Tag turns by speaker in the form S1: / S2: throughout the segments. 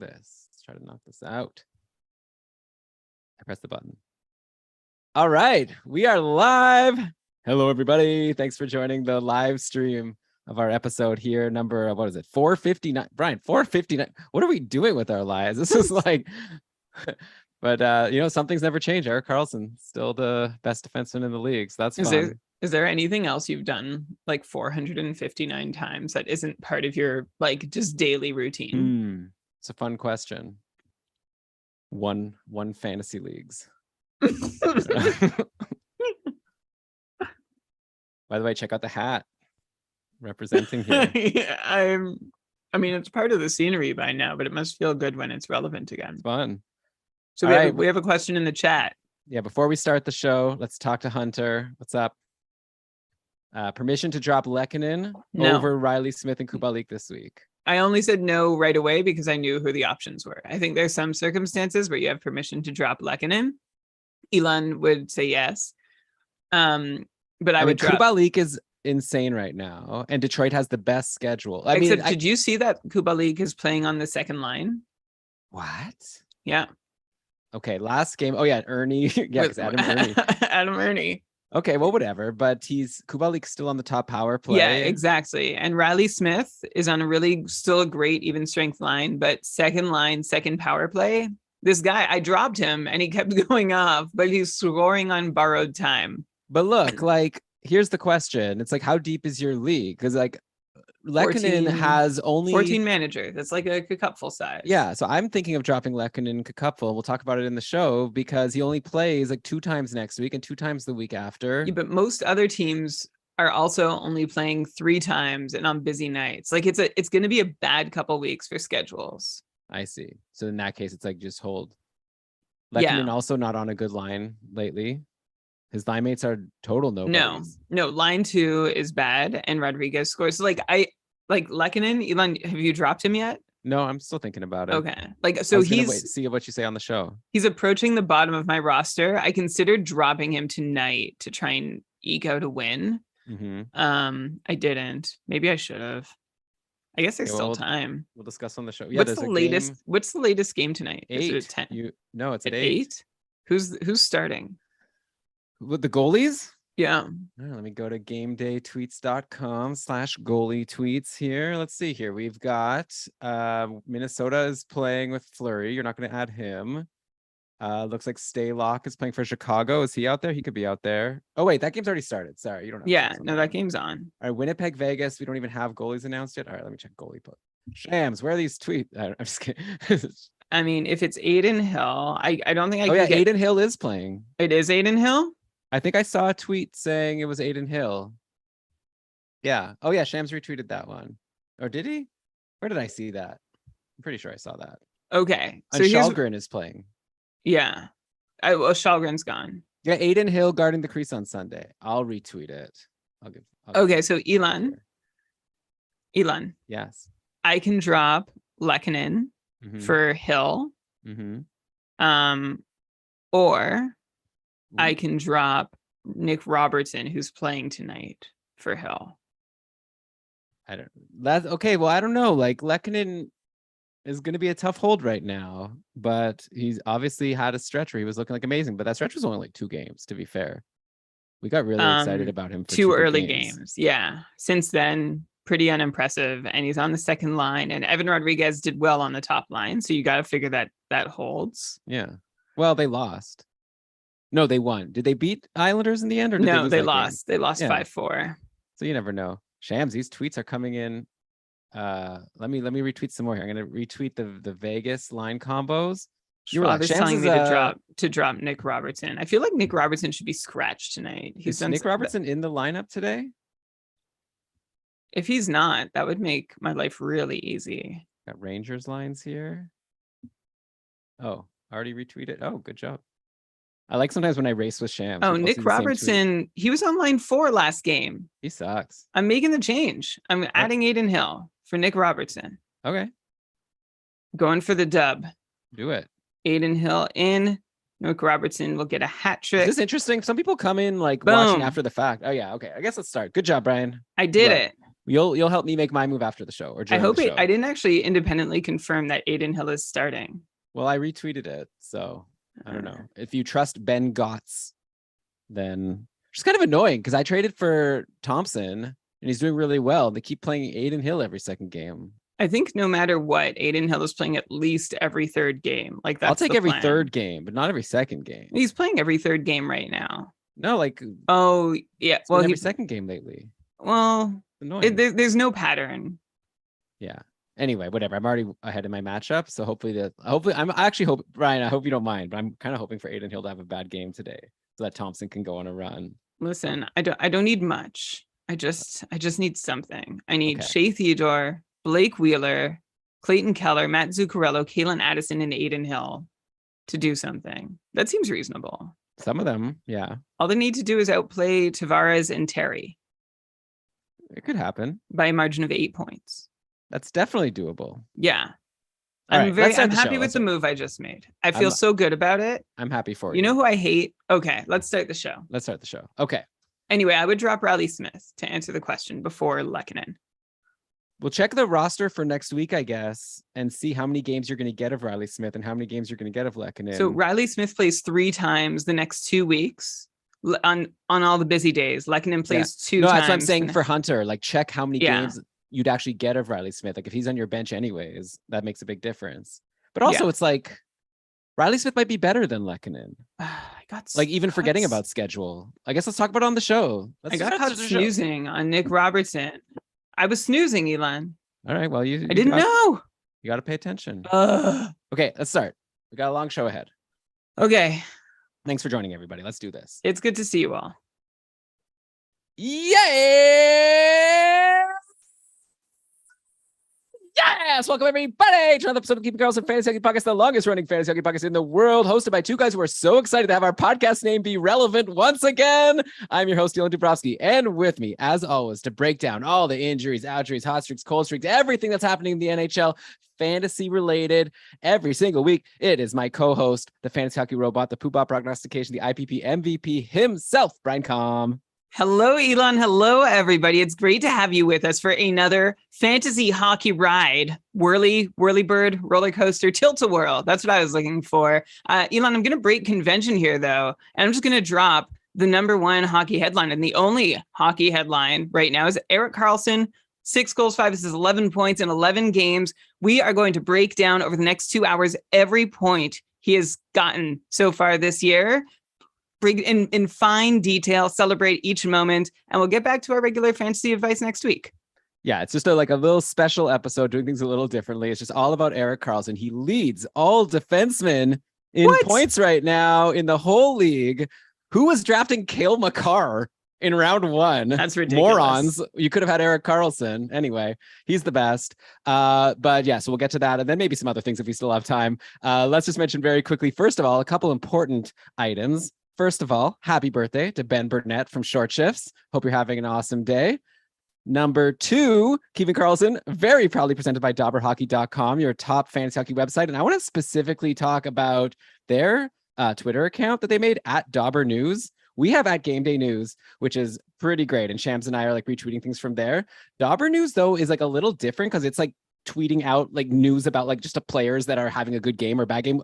S1: this. Let's try to knock this out. I press the button. All right, we are live. Hello, everybody. Thanks for joining the live stream of our episode here. Number, what is it? 459. Brian, 459. What are we doing with our lives? This is like, but something's never changed. Erik Karlsson, still the best defenseman in the league. So that's fun.
S2: Is there anything else you've done like 459 times that isn't part of your like just daily routine?
S1: It's a fun question. One fantasy leagues. By the way, check out the hat representing here.
S2: I mean, it's part of the scenery by now, but it must feel good when it's relevant again.
S1: It's fun.
S2: So we have a question in the chat.
S1: Yeah, before we start the show, let's talk to Hunter. What's up? Permission to drop Lehkonen over Riley Smith and Kubalik this week.
S2: I only said no right away because I knew who the options were. I think there's some circumstances where you have permission to drop Lehkonen. Elon would say yes. But I would drop...
S1: Kubalik is insane right now, and Detroit has the best schedule.
S2: Did you see that Kubalik is playing on the second line?
S1: What?
S2: Yeah.
S1: Okay, last game. Oh yeah, Ernie. Yeah, because
S2: Adam Ernie.
S1: Okay, well, whatever. But Kubalik's still on the top power play.
S2: Yeah, exactly. And Riley Smith is on still a great even strength line, but second line, second power play. This guy, I dropped him and he kept going off, but he's scoring on borrowed time.
S1: But look, like, here's the question. It's like, how deep is your league? Because like, Lehkonen has only
S2: 14 managers. That's like a cupful size.
S1: Yeah, so I'm thinking of dropping Lehkonen cupful. We'll talk about it in the show because he only plays like 2 times next week and 2 times the week after.
S2: Yeah, but most other teams are also only playing 3 times and on busy nights. Like it's going to be a bad couple weeks for schedules.
S1: I see. So in that case, it's like just hold. Lehkonen also not on a good line lately. His line mates are total nobodies.
S2: No, line 2 is bad, and Rodriguez scores. So Lehkonen. Elon, have you dropped him yet?
S1: No, I'm still thinking about it.
S2: Okay, so
S1: see what you say on the show.
S2: He's approaching the bottom of my roster. I considered dropping him tonight to try and eke out a win.
S1: Mm-hmm.
S2: I didn't. Maybe I should have. I guess there's still time.
S1: We'll discuss on the show. Yeah,
S2: What's the latest game tonight?
S1: 8.
S2: Is it 10?
S1: No, it's at 8.
S2: Who's starting?
S1: With the goalies?
S2: Yeah.
S1: Let me go to gamedaytweets.com/goalie tweets here. Let's see here. We've got Minnesota is playing with Fleury. You're not going to add him. Looks like Staylock is playing for Chicago. Is he out there? He could be out there. Oh, wait, that game's already started. Sorry, you don't have.
S2: Yeah, no, that game's on.
S1: All right, Winnipeg, Vegas. We don't even have goalies announced yet. All right, let me check goalie put. Shams, where are these tweets? I'm just kidding.
S2: I mean, if it's Aiden Hill, I don't think I can.
S1: Oh, yeah, Aiden Hill is playing.
S2: It is Aiden Hill?
S1: I think I saw a tweet saying it was Aiden Hill. Yeah. Oh, yeah. Shams retweeted that one. Or did he? Where did I see that? I'm pretty sure I saw that.
S2: Okay.
S1: So Shalgren is playing.
S2: Yeah. Shalgren's gone.
S1: Yeah. Aiden Hill guarding the crease on Sunday. I'll retweet it.
S2: Okay. So Elon.
S1: Yes.
S2: I can drop Lehkonen for Hill. Or I can drop Nick Robertson, who's playing tonight, for Hill.
S1: Okay. Well, I don't know. Like Lehkonen is going to be a tough hold right now, but he's obviously had a stretch where he was looking like amazing. But that stretch was only like 2 games, to be fair. We got really excited about him for
S2: 2 early games. Yeah. Since then, pretty unimpressive. And he's on the second line. And Evan Rodriguez did well on the top line. So you got to figure that holds.
S1: Yeah. Well, they lost. No, they won. Did they beat Islanders in the end? Or
S2: no, they lost. They lost 5-4.
S1: So you never know. Shams, these tweets are coming in. Let me retweet some more here. I'm gonna retweet the Vegas line combos.
S2: You were telling me to drop Nick Robertson. I feel like Nick Robertson should be scratched tonight.
S1: Is Nick Robertson in the lineup today?
S2: If he's not, that would make my life really easy.
S1: Got Rangers lines here. Oh, already retweeted. Oh, good job. I like sometimes when I race with Shams.
S2: Oh, Nick Robertson, he was on line 4 last game.
S1: He sucks.
S2: I'm making the change. I'm adding Aiden Hill for Nick Robertson.
S1: Okay.
S2: Going for the dub.
S1: Do it.
S2: Aiden Hill in. Nick Robertson will get a hat trick.
S1: Is this interesting? Some people come in like watching after the fact. Oh, yeah. Okay. I guess let's start. Good job, Brian.
S2: I did it.
S1: You'll help me make my move after the show or
S2: I
S1: during
S2: hope
S1: the show.
S2: I didn't actually independendently confirm that Aiden Hill is starting.
S1: Well, I retweeted it, so I don't know. If you trust Ben Gotts, then it's kind of annoying because I traded for Thompson and he's doing really well. They keep playing Aiden Hill every second game.
S2: I think no matter what, Aiden Hill is playing at least every third game. Like that's
S1: I'll take
S2: the
S1: every
S2: plan.
S1: third game, but not every second game.
S2: He's playing every third game right now.
S1: No, like
S2: oh yeah, well
S1: every second game lately.
S2: Well, there's no pattern.
S1: Yeah. Anyway, whatever. I'm already ahead in my matchup, so hopefully I'm actually hope Brian. I hope you don't mind, but I'm kind of hoping for Aiden Hill to have a bad game today, so that Thompson can go on a run.
S2: Listen, I don't need much. I just need something. I need Shea Theodore, Blake Wheeler, Clayton Keller, Matt Zuccarello, Kalen Addison, and Aiden Hill to do something. That seems reasonable.
S1: Some of them, yeah.
S2: All they need to do is outplay Tavares and Terry.
S1: It could happen
S2: by a margin of 8 points.
S1: That's definitely doable.
S2: Yeah.
S1: I'm
S2: happy with the move I just made. I feel so good about it.
S1: I'm happy for you.
S2: You know who I hate? Okay, let's start the show.
S1: Okay.
S2: Anyway, I would drop Riley Smith to answer the question before Lehkonen.
S1: We'll check the roster for next week, I guess, and see how many games you're going to get of Riley Smith and how many games you're going to get of Lehkonen.
S2: So Riley Smith plays 3 times the next 2 weeks on all the busy days. Lehkonen plays 2 times.
S1: No, that's what I'm saying for Hunter. Like, check how many games you'd actually get of Riley Smith. Like, if he's on your bench anyways, that makes a big difference. But also, it's like Riley Smith might be better than Lehkonen. Even forgetting about schedule. I guess let's talk about it on the show.
S2: I got caught snoozing on Nick Robertson. I was snoozing, Elon.
S1: All right. Well, I
S2: didn't know.
S1: You got to pay attention. Okay, let's start. We got a long show ahead.
S2: Okay.
S1: Thanks for joining, everybody. Let's do this.
S2: It's good to see you all.
S1: Yes! Welcome, everybody, to another episode of Keeping Karlsson Fantasy Hockey Podcast, the longest running fantasy hockey podcast in the world, hosted by 2 guys who are so excited to have our podcast name be relevant once again. I'm your host, Dylan Dubrovsky, and with me, as always, to break down all the injuries, outjuries, hot streaks, cold streaks, everything that's happening in the NHL, fantasy related, every single week, it is my co-host, the fantasy hockey robot, the poop prognostication, the IPP MVP himself, Brian Com.
S2: Hello, Elon. Hello, everybody. It's great to have you with us for another fantasy hockey ride. Whirlybird, roller coaster, tilt-a-whirl. That's what I was looking for. Elon, I'm going to break convention here, though, and I'm just going to drop the #1 hockey headline. And the only hockey headline right now is Erik Karlsson, 6 goals, 5 assists, 11 points in 11 games. We are going to break down over the next 2 hours every point he has gotten so far this year. Bring in fine detail, celebrate each moment, and we'll get back to our regular fantasy advice next week.
S1: Yeah, it's just a little special episode, doing things a little differently. It's just all about Erik Karlsson. He leads all defensemen in points right now in the whole league. Who was drafting Cale Makar in round 1?
S2: That's ridiculous.
S1: Morons. You could have had Erik Karlsson. Anyway, he's the best. But yeah, so we'll get to that and then maybe some other things if we still have time. Let's just mention very quickly, first of all, a couple important items. First of all, happy birthday to Ben Burnett from Short Shifts. Hope you're having an awesome day. Number 2, Keeping Karlsson, very proudly presented by DobberHockey.com, your top fantasy hockey website. And I want to specifically talk about their Twitter account that they made at Dobber News. We have at Game Day News, which is pretty great. And Shams and I are retweeting things from there. Dobber News, though, is a little different because it's tweeting out news about just the players that are having a good game or bad game.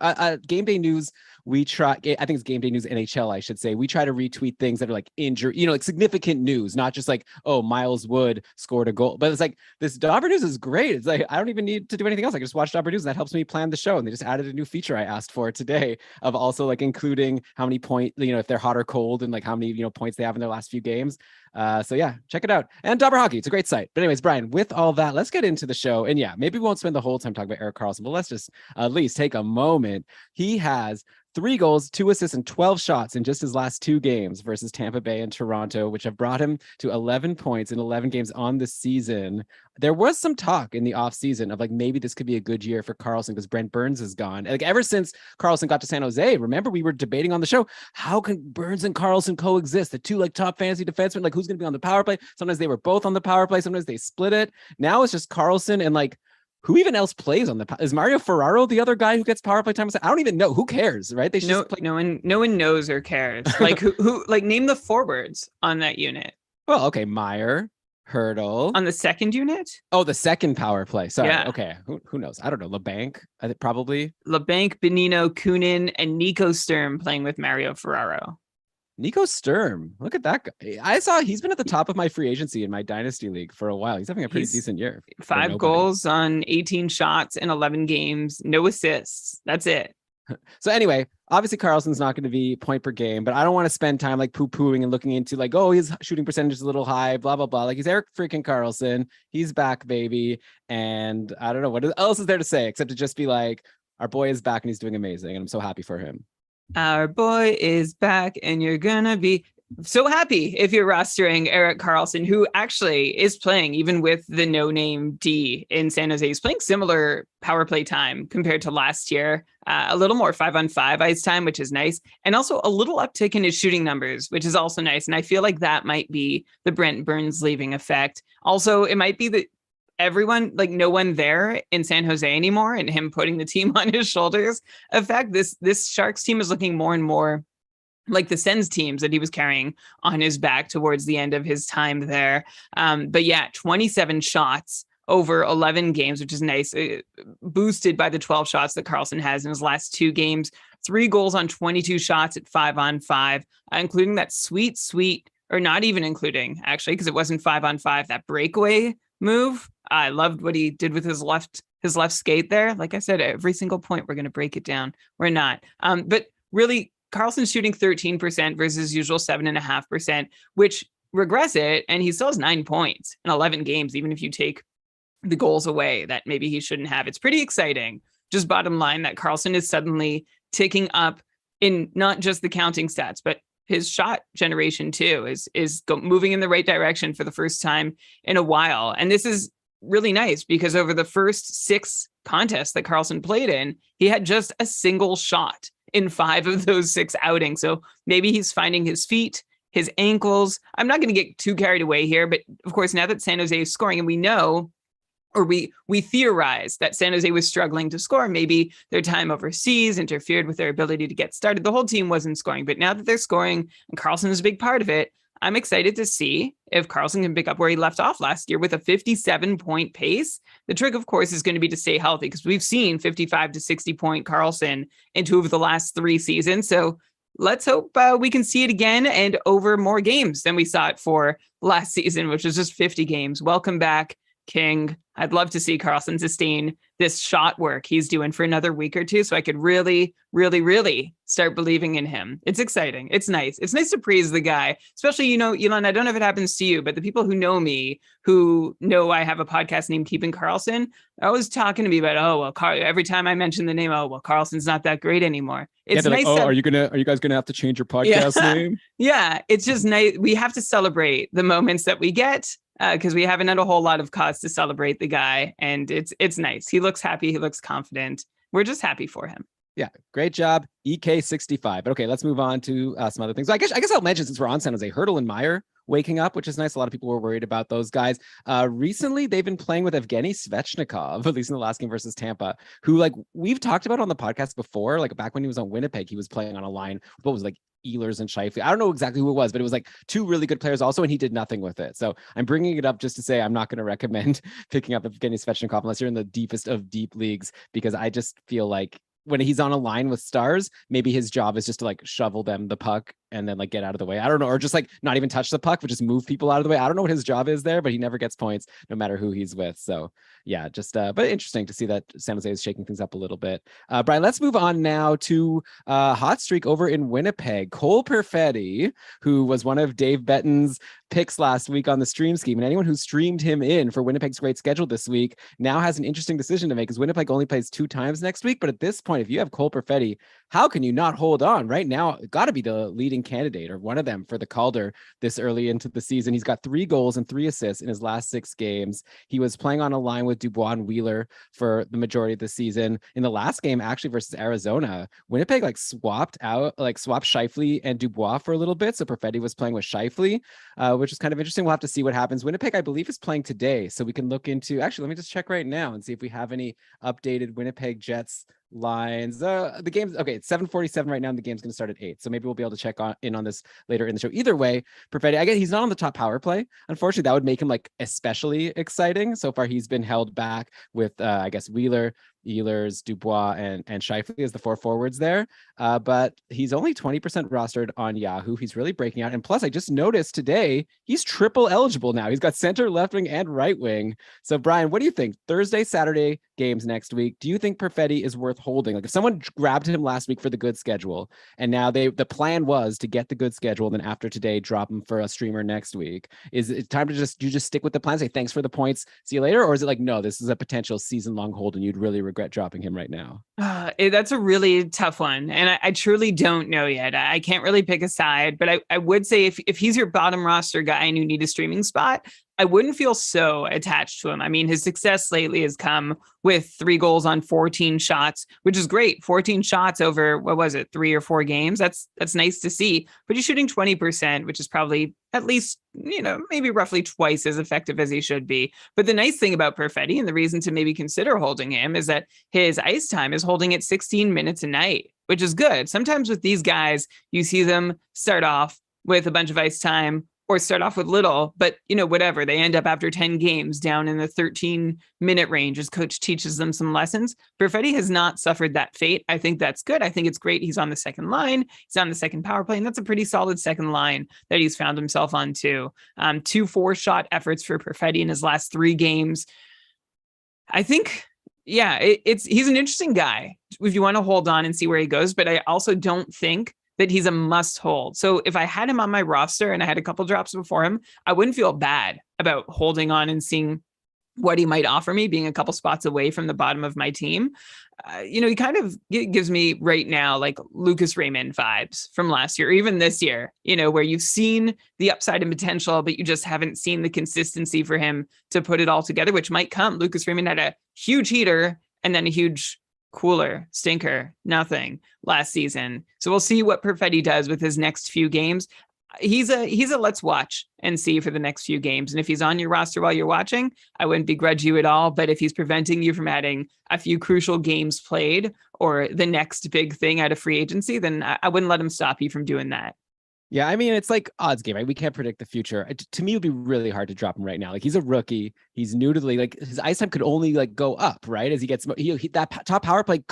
S1: Game Day News, we try, I think it's Game Day News NHL, I should say. We try to retweet things that are injury, significant news, not just oh, Miles Wood scored a goal. But it's this Dobber News is great. It's I don't even need to do anything else. I can just watch Dobber News and that helps me plan the show. And they just added a new feature I asked for today of also including how many points, if they're hot or cold and how many, points they have in their last few games. So yeah, check it out. And Dobber Hockey, it's a great site. But anyways, Brian, with all that, let's get into the show. And yeah, maybe we won't spend the whole time talking about Erik Karlsson, but let's just at least take a moment. He has 3 goals, 2 assists, and 12 shots in just his last 2 games versus Tampa Bay and Toronto, which have brought him to 11 points in 11 games on the season. There was some talk in the offseason of maybe this could be a good year for Karlsson because Brent Burns is gone. Ever since Karlsson got to San Jose, remember we were debating on the show, how can Burns and Karlsson coexist? The 2 top fantasy defensemen, who's going to be on the power play? Sometimes they were both on the power play. Sometimes they split it. Now it's just Karlsson and who even else plays on is Mario Ferraro the other guy who gets power play time? I don't even know. Who cares, right? They should just play.
S2: No one knows or cares. Who name the forwards on that unit.
S1: Well, okay, Meyer, Hurdle.
S2: On the second unit?
S1: Oh, the second power play. Sorry.
S2: Yeah.
S1: Okay. Who knows? I don't know. LeBanc, I think probably.
S2: LeBanc, Benino, Kunin, and Nico Sturm playing with Mario Ferraro.
S1: Nico Sturm. Look at that guy. I saw he's been at the top of my free agency in my dynasty league for a while. He's having a pretty decent year.
S2: 5 goals on 18 shots in 11 games, no assists. That's it.
S1: So anyway, obviously Karlsson's not going to be point per game, but I don't want to spend time like poo-pooing and looking into like, oh, his shooting percentage is a little high, blah, blah, blah. Like he's Eric freaking Karlsson. He's back, baby. And I don't know what else is there to say except to just be like, our boy is back and he's doing amazing. And I'm so happy for him.
S2: Our boy is back and you're gonna be so happy if you're rostering Erik Karlsson, who actually is playing even with the no-name D in San Jose. He's playing similar power play time compared to last year, a little more 5-on-5 ice time, which is nice. And also a little uptick in his shooting numbers, which is also nice. And I feel like that might be the Brent Burns leaving effect. Also, it might be that everyone, like no one there in San Jose anymore and him putting the team on his shoulders effect. This Sharks team is looking more and more like the Sens teams that he was carrying on his back towards the end of his time there. But yeah, 27 shots over 11 games, which is nice, boosted by the 12 shots that Karlsson has in his last 2 games, 3 goals on 22 shots at 5-on-5, including that sweet, or not even including actually, because it wasn't 5-on-5, that breakaway move. I loved what he did with his left skate there. Like I said, every single point we're going to break it down. We're not. But really, Karlsson's shooting 13% versus usual 7.5%, which regress it, and he still has 9 points in 11 games, even if you take the goals away that maybe he shouldn't have. It's pretty exciting. Just bottom line that Karlsson is suddenly ticking up in not just the counting stats, but his shot generation too is moving in the right direction for the first time in a while. And this is really nice because over the first 6 contests that Karlsson played in, he had just a single shot in 5 of those 6 outings. So maybe he's finding his feet, his ankles. I'm not going to get too carried away here, but of course, now that San Jose is scoring and we know, or we theorize that San Jose was struggling to score, maybe their time overseas interfered with their ability to get started. The whole team wasn't scoring, but now that they're scoring and Karlsson is a big part of it, I'm excited to see if Karlsson can pick up where he left off last year with a 57-point pace. The trick, of course, is going to be to stay healthy because we've seen 55 to 60-point Karlsson in 2 of the last 3 seasons. So let's hope we can see it again and over more games than we saw it for last season, which was just 50 games. Welcome back, King. I'd love to see Karlsson sustain this shot work he's doing for another week or 2 so I could really, really, really start believing in him. It's exciting. It's nice. It's nice to praise the guy, especially, Elon, I don't know if it happens to you, but the people who know me, who know I have a podcast named Keeping Karlsson, are always talking to me about, every time I mention the name, Karlsson's not that great anymore. It's nice.
S1: Like, are you guys going to have to change your podcast name?
S2: Yeah. It's just nice. We have to celebrate the moments that we get, because we haven't had a whole lot of cause to celebrate the guy, and it's nice. He looks happy. He looks confident. We're just happy for him.
S1: Yeah, great job, EK65. But okay, let's move on to some other things. I guess I'll mention, since we're on San Jose, Hurdle and Meyer waking up, which is nice. A lot of people were worried about those guys. Recently, they've been playing with Evgeny Svechnikov, at least in the last game versus Tampa, who, like, we've talked about on the podcast before. Like, back when he was on Winnipeg, he was playing on a line with what was like Ehlers and Scheifele. I don't know exactly who it was, but it was like 2 really good players also, and he did nothing with it. So I'm bringing it up just to say I'm not going to recommend picking up Evgeny Svechnikov unless you're in the deepest of deep leagues, because I just feel like when he's on a line with stars, maybe his job is just to like shovel them the puck and then like get out of the way. I don't know, or just like not even touch the puck, but just move people out of the way. I don't know what his job is there, but he never gets points no matter who he's with. So yeah, just but interesting to see that San Jose is shaking things up a little bit. Brian, let's move on now to hot streak over in Winnipeg. Cole Perfetti, who was one of Dave Betton's picks last week on the stream scheme, and anyone who streamed him in for Winnipeg's great schedule this week now has an interesting decision to make, because Winnipeg only plays 2 times next week. But at this point, if you have Cole Perfetti, how can you not hold on? Right now, got to be the leading candidate or one of them for the Calder this early into the season. He's got 3 goals and 3 assists in his last 6 games. He was playing on a line with Dubois and Wheeler for the majority of the season. In the last game, actually versus Arizona, Winnipeg swapped Scheifele and Dubois for a little bit. So Perfetti was playing with Scheifele, which is kind of interesting. We'll have to see what happens. Winnipeg, I believe, is playing today, so we can look into. Actually, let me just check right now and see if we have any updated Winnipeg Jets lines. The game's okay. It's 7:47 right now, and the game's going to start at 8. So maybe we'll be able to check in on this later in the show. Either way, Perfetti, I guess he's not on the top power play. Unfortunately, that would make him like especially exciting. So far, he's been held back with I guess Wheeler, Ehlers, Dubois, and Scheifele as the 4 forwards there. But he's only 20% rostered on Yahoo. He's really breaking out. And plus, I just noticed today he's triple eligible now. He's got center, left wing, and right wing. So Brian, what do you think? Thursday, Saturday games next week. Do you think Perfetti is worth holding? Like if someone grabbed him last week for the good schedule, and now the plan was to get the good schedule, and then after today drop him for a streamer next week. Is it time to just stick with the plan? Say thanks for the points, see you later, or is it like no, this is a potential season-long hold, and you'd really regret dropping him right now?
S2: That's a really tough one, and I truly don't know yet. I can't really pick a side, but I would say if he's your bottom roster guy and you need a streaming spot, I wouldn't feel so attached to him. I mean, his success lately has come with 3 goals on 14 shots, which is great. 14 shots over, what was it, 3 or 4 games? That's nice to see. But he's shooting 20%, which is probably at least, maybe roughly twice as effective as he should be. But the nice thing about Perfetti, and the reason to maybe consider holding him, is that his ice time is holding at 16 minutes a night, which is good. Sometimes with these guys, you see them start off with a bunch of ice time, or start off with little, but whatever. They end up after 10 games down in the 13-minute range as coach teaches them some lessons. Perfetti has not suffered that fate. I think that's good. I think it's great. He's on the second line. He's on the second power play, and that's a pretty solid second line that he's found himself on too. 2 4-shot efforts for Perfetti in his last 3 games. I think, yeah, he's an interesting guy if you want to hold on and see where he goes, but I also don't think that he's a must hold. So if I had him on my roster and I had a couple drops before him, I wouldn't feel bad about holding on and seeing what he might offer me, being a couple spots away from the bottom of my team. He kind of gives me right now like Lucas Raymond vibes from last year, or even this year, where you've seen the upside and potential, but you just haven't seen the consistency for him to put it all together, which might come. Lucas Raymond had a huge heater and then a huge cooler stinker, nothing last season. So we'll see what Perfetti does with his next few games. He's a let's watch and see for the next few games. And if he's on your roster while you're watching, I wouldn't begrudge you at all. But if he's preventing you from having a few crucial games played or the next big thing out of free agency, then I wouldn't let him stop you from doing that.
S1: Yeah, I mean, it's like odds game, right? We can't predict the future. To me, it would be really hard to drop him right now. Like he's a rookie. He's new to the league. Like his ice time could only like go up, right? As he gets that top power play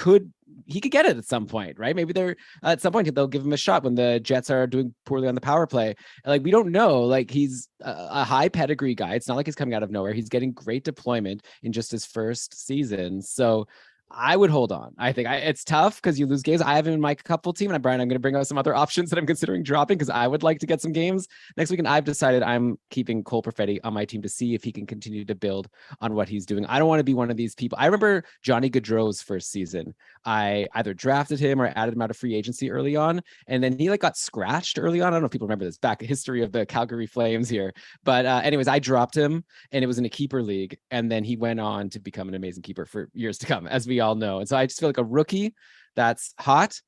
S1: he could get it at some point, right? Maybe at some point they'll give him a shot when the Jets are doing poorly on the power play. Like we don't know. Like he's a high pedigree guy. It's not like he's coming out of nowhere. He's getting great deployment in just his first season. So I would hold on. I think it's tough because you lose games. I have him in my couple team, and Brian, I'm going to bring out some other options that I'm considering dropping because I would like to get some games next week. And I've decided I'm keeping Cole Perfetti on my team to see if he can continue to build on what he's doing. I don't want to be one of these people. I remember Johnny Gaudreau's first season. I either drafted him or added him out of free agency early on, and then he got scratched early on. I don't know if people remember this back history of the Calgary Flames here, but anyways, I dropped him, and it was in a keeper league, and then he went on to become an amazing keeper for years to come, as we all know. And so I just feel like a rookie that's hot.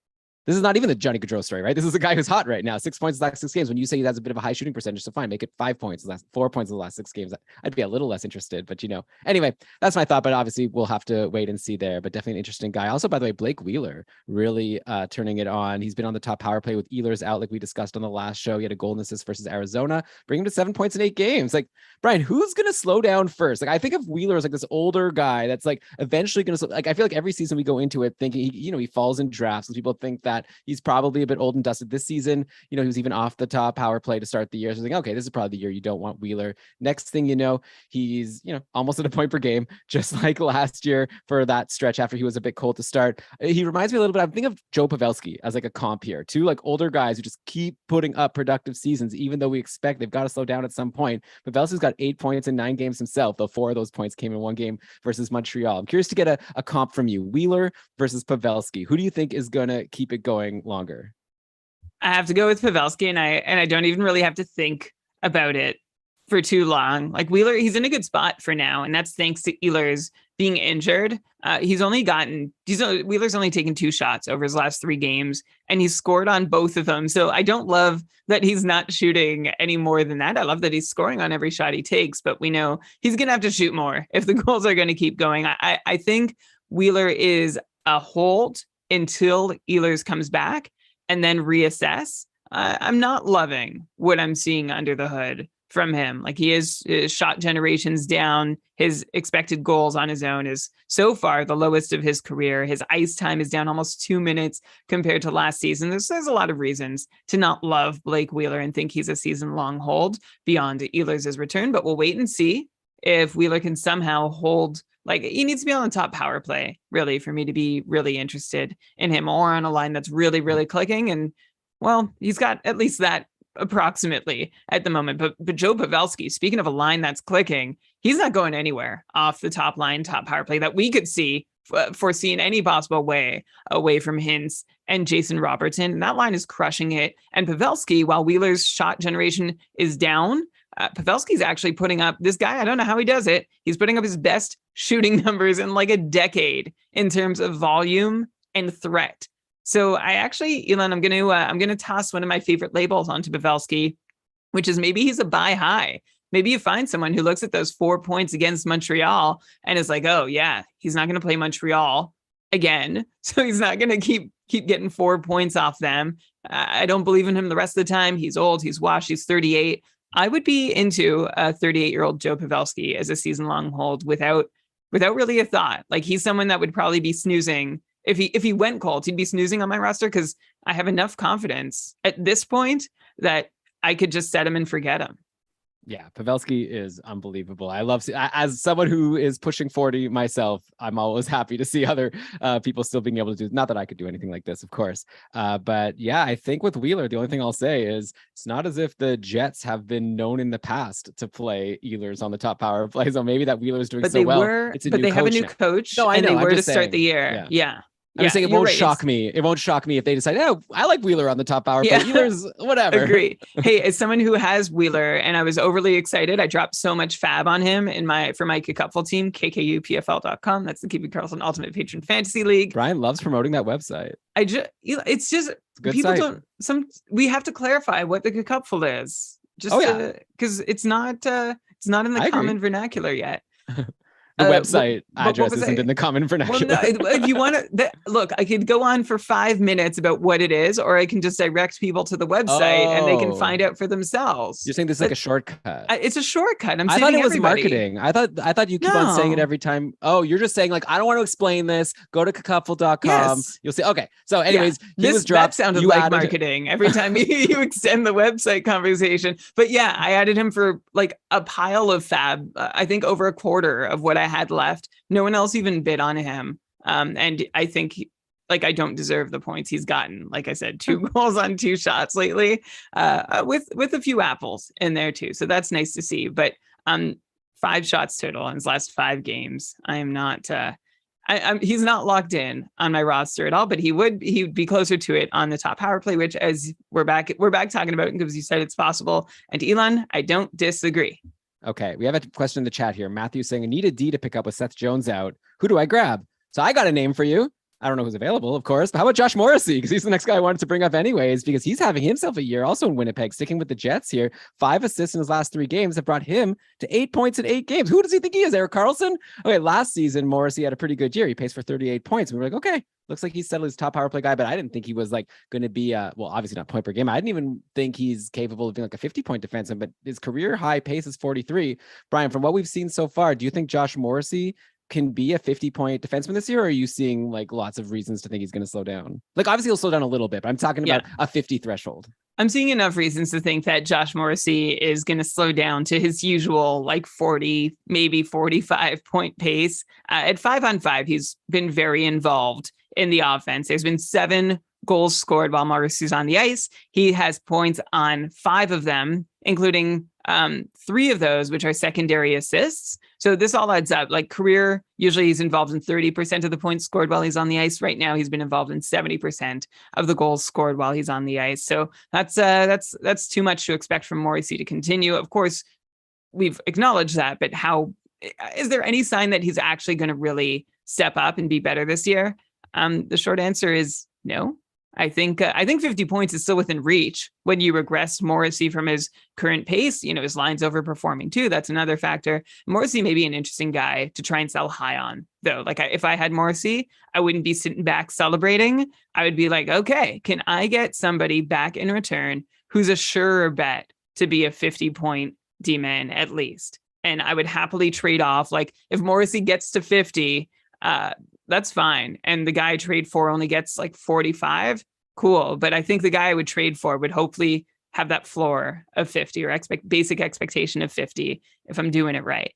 S1: This is not even the Johnny Gaudreau story, right? This is a guy who's hot right now. 6 points in the last 6 games. When you say he has a bit of a high shooting percentage, so fine, make it 5 points, the last 4 points in the last 6 games. I'd be a little less interested, but anyway, that's my thought. But obviously, we'll have to wait and see there. But definitely an interesting guy. Also, by the way, Blake Wheeler really turning it on. He's been on the top power play with Ehlers out, like we discussed on the last show. He had a goal and assist versus Arizona, bring him to 7 points in 8 games. Like Brian, who's gonna slow down first? Like I think of Wheeler as like this older guy that's like eventually gonna like. I feel like every season we go into it thinking he falls in drafts, and people think that he's probably a bit old and dusted this season. He was even off the top power play to start the year. So I was like, okay, this is probably the year you don't want Wheeler. Next thing you know, he's, almost at a point per game, just like last year for that stretch after he was a bit cold to start. He reminds me a little bit, I'm thinking of Joe Pavelski as like a comp here. 2 like older guys who just keep putting up productive seasons, even though we expect they've got to slow down at some point. Pavelski's got 8 points in 9 games himself, though 4 of those points came in 1 game versus Montreal. I'm curious to get a comp from you. Wheeler versus Pavelski. Who do you think is going to keep it going longer?
S2: I have to go with Pavelski, and I don't even really have to think about it for too long. Like Wheeler, he's in a good spot for now, and that's thanks to Ehlers being injured. Wheeler's only taken 2 shots over his last 3 games, and he's scored on both of them. So I don't love that he's not shooting any more than that. I love that he's scoring on every shot he takes, but we know he's going to have to shoot more if the goals are going to keep going. I think Wheeler is a hold until Ehlers comes back and then reassess. I'm not loving what I'm seeing under the hood from him. Like his shot generation's down. His expected goals on his own is so far the lowest of his career. His ice time is down almost 2 minutes compared to last season. There's a lot of reasons to not love Blake Wheeler and think he's a season-long hold beyond Ehlers' return, but we'll wait and see if Wheeler can somehow hold. Like, he needs to be on the top power play, really, for me to be really interested in him, or on a line that's really, really clicking. And, well, he's got at least that approximately at the moment. But Joe Pavelski, speaking of a line that's clicking, he's not going anywhere off the top line, top power play that we could foresee in any possible way away from Hintz and Jason Robertson. And that line is crushing it. And Pavelski, while Wheeler's shot generation is down, Pavelski's actually putting up, this guy, I don't know how he does it. He's putting up his best shooting numbers in like a decade in terms of volume and threat. So I actually, Elon, I'm gonna toss one of my favorite labels onto Pavelski, which is maybe he's a buy high. Maybe you find someone who looks at those 4 points against Montreal and is like, oh yeah, he's not gonna play Montreal again, so he's not gonna keep getting 4 points off them. I don't believe in him the rest of the time. He's old, he's washed, he's 38. I would be into a 38-year-old Joe Pavelski as a season-long hold without really a thought. Like, he's someone that would probably be snoozing. If he went cold, he'd be snoozing on my roster because I have enough confidence at this point that I could just set him and forget him.
S1: Yeah, Pavelski is unbelievable. I love, as someone who is pushing 40 myself, I'm always happy to see other people still being able to do, not that I could do anything like this, of course. But yeah, I think with Wheeler, the only thing I'll say is it's not as if the Jets have been known in the past to play Ehlers on the top power play. So maybe that Wheeler is doing so well.
S2: They have a new coach.
S1: No, I know.
S2: And they were to
S1: saying,
S2: start the year. Yeah.
S1: I'm saying it won't shock me. It won't shock me if they decide, oh, I like Wheeler on the top power play. Wheeler's whatever.
S2: Agree. Hey, as someone who has Wheeler and I was overly excited, I dropped so much fab on him for my Kakupful team, kkupfl.com. That's the Keeping Karlsson Ultimate Patron Fantasy League.
S1: Brian loves promoting that website.
S2: It's just people
S1: site.
S2: We have to clarify what the Kakupful is. Just because it's not in the common vernacular yet.
S1: The website address isn't in the common vernacular.
S2: Well, no, if you want to look, I could go on for 5 minutes about what it is, or I can just direct people to the website and they can find out for themselves.
S1: You're saying this is like a shortcut?
S2: It's a shortcut.
S1: I thought it was marketing. I thought you keep on saying it every time. Oh, you're just saying like, I don't want to explain this. Go to kakupful.com. Yes. You'll see. Okay. So anyways, that sounded
S2: like marketing every time you extend the website conversation. But yeah, I added him for like a pile of fab. I think over a quarter of what I had left. No one else even bid on him. And I think I don't deserve the points he's gotten. Like I said, 2 goals on 2 shots lately, with a few apples in there too. So that's nice to see. But 5 shots total in his last 5 games. I am not. He's not locked in on my roster at all, but he would be closer to it on the top power play, which, as we're back talking about it because you said it's possible. And Elon, I don't disagree.
S1: Okay, we have a question in the chat here. Matthew saying, I need a D to pick up with Seth Jones out. Who do I grab? So I got a name for you. I don't know who's available, of course, but how about Josh Morrissey? Because he's the next guy I wanted to bring up anyways, because he's having himself a year also in Winnipeg, sticking with the Jets here. 5 assists in his last 3 games have brought him to 8 points in 8 games. Who does he think he is, Erik Karlsson? Okay, last season, Morrissey had a pretty good year. He paced for 38 points. We were like, okay, looks like he's settled his top power play guy, but I didn't think he was like going to be, well, obviously not point per game. I didn't even think he's capable of being like a 50-point defenseman, but his career high pace is 43. Brian, from what we've seen so far, do you think Josh Morrissey can be a 50-point defenseman this year, or are you seeing like lots of reasons to think he's going to slow down? Like, obviously he'll slow down a little bit, but I'm talking about a 50 threshold. I'm
S2: seeing enough reasons to think that Josh Morrissey is going to slow down to his usual like 40, maybe 45 point pace. At 5-on-5, he's been very involved in the offense. There's been 7 goals scored while Morrissey's on the ice. He has points on 5 of them, including 3 of those, which are secondary assists. So this all adds up. Like, career, usually he's involved in 30% of the points scored while he's on the ice. Right now, he's been involved in 70% of the goals scored while he's on the ice. So that's too much to expect from Morrissey to continue. Of course, we've acknowledged that, but is there any sign that he's actually going to really step up and be better this year? The short answer is no. I think 50 points is still within reach when you regress Morrissey from his current pace. His line's overperforming too. That's another factor. Morrissey may be an interesting guy to try and sell high on, though. Like if I had Morrissey, I wouldn't be sitting back celebrating. I would be like, okay, can I get somebody back in return who's a surer bet to be a 50-point D-man at least? And I would happily trade off. Like if Morrissey gets to 50, that's fine. And the guy I trade for only gets like 45. Cool. But I think the guy I would trade for would hopefully have that floor of 50 or basic expectation of 50 if I'm doing it right.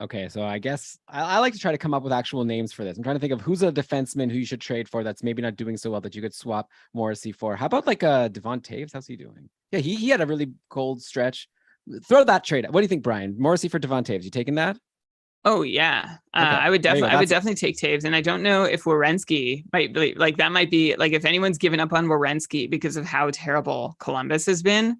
S1: Okay, so I guess I like to try to come up with actual names for this. I'm trying to think of who's a defenseman who you should trade for that's maybe not doing so well that you could swap Morrissey for. How about like Devon Taves? How's he doing? Yeah, he had a really cold stretch. Throw that trade. What do you think, Brian? Morrissey for Devon Taves. You taking that?
S2: Oh yeah,
S1: Okay,
S2: I would
S1: there you go.
S2: definitely take Taves, and I don't know if Werenski might be like that. Might be like if anyone's given up on Werenski because of how terrible Columbus has been.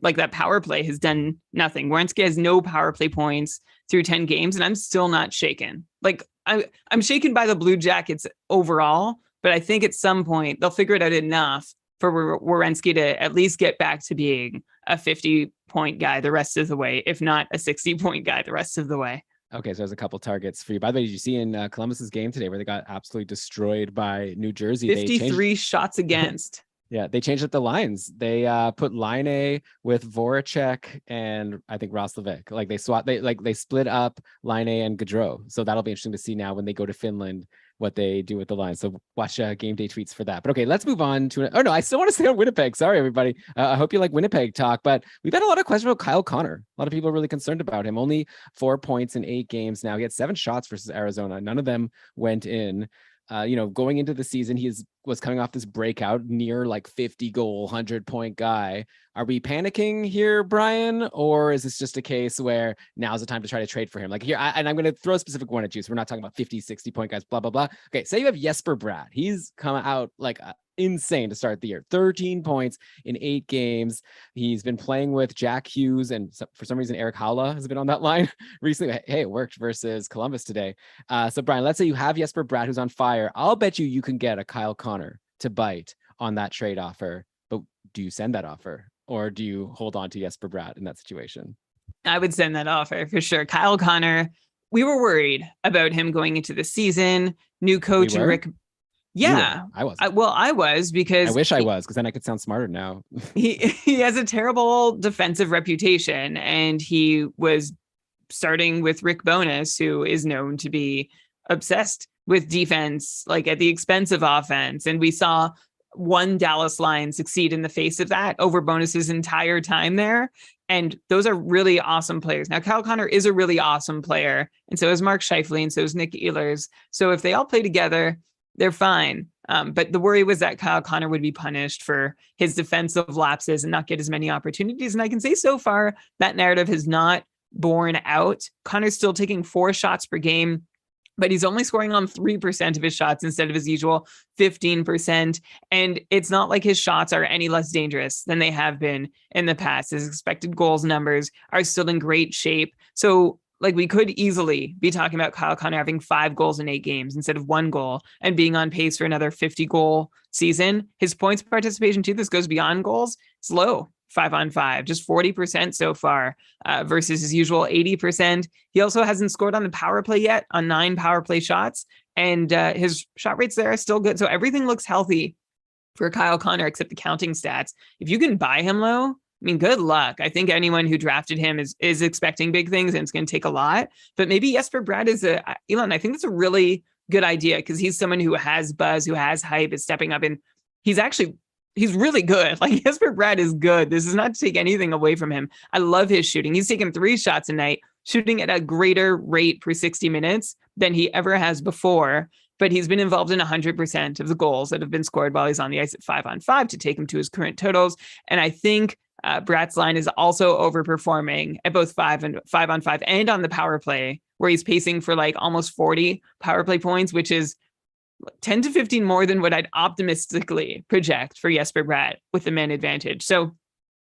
S2: Like that power play has done nothing. Werenski has no power play points through 10 games, and I'm still not shaken. Like I'm shaken by the Blue Jackets overall, but I think at some point they'll figure it out enough for Werenski to at least get back to being a 50-point guy the rest of the way, if not a 60-point guy the rest of the way.
S1: Okay, so there's a couple targets for you. By the way, did you see in Columbus's game today where they got absolutely destroyed by New Jersey?
S2: 53 shots against.
S1: Yeah, they changed up the lines. They put Line with Voracek and I think Roslovic. Like they split up Line and Gaudreau. So that'll be interesting to see now when they go to Finland what they do with the line. So watch game day tweets for that. But okay, let's move on to oh no, I still want to stay on Winnipeg. Sorry, everybody. I hope you like Winnipeg talk, but we've had a lot of questions about Kyle Connor. A lot of people are really concerned about him. Only 4 points in 8 games now. He had 7 shots versus Arizona. None of them went in. Going into the season, he was coming off this breakout near like 50 goal, 100-point guy. Are we panicking here, Brian? Or is this just a case where now's the time to try to trade for him? Like here, and I'm going to throw a specific one at you. So we're not talking about 50, 60-point guys, blah, blah, blah. Okay, say you have Jesper Bratt. He's come out like insane to start the year. 13 points in 8 games. He's been playing with Jack Hughes, and for some reason, Eric Haula has been on that line recently. Hey, it worked versus Columbus today. So Brian, let's say you have Jesper Bratt who's on fire. I'll bet you can get a Kyle Connor to bite on that trade offer. But do you send that offer? Or do you hold on to Jesper Bratt in that situation? I
S2: would send that offer for sure. Kyle Connor, we were worried about him going into the season. New coach and Rick. Yeah,
S1: I was.
S2: I was because
S1: I wish I was, because then I could sound smarter now.
S2: he has a terrible defensive reputation, and he was starting with Rick Bowness, who is known to be obsessed with defense, like at the expense of offense. And we saw one Dallas line succeed in the face of that over Bowness's entire time there. And those are really awesome players. Now, Kyle Connor is a really awesome player, and so is Mark Scheifele, and so is Nick Ehlers. So if they all play together, they're fine. But the worry was that Kyle Connor would be punished for his defensive lapses and not get as many opportunities. And I can say so far that narrative has not borne out. Connor's still taking 4 shots per game, but he's only scoring on 3% of his shots instead of his usual 15%. And it's not like his shots are any less dangerous than they have been in the past. His expected goals numbers are still in great shape. So like we could easily be talking about Kyle Connor having 5 goals in 8 games instead of 1 goal and being on pace for another 50-goal season. His points participation too, this goes beyond goals, it's low. 5-on-5, just 40% so far versus his usual 80%. He also hasn't scored on the power play yet on 9 power play shots, and his shot rates there are still good. So everything looks healthy for Kyle Connor except the counting stats. If you can buy him low, I mean, good luck. I think anyone who drafted him is expecting big things, and it's going to take a lot. But maybe Jesper Bratt is Elon. I think that's a really good idea because he's someone who has buzz, who has hype, is stepping up, and he's really good. Like Jesper Bratt is good. This is not to take anything away from him. I love his shooting. He's taken 3 shots a night, shooting at a greater rate per 60 minutes than he ever has before. But he's been involved in 100% of the goals that have been scored while he's on the ice at 5-on-5 to take him to his current totals. And I think Bratt's line is also overperforming at both 5-on-5 and on the power play, where he's pacing for like almost 40 power play points, which is 10 to 15 more than what I'd optimistically project for Jesper Bratt with the man advantage. So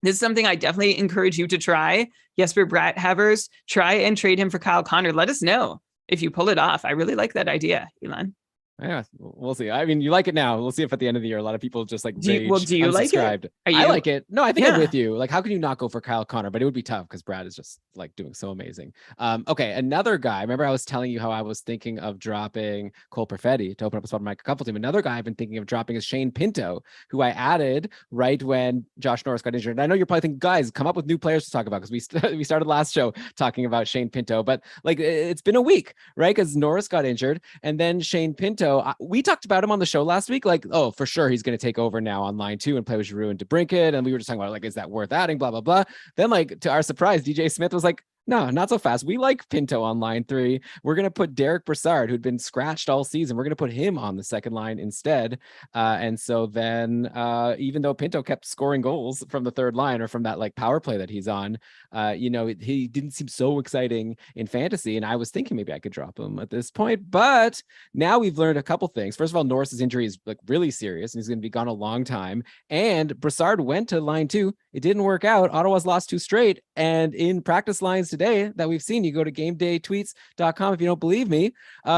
S2: this is something I definitely encourage you to try. Jesper Bratt havers, try and trade him for Kyle Connor. Let us know if you pull it off. I really like that idea, Elon.
S1: Yeah, we'll see. I mean, you like it now. We'll see if at the end of the year, a lot of people just like
S2: Do you, well,
S1: rage
S2: do you like
S1: unsubscribed.
S2: it? Are
S1: I
S2: you?
S1: like it. No, I think I'm
S2: Yeah.
S1: with you. Like, how can you not go for Kyle Connor? But it would be tough because Brad is just like doing so amazing. Okay, another guy. Remember, I was telling you how I was thinking of dropping Cole Perfetti to open up a spot on my couple team. Another guy I've been thinking of dropping is Shane Pinto, who I added right when Josh Norris got injured. And I know you're probably thinking, guys, come up with new players to talk about because we started last show talking about Shane Pinto, but like it's been a week, right? Because Norris got injured, and then Shane Pinto. We talked about him on the show last week, like, oh, for sure he's going to take over now on line 2 and play with Giroux and DeBrincat, and we were just talking about like, is that worth adding? Blah blah blah. Then, like, to our surprise, DJ Smith was like, no, not so fast. We like Pinto on line 3. We're going to put Derek Brassard, who'd been scratched all season. We're going to put him on the second line instead. And so then even though Pinto kept scoring goals from the third line or from that like power play that he's on, he didn't seem so exciting in fantasy. And I was thinking maybe I could drop him at this point. But now we've learned a couple things. First of all, Norris's injury is like really serious and he's going to be gone a long time. And Brassard went to line 2. It didn't work out. Ottawa's lost 2 straight. And in practice lines today that we've seen, you go to gamedaytweets.com if you don't believe me,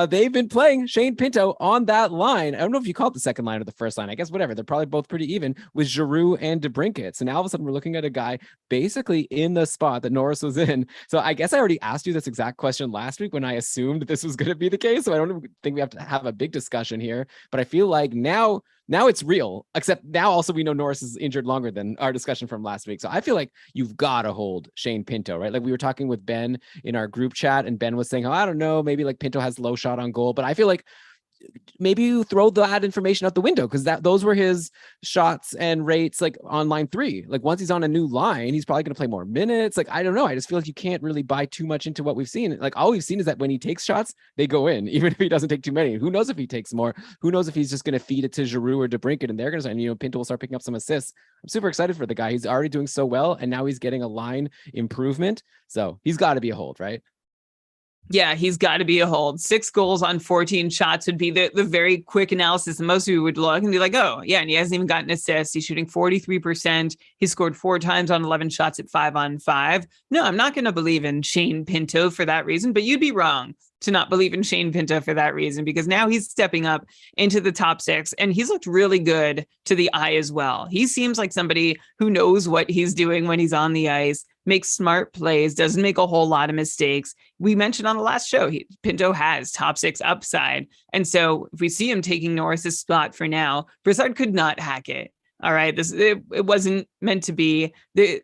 S1: they've been playing Shane Pinto on that line. I don't know if you call it the second line or the first line. I guess whatever. They're probably both pretty even with Giroux and DeBrincat. So now all of a sudden we're looking at a guy basically in the spot that Norris was in. So I guess I already asked you this exact question last week when I assumed this was going to be the case. So I don't think we have to have a big discussion here, but I feel like now it's real, except now also we know Norris is injured longer than our discussion from last week. So I feel like you've got to hold Shane Pinto, right? Like we were talking with Ben in our group chat and Ben was saying, oh, I don't know, maybe like Pinto has low shot on goal, but I feel like maybe you throw that information out the window because those were his shots and rates like on line 3. Like once he's on a new line, he's probably going to play more minutes. Like, I don't know. I just feel like you can't really buy too much into what we've seen. Like all we've seen is that when he takes shots, they go in, even if he doesn't take too many. Who knows if he takes more? Who knows if he's just going to feed it to Giroux or DeBrincat and they're going to, and Pinto will start picking up some assists. I'm super excited for the guy. He's already doing so well. And now he's getting a line improvement. So he's got to be a hold, right?
S2: Yeah, he's got to be a hold. 6 goals on 14 shots would be the very quick analysis. And most of you would look and be like, oh, yeah, and he hasn't even gotten assists. He's shooting 43%. He scored 4 times on 11 shots at 5-on-5. No, I'm not going to believe in Shane Pinto for that reason, but you'd be wrong to not believe in Shane Pinto for that reason, because now he's stepping up into the top 6 and he's looked really good to the eye as well. He seems like somebody who knows what he's doing when he's on the ice, makes smart plays, doesn't make a whole lot of mistakes. We mentioned on the last show, Pinto has top 6 upside. And so if we see him taking Norris's spot for now, Brassard could not hack it. All right, it wasn't meant to be.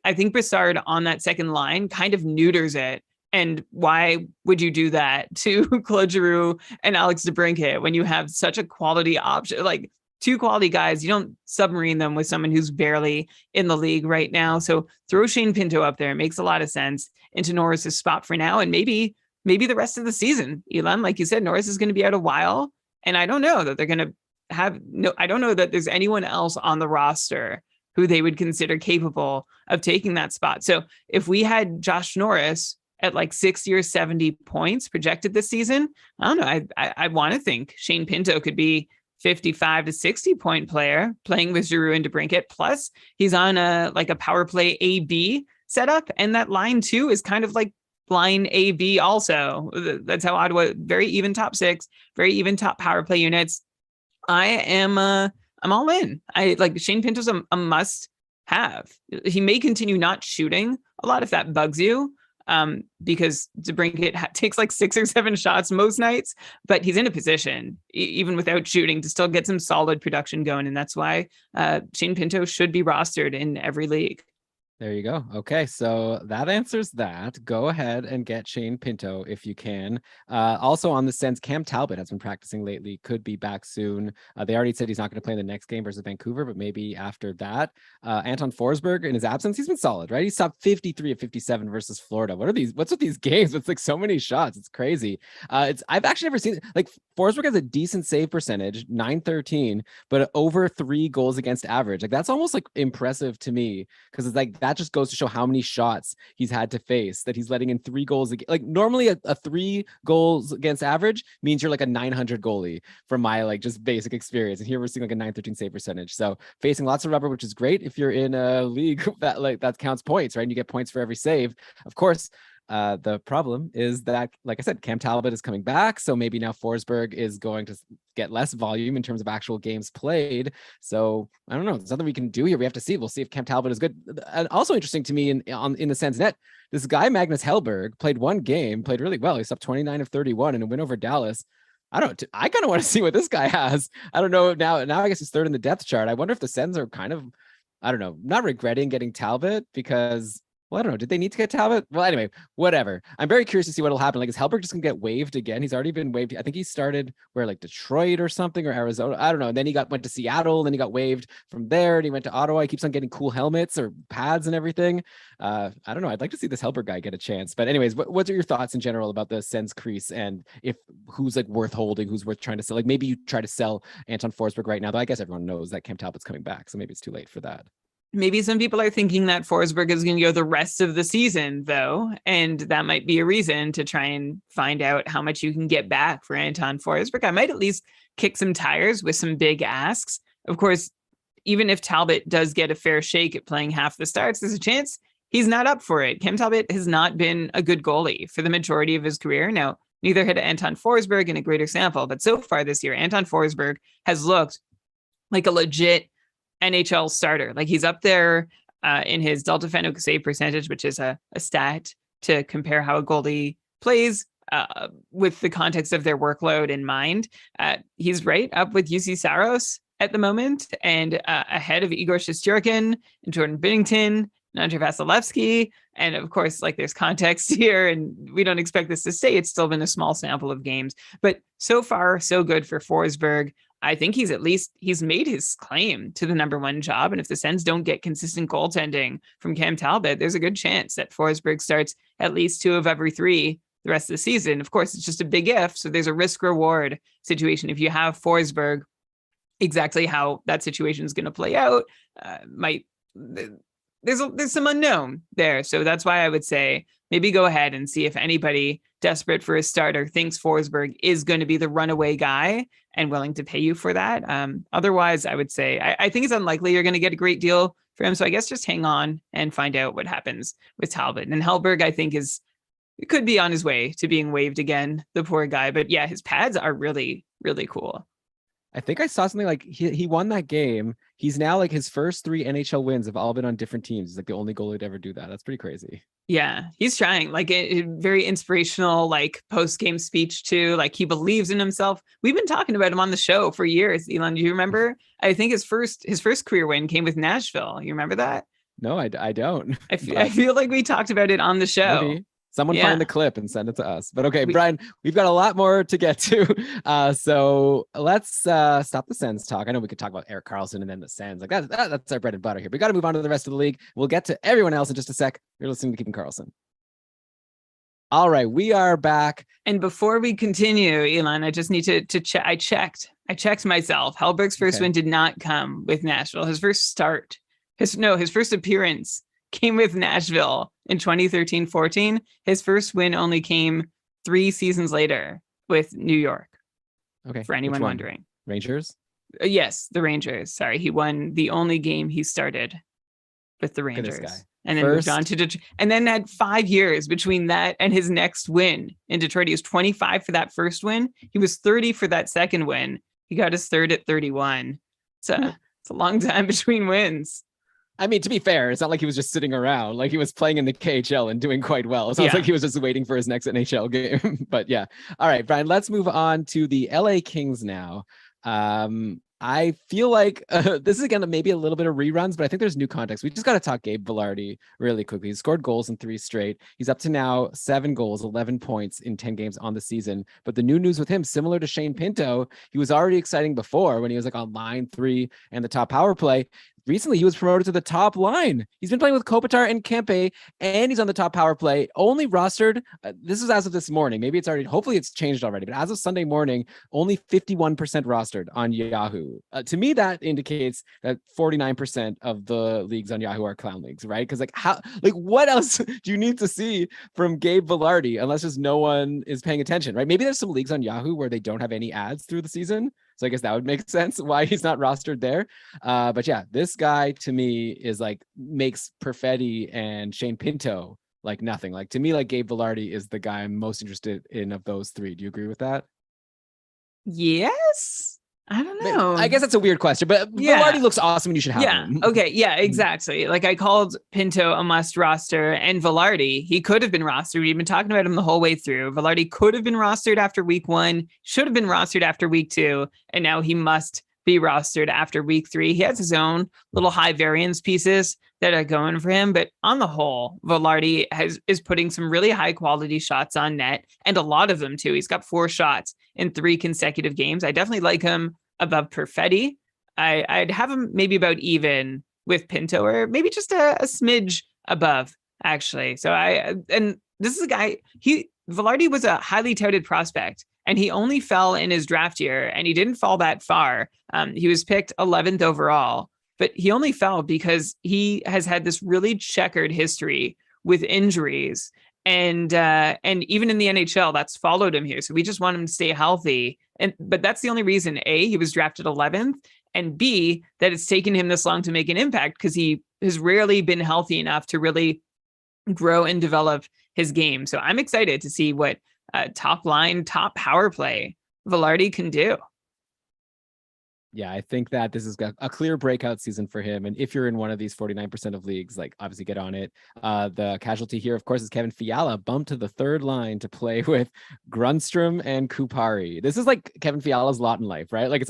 S2: I think Brassard on that second line kind of neuters it. And why would you do that to Claude Giroux and Alex DeBrincat when you have such a quality option, like 2 quality guys? You don't submarine them with someone who's barely in the league right now. So throw Shane Pinto up there. It makes a lot of sense into Norris's spot for now. And maybe the rest of the season, Elon, like you said, Norris is going to be out a while. And I don't know that they're going to I don't know that there's anyone else on the roster who they would consider capable of taking that spot. So if we had Josh Norris at like 60 or 70 points projected this season, I don't know. I want to think Shane Pinto could be 55 to 60 point player playing with Giroux and DeBrincat. Plus he's on a power play AB setup. And that line 2 is kind of like line AB also. That's how Ottawa, very even top 6, very even top power play units. I'm all in. I like Shane Pinto's a must have. He may continue not shooting a lot if that bugs you. Because DeBrincat takes like 6 or 7 shots most nights, but he's in a position, even without shooting, to still get some solid production going. And that's why Shane Pinto should be rostered in every league.
S1: There you go. Okay, so that answers that. Go ahead and get Shane Pinto if you can. Also on the sense, Cam Talbot has been practicing lately, could be back soon. They already said he's not going to play in the next game versus Vancouver, but maybe after that. Anton Forsberg, in his absence, he's been solid, right? He's top 53 of 57 versus Florida. What's with these games? It's like so many shots. It's crazy. I've actually never seen, like, Forsberg has a decent save percentage, 913, but over 3 goals against average. Like, that's almost like impressive to me, because it's like that just goes to show how many shots he's had to face, that he's letting in 3 goals. Like normally a 3 goals against average means you're like a 900 goalie from my like just basic experience. And here we're seeing like a 913 save percentage. So facing lots of rubber, which is great if you're in a league that counts points, right? And you get points for every save. Of course, The problem is that, like I said, Cam Talbot is coming back, so maybe now Forsberg is going to get less volume in terms of actual games played. So I don't know. There's nothing we can do here. We have to see. We'll see if Cam Talbot is good. And also interesting to me in the Sens net, this guy Magnus Hellberg played one game, played really well. He's up 29 of 31 in a win over Dallas. I kind of want to see what this guy has. I don't know. Now I guess he's third in the depth chart. I wonder if the Sens are kind of, I don't know, not regretting getting Talbot because, well, I don't know. Did they need to get Talbot? Well, anyway, whatever. I'm very curious to see what'll happen. Like, is Hellberg just gonna get waived again? He's already been waived. I think he started where, like, Detroit or something, or Arizona. I don't know. And then he went to Seattle. Then he got waived from there, and he went to Ottawa. He keeps on getting cool helmets or pads and everything. I don't know. I'd like to see this Hellberg guy get a chance. But anyways, what are your thoughts in general about the Sens crease and if who's like worth holding, who's worth trying to sell? Like maybe you try to sell Anton Forsberg right now, though I guess everyone knows that Cam Talbot's coming back, so maybe it's too late for that.
S2: Maybe some people are thinking that Forsberg is going to go the rest of the season, though, and that might be a reason to try and find out how much you can get back for Anton Forsberg. I might at least kick some tires with some big asks. Of course, even if Talbot does get a fair shake at playing half the starts, there's a chance he's not up for it. Cam Talbot has not been a good goalie for the majority of his career. Now, neither had Anton Forsberg in a greater sample, but so far this year, Anton Forsberg has looked like a legit NHL starter. Like he's up there in his Delta Fan save percentage, which is a stat to compare how a goalie plays with the context of their workload in mind. He's right up with UC Saros at the moment and ahead of Igor Shesterkin and Jordan Binnington and Andrei Vasilevsky. And of course, like there's context here and we don't expect this to stay. It's still been a small sample of games, but so far so good for Forsberg. I think he's made his claim to the number one job. And if the Sens don't get consistent goaltending from Cam Talbot, there's a good chance that Forsberg starts at least 2 of every 3 the rest of the season. Of course, it's just a big if. So there's a risk reward situation. If you have Forsberg, exactly how that situation is going to play out there's some unknown there. So that's why I would say maybe go ahead and see if anybody desperate for a starter thinks Forsberg is going to be the runaway guy and willing to pay you for that. Otherwise, I would say I think it's unlikely you're going to get a great deal for him. So I guess just hang on and find out what happens with Talbot. And Hellberg, I think, could be on his way to being waived again, the poor guy. But yeah, his pads are really, really cool.
S1: I think I saw something like he won that game. He's now like his first 3 NHL wins have all been on different teams. He's like the only goalie to ever do that. That's pretty crazy.
S2: Yeah, he's trying like a very inspirational, like post-game speech too. Like he believes in himself. We've been talking about him on the show for years. Elon, do you remember? I think his first career win came with Nashville. You remember that?
S1: No, I don't.
S2: I feel like we talked about it on the show.
S1: Maybe. Someone find the clip and send it to us. But okay, Brian, we've got a lot more to get to. So let's stop the Sens talk. I know we could talk about Erik Karlsson and then the Sens. Like that's our bread and butter here. We got to move on to the rest of the league. We'll get to everyone else in just a sec. You're listening to Keeping Karlsson. All right, we are back.
S2: And before we continue, Elon, I just need to check. I checked myself. Hellberg's first win did not come with Nashville. His first start, his first appearance came with Nashville in 2013-14. His first win only came 3 seasons later with New York.
S1: Okay.
S2: For anyone wondering.
S1: Rangers?
S2: Yes, the Rangers. Sorry, he won the only game he started with the Rangers. And then moved on to Detroit. And then had 5 years between that and his next win in Detroit. He was 25 for that first win. He was 30 for that second win. He got his third at 31. It's a long time between wins.
S1: I mean, to be fair, it's not like he was just sitting around. Like he was playing in the KHL and doing quite well. It sounds like he was just waiting for his next NHL game. But yeah. All right, Brian, let's move on to the LA Kings now. I feel like this is again maybe a little bit of reruns, but I think there's new context. We just got to talk Gabe Vilardi really quickly. He's scored goals in 3 straight. He's up to now 7 goals, 11 points in 10 games on the season. But the new news with him, similar to Shane Pinto, he was already exciting before when he was like on line 3 and the top power play. Recently, he was promoted to the top line. He's been playing with Kopitar and Kempe, and he's on the top power play. Only rostered, this is as of this morning. Maybe it's already, hopefully it's changed already, but as of Sunday morning, only 51% rostered on Yahoo. To me, that indicates that 49% of the leagues on Yahoo are clown leagues, right? Because what else do you need to see from Gabe Vilardi unless just no one is paying attention, right? Maybe there's some leagues on Yahoo where they don't have any ads through the season. So I guess that would make sense why he's not rostered there. But yeah, this guy to me is like makes Perfetti and Shane Pinto like nothing. Like to me, like Gabe Vilardi is the guy I'm most interested in of those three. Do you agree with that?
S2: Yes. I don't know.
S1: I guess that's a weird question, but
S2: Yeah.
S1: Vilardi looks awesome and you should have
S2: Yeah.
S1: him.
S2: Okay. Yeah, exactly. Like I called Pinto a must roster, and Velarde, he could have been rostered. We've been talking about him the whole way through. Velarde could have been rostered after week 1, should have been rostered after week 2, and now he must be rostered after week 3. He has his own little high variance pieces that are going for him, but on the whole, Velarde is putting some really high quality shots on net, and a lot of them too. He's got 4 shots in 3 consecutive games. I definitely like him above Perfetti. I'd have him maybe about even with Pinto, or maybe just a smidge above, actually. So and this is a guy, Velarde was a highly touted prospect, and he only fell in his draft year, and he didn't fall that far. He was picked 11th overall, but he only fell because he has had this really checkered history with injuries. And even in the NHL, that's followed him here. So we just want him to stay healthy. But that's the only reason. A, he was drafted 11th, and B, that it's taken him this long to make an impact because he has rarely been healthy enough to really grow and develop his game. So I'm excited to see what top line, top power play Velarde can do.
S1: Yeah, I think that this is a clear breakout season for him. And if you're in one of these 49% of leagues, like obviously get on it. The casualty here, of course, is Kevin Fiala, bumped to the third line to play with Grundstrom and Kupari. This is like Kevin Fiala's lot in life, right? Like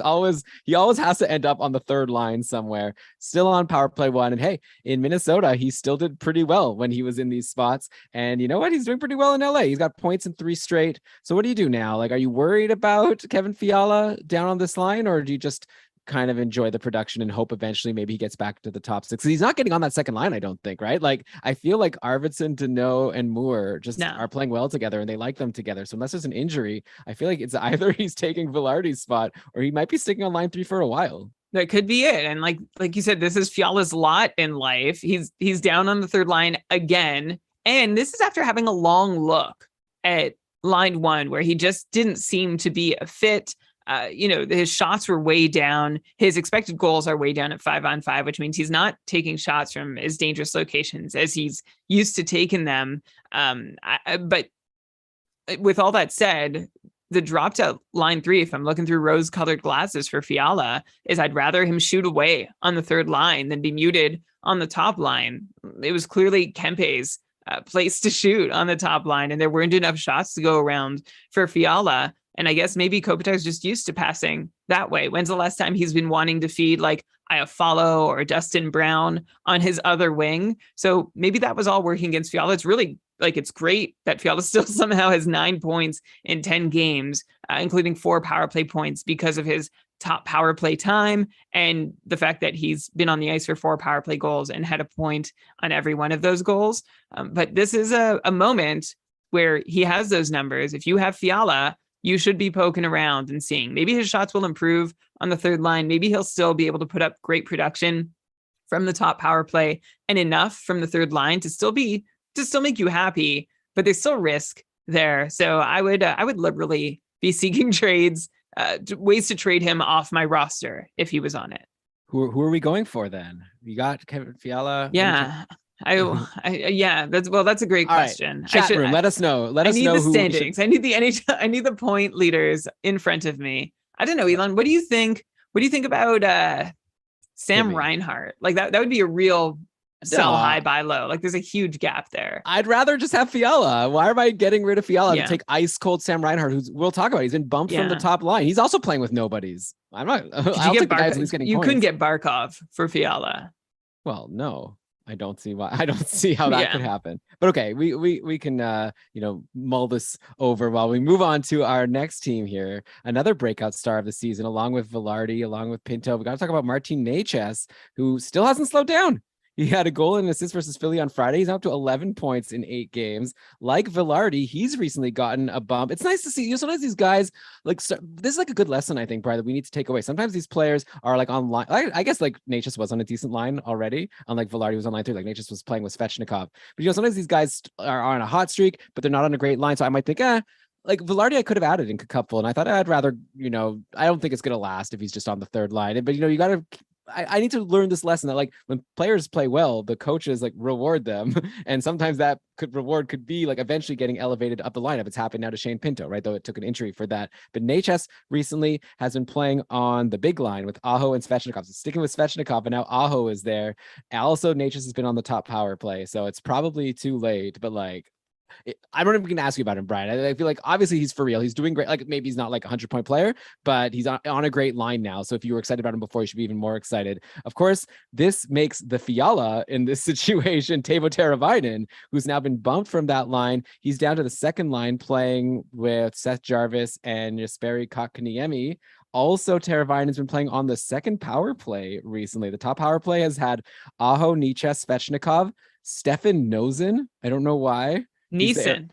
S1: he always has to end up on the third line somewhere, still on power play 1. And hey, in Minnesota, he still did pretty well when he was in these spots. And you know what? He's doing pretty well in LA. He's got points in 3 straight. So what do you do now? Like, are you worried about Kevin Fiala down on this line, or do you just kind of enjoy the production and hope eventually maybe he gets back to the top 6? He's not getting on that second line, I don't think, right? Like I feel like Arvidsson, Danault, and Moore just are playing well together, and they like them together. So unless there's an injury, I feel like it's either he's taking Velarde's spot or he might be sticking on line 3 for a while.
S2: That could be it. And like you said, this is Fiala's lot in life. He's down on the third line again. And this is after having a long look at line 1 where he just didn't seem to be a fit. His shots were way down. His expected goals are way down at 5-on-5, which means he's not taking shots from as dangerous locations as he's used to taking them. But with all that said, the drop to line 3, if I'm looking through rose-colored glasses for Fiala, is I'd rather him shoot away on the third line than be muted on the top line. It was clearly Kempe's place to shoot on the top line, and there weren't enough shots to go around for Fiala. And I guess maybe Kopitar's just used to passing that way. When's the last time he's been wanting to feed like Iafallo or Dustin Brown on his other wing? So maybe that was all working against Fiala. It's really it's great that Fiala still somehow has 9 points in 10 games, including 4 power play points because of his top power play time and the fact that he's been on the ice for 4 power play goals and had a point on every one of those goals. But this is a moment where he has those numbers. If you have Fiala, you should be poking around and seeing maybe his shots will improve on the third line. Maybe he'll still be able to put up great production from the top power play and enough from the third line to still make you happy, but there's still risk there. So I would liberally be seeking trades, ways to trade him off my roster if he was on it.
S1: Who are we going for then? You got Kevin Fiala?
S2: Yeah. That's a great question.
S1: Right. Chat room, let us know.
S2: I need the standings. I need the NHL. I need the point leaders in front of me. I don't know, Elon. What do you think? What do you think about Sam Reinhart? Like that would be a real sell high, buy low. Like there's a huge gap there.
S1: I'd rather just have Fiala. Why am I getting rid of Fiala to take ice cold Sam Reinhart, who we'll talk about? He's been bumped from the top line. He's also playing with nobodies. I'm not. I'll take the guys who's getting points.
S2: Couldn't get Barkov for Fiala.
S1: Well, no. I don't see why. I don't see how that could happen. But okay, we can mull this over while we move on to our next team here. Another breakout star of the season, along with Velarde, along with Pinto. We got to talk about Martin Necas, who still hasn't slowed down. He had a goal and an assist versus Philly on Friday. He's up to 11 points in 8 games. Like Velarde, he's recently gotten a bump. It's nice to see. Sometimes these guys, this is like a good lesson, I think, Brian, that we need to take away. Sometimes these players are like on line. I guess like Necas was on a decent line already. Unlike Velarde was on line 3. Like Necas was playing with Svechnikov. But sometimes these guys are on a hot streak, but they're not on a great line. So I might think, like Velarde, I could have added in a couple. And I thought I'd rather, I don't think it's going to last if he's just on the third line. But, you got to I need to learn this lesson that like when players play well, the coaches like reward them. And sometimes that could be like eventually getting elevated up the lineup. It's happened now to Shane Pinto, right? Though it took an injury for that. But Necas recently has been playing on the big line with Aho and Svechnikov. So sticking with Svechnikov, and now Aho is there. Also, Necas has been on the top power play. So it's probably too late, but like I'm not even going to ask you about him, Brian. I feel like obviously he's for real. He's doing great. Like maybe he's not like a 100-point player, but he's on a great line now. So if you were excited about him before, you should be even more excited. Of course, this makes the Fiala in this situation, Teuvo Teravainen, who's now been bumped from that line. He's down to the second line playing with Seth Jarvis and Jesperi Kotkaniemi. Also, Teravainen's been playing on the second power play recently. The top power play has had Aho, Necas, Svechnikov, Stefan Nosen. I don't know why.
S2: Neeson.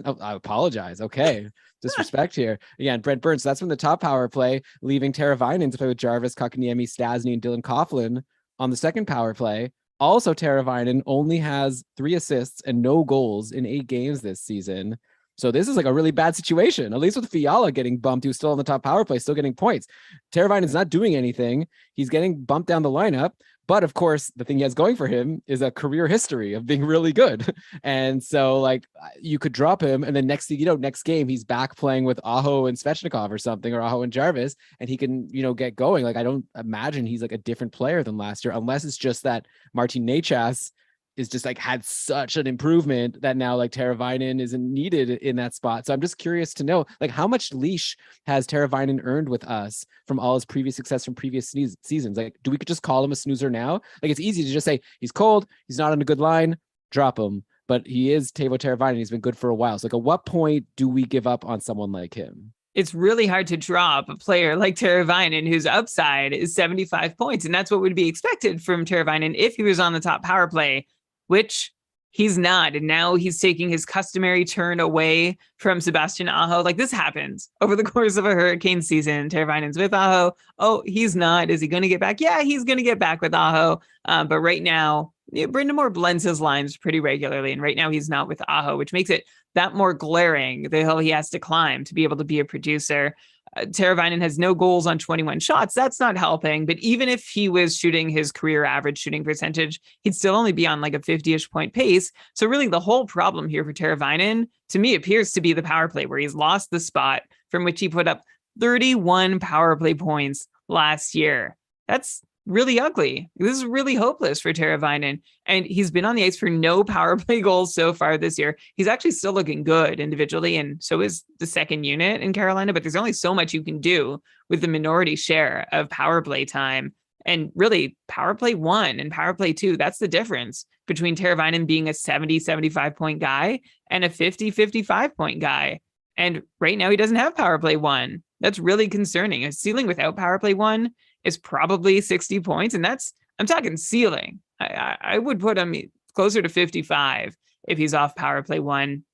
S1: Oh, I apologize. Okay. Disrespect here. Again, Brent Burns. So that's from the top power play, leaving Teravainen to play with Jarvis, Kotkaniemi, Stasny, and Dylan Coughlin on the second power play. Also, Teravainen only has 3 assists and no goals in 8 games this season. So this is like a really bad situation, at least with Fiala getting bumped, who's still on the top power play, still getting points. Teravainen's not doing anything. He's getting bumped down the lineup. But of course, the thing he has going for him is a career history of being really good. And so like you could drop him and then next thing you know, next game, he's back playing with Aho and Svechnikov or something, or Aho and Jarvis, and he can, get going. Like I don't imagine he's like a different player than last year, unless it's just that Martin Necas is just like had such an improvement that now like Teravainen isn't needed in that spot. So I'm just curious to know like how much leash has Teravainen earned with us from all his previous success from previous seasons? Like, do we could just call him a snoozer now? Like it's easy to just say he's cold, he's not on a good line, drop him. But he is Teuvo Teravainen. He's been good for a while. So like at what point do we give up on someone like him?
S2: It's really hard to drop a player like Teravainen, whose upside is 75 points. And that's what would be expected from Teravainen if he was on the top power play, which he's not. And now he's taking his customary turn away from Sebastian Aho. Like this happens over the course of a hurricane season. Teravainen's with Aho. Oh, he's not. Is he going to get back? Yeah, he's going to get back with Aho. But right now, Brendan Moore blends his lines pretty regularly. And right now he's not with Aho, which makes it that more glaring, the hill he has to climb to be able to be a producer. Teravainen has no goals on 21 shots. That's not helping. But even if he was shooting his career average shooting percentage, he'd still only be on like a 50-ish point pace. So really the whole problem here for Teravainen, to me, appears to be the power play, where he's lost the spot from which he put up 31 power play points last year. That's really ugly. This is really hopeless for Teravainen. And he's been on the ice for no power play goals so far this year. He's actually still looking good individually, and so is the second unit in Carolina, but there's only so much you can do with the minority share of power play time. And really, power play 1 and power play 2, that's the difference between Teravainen being a 70, 75 point guy and a 50, 55 point guy. And right now he doesn't have power play 1. That's really concerning. A ceiling without power play 1 is probably 60 points. And I'm talking ceiling. I would put him closer to 55 if he's off power play 1.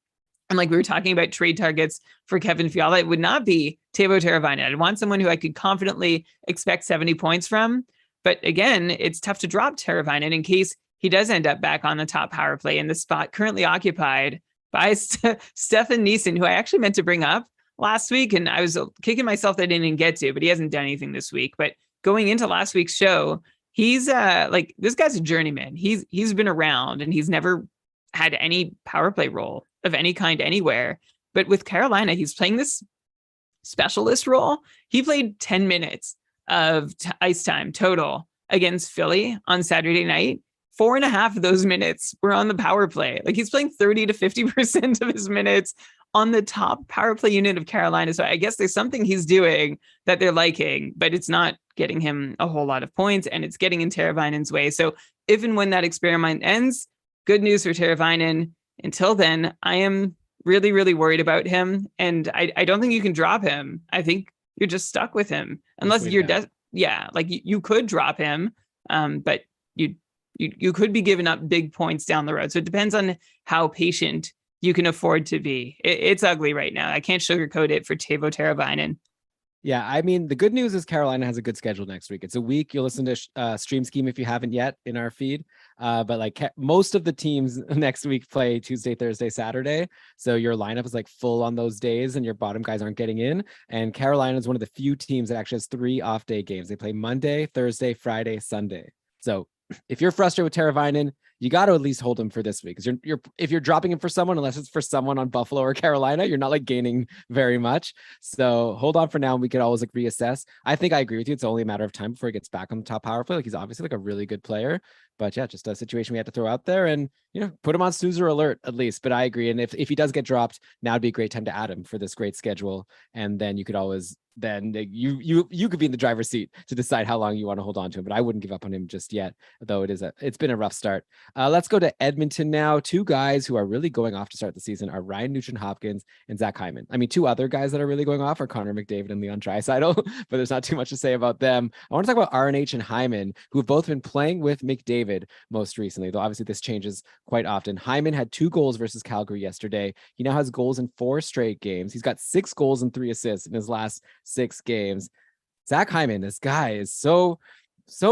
S2: And like we were talking about trade targets for Kevin Fiala, it would not be Teuvo Teravainen. I'd want someone who I could confidently expect 70 points from. But again, it's tough to drop Teravainen in case he does end up back on the top power play in the spot currently occupied by Stefan Neeson, who I actually meant to bring up last week. And I was kicking myself that I didn't get to, but he hasn't done anything this week. But going into last week's show, he's like, this guy's a journeyman. He's been around and he's never had any power play role of any kind anywhere. But with Carolina, he's playing this specialist role. He played 10 minutes of ice time total against Philly on Saturday night. 4.5 of those minutes were on the power play. Like he's playing 30 to 50% of his minutes on the top power play unit of Carolina. So I guess there's something he's doing that they're liking, but it's not getting him a whole lot of points, and it's getting in Teravainen's way. So if and when that experiment ends, good news for Teravainen. Until then, I am really, really worried about him. And I don't think you can drop him. I think you're just stuck with him unless you're like you could drop him. But you could be giving up big points down the road. So it depends on how patient you can afford to be. It's ugly right now. I can't sugarcoat it for Teuvo Teravainen.
S1: Yeah, I mean, the good news is Carolina has a good schedule next week. It's a week. You'll listen to Stream Scheme if you haven't yet in our feed. But like most of the teams next week play Tuesday, Thursday, Saturday. So your lineup is like full on those days and your bottom guys aren't getting in. And Carolina is one of the few teams that actually has 3 off day games. They play Monday, Thursday, Friday, Sunday. So if you're frustrated with Teravainen, you got to at least hold him for this week, because you're if you're dropping him for someone, unless it's for someone on Buffalo or Carolina, you're not like gaining very much. So hold on for now, and we could always like reassess. I think I agree with you. It's only a matter of time before he gets back on the top power play. Like he's obviously like a really good player, but yeah, just a situation we had to throw out there and put him on snoozer alert at least. But I agree, and if he does get dropped, now would be a great time to add him for this great schedule, and then you could always you could be in the driver's seat to decide how long you want to hold on to him. But I wouldn't give up on him just yet, though it's been a rough start. Let's go to Edmonton now. 2 guys who are really going off to start the season are Ryan Nugent-Hopkins and Zach Hyman. I mean, 2 other guys that are really going off are Connor McDavid and Leon Draisaitl, but there's not too much to say about them. I want to talk about RNH and Hyman, who have both been playing with McDavid most recently, though obviously this changes quite often. Hyman had 2 goals versus Calgary yesterday. He now has goals in 4 straight games. He's got 6 goals and 3 assists in his last 6 games. Zach Hyman, this guy is so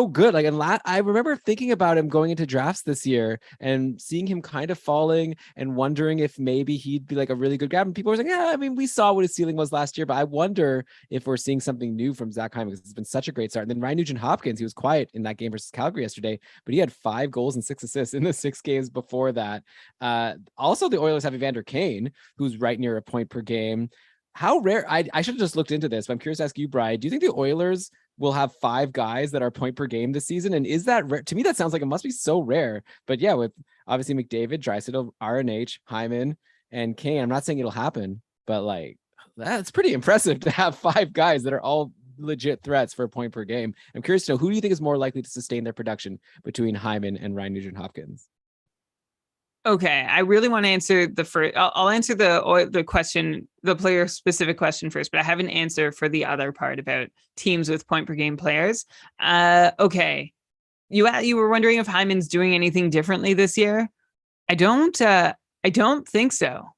S1: good. Like, and I remember thinking about him going into drafts this year and seeing him kind of falling and wondering if maybe he'd be like a really good guy. And people were like, yeah, I mean, we saw what his ceiling was last year, but I wonder if we're seeing something new from Zach Hyman, because it's been such a great start. And then Ryan Nugent-Hopkins, he was quiet in that game versus Calgary yesterday, but he had 5 goals and 6 assists in the 6 games before that. Also, the Oilers have Evander Kane, who's right near a point per game. How rare, I should have just looked into this, but I'm curious to ask you, Bri, do you think the Oilers will have 5 guys that are point per game this season? And is that rare? To me, that sounds like it must be so rare. But yeah, with obviously McDavid, Draisaitl, RNH, Hyman, and Kane, I'm not saying it'll happen, but like that's pretty impressive to have 5 guys that are all legit threats for a point per game. I'm curious to know, who do you think is more likely to sustain their production between Hyman and Ryan Nugent-Hopkins?
S2: Okay, I really want to answer the first. I'll answer the question, the player specific question first, but I have an answer for the other part about teams with point per game players. Okay, you were wondering if Hyman's doing anything differently this year. I don't think so.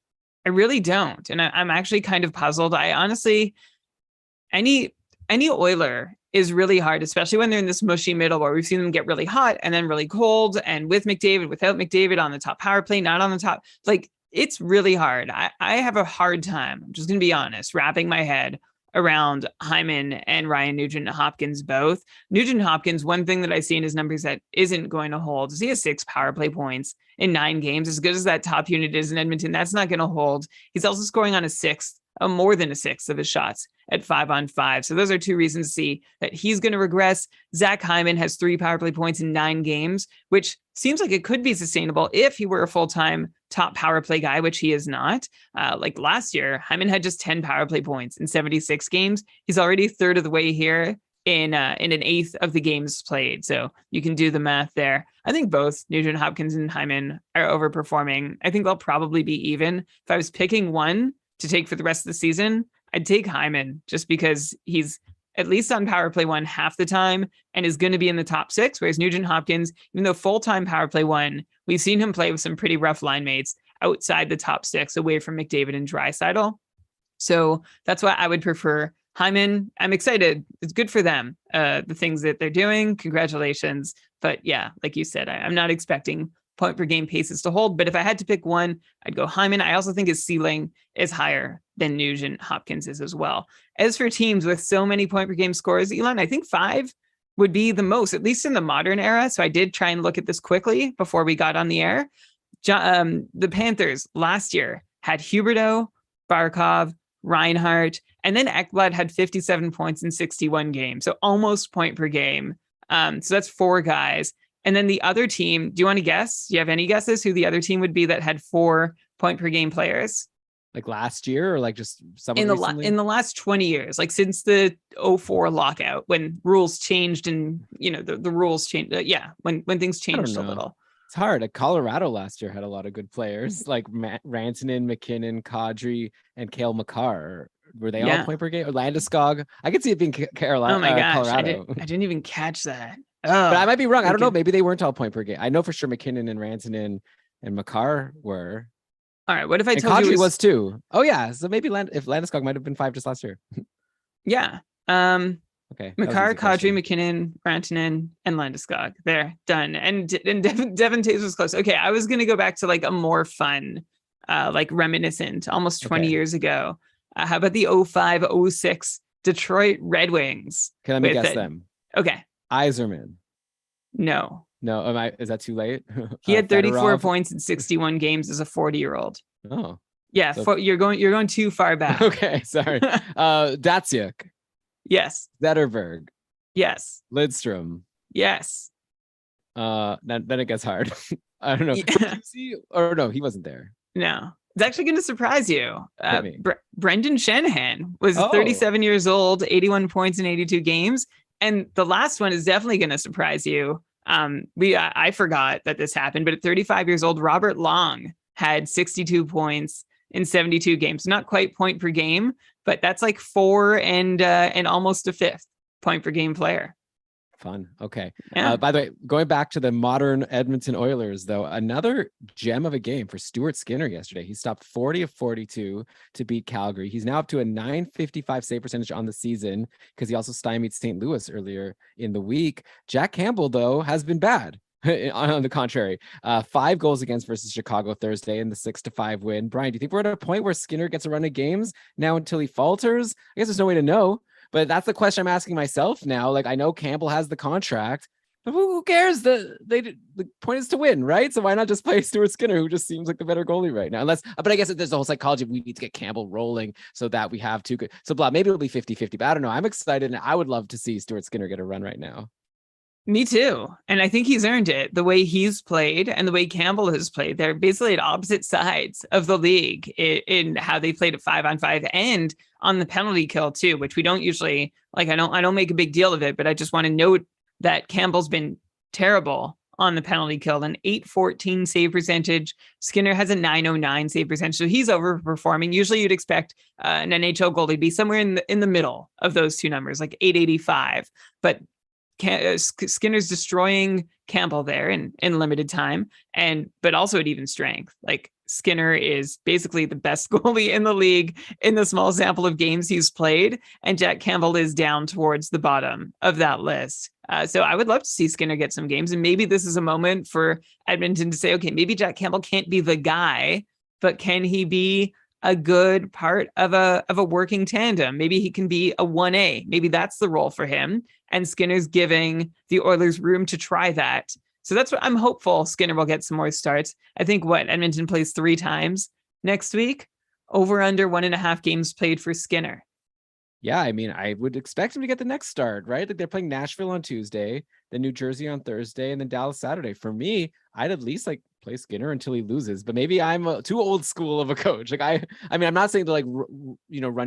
S2: I really don't, and I'm actually kind of puzzled. I honestly, any Oiler is really hard, especially when they're in this mushy middle where we've seen them get really hot and then really cold, and with McDavid, without McDavid on the top power play, not on the top, like it's really hard. I have a hard time, I'm just gonna be honest, wrapping my head around Hyman and Ryan Nugent-Hopkins both. Nugent-Hopkins, one thing that I see in his numbers that isn't going to hold is he has 6 power play points in 9 games. As good as that top unit is in Edmonton, that's not going to hold. He's also scoring on more than a sixth of his shots at 5-on-5. So those are 2 reasons to see that he's going to regress. Zach Hyman has 3 power play points in 9 games, which seems like it could be sustainable if he were a full-time top power play guy, which he is not. Like last year, Hyman had just 10 power play points in 76 games. He's already third of the way here in an eighth of the games played. So you can do the math there. I think both Nugent-Hopkins and Hyman are overperforming. I think they'll probably be even. If I was picking one to take for the rest of the season, I'd take Hyman, just because he's at least on power play 1 half the time and is going to be in the top 6, whereas Nugent-Hopkins, even though full-time power play 1, we've seen him play with some pretty rough line mates outside the top 6, away from McDavid and Draisaitl. So that's why I would prefer Hyman. I'm excited. It's good for them, the things that they're doing. Congratulations. But yeah, like you said, I'm not expecting point per game paces to hold. But if I had to pick one, I'd go Hyman. I also think his ceiling is higher than Nugent-Hopkins is as well. As for teams with so many point per game scores, Elon, I think 5 would be the most, at least in the modern era. So I did try and look at this quickly before we got on the air. The Panthers last year had Huberdeau, Barkov, Reinhart, and then Ekblad had 57 points in 61 games. So almost point per game. So that's 4 guys. And then the other team, do you want to guess? Do you have any guesses who the other team would be that had 4 point per game players?
S1: Like last year, or like just
S2: in the last 20 years, like since the 04 lockout, when rules changed and the rules changed. When things changed a little.
S1: It's hard. Like Colorado last year had a lot of good players, like Rantanen, McKinnon, Kadri, and Cale Makar. Were they all point per game? Or Landeskog? I could see it being Carolina.
S2: Oh my gosh,
S1: Colorado.
S2: I didn't even catch that.
S1: But I might be wrong. I don't know. Maybe they weren't all point per game. I know for sure McKinnon and Rantanen and Makar were.
S2: All right. What if I told
S1: Kadri
S2: you
S1: was too? Oh yeah. So maybe if Landeskog might have been 5 just last year.
S2: Yeah.
S1: Okay. that was an
S2: Makar,
S1: easy
S2: Kadri,
S1: question.
S2: McKinnon, Rantanen, and Landeskog. There, done. And Devin Taves was close. Okay, I was gonna go back to like a more fun, like reminiscent, almost 20
S1: Okay.
S2: years ago. How about the 05, 06 Detroit Red Wings
S1: Okay, let me
S2: with
S1: guess
S2: it?
S1: them.
S2: Okay,
S1: Iserman.
S2: no.
S1: No, is that too late?
S2: He had 34
S1: Fedorov.
S2: points in 61 games as a 40-year-old.
S1: Oh,
S2: Yeah,
S1: so
S2: you're going too far back.
S1: okay, sorry. Datsuk,
S2: Yes.
S1: Zetterberg,
S2: Yes.
S1: Lidstrom.
S2: Yes.
S1: Then it gets hard. I don't know.
S2: Yeah.
S1: Or no, he wasn't there.
S2: No. It's actually going to surprise you.
S1: Hit me.
S2: Brendan Shanahan was
S1: Oh,
S2: 37 years old, 81 points in 82 games. And the last one is definitely going to surprise you. I forgot that this happened, but at 35 years old, Robert Long had 62 points in 72 games. Not quite point per game, but that's like four and almost a fifth point per game player.
S1: fun. Okay.
S2: Yeah.
S1: By the way, going back to the modern Edmonton Oilers, though, another gem of a game for Stuart Skinner yesterday. He stopped 40 of 42 to beat Calgary. He's now up to a 955 save percentage on the season because he also stymied St. Louis earlier in the week. Jack Campbell, though, has been bad. On the contrary, 5 goals against versus Chicago Thursday in the 6-5 win. Brian, do you think we're at a point where Skinner gets a run of games now until he falters? I guess there's no way to know. But that's the question I'm asking myself now. Like, I know Campbell has the contract, but who cares? The point is to win, right? So why not just play Stuart Skinner, who just seems like the better goalie right now? But I guess there's the whole psychology of we need to get Campbell rolling so that we have two good. So maybe it'll be 50-50, but I don't know. I'm excited and I would love to see Stuart Skinner get a run right now.
S2: Me too. And I think he's earned it. The way he's played and the way Campbell has played, they're basically at opposite sides of the league in how they played at 5-on-5 and on the penalty kill too, which we don't usually like. I don't make a big deal of it, but I just want to note that Campbell's been terrible on the penalty kill, an 814 save percentage. Skinner has a 909 save percentage, so he's overperforming. Usually, you'd expect an NHL goalie to be somewhere in the middle of those two numbers, like 885, but Skinner's destroying Campbell there in limited time, but also at even strength. Like Skinner is basically the best goalie in the league in the small sample of games he's played, and Jack Campbell is down towards the bottom of that list. So I would love to see Skinner get some games, and maybe this is a moment for Edmonton to say, okay, maybe Jack Campbell can't be the guy, but can he be a good part of a working tandem? Maybe he can be a 1A. Maybe that's the role for him. And Skinner's giving the Oilers room to try that. So that's what I'm hopeful Skinner will get some more starts. I think Edmonton plays 3 times next week, over under 1.5 games played for Skinner.
S1: Yeah, I mean, I would expect him to get the next start, right? Like they're playing Nashville on Tuesday, then New Jersey on Thursday, and then Dallas Saturday. For me, I'd at least like play Skinner until he loses, but maybe I'm too old school of a coach. Like I mean, I'm not saying to like, run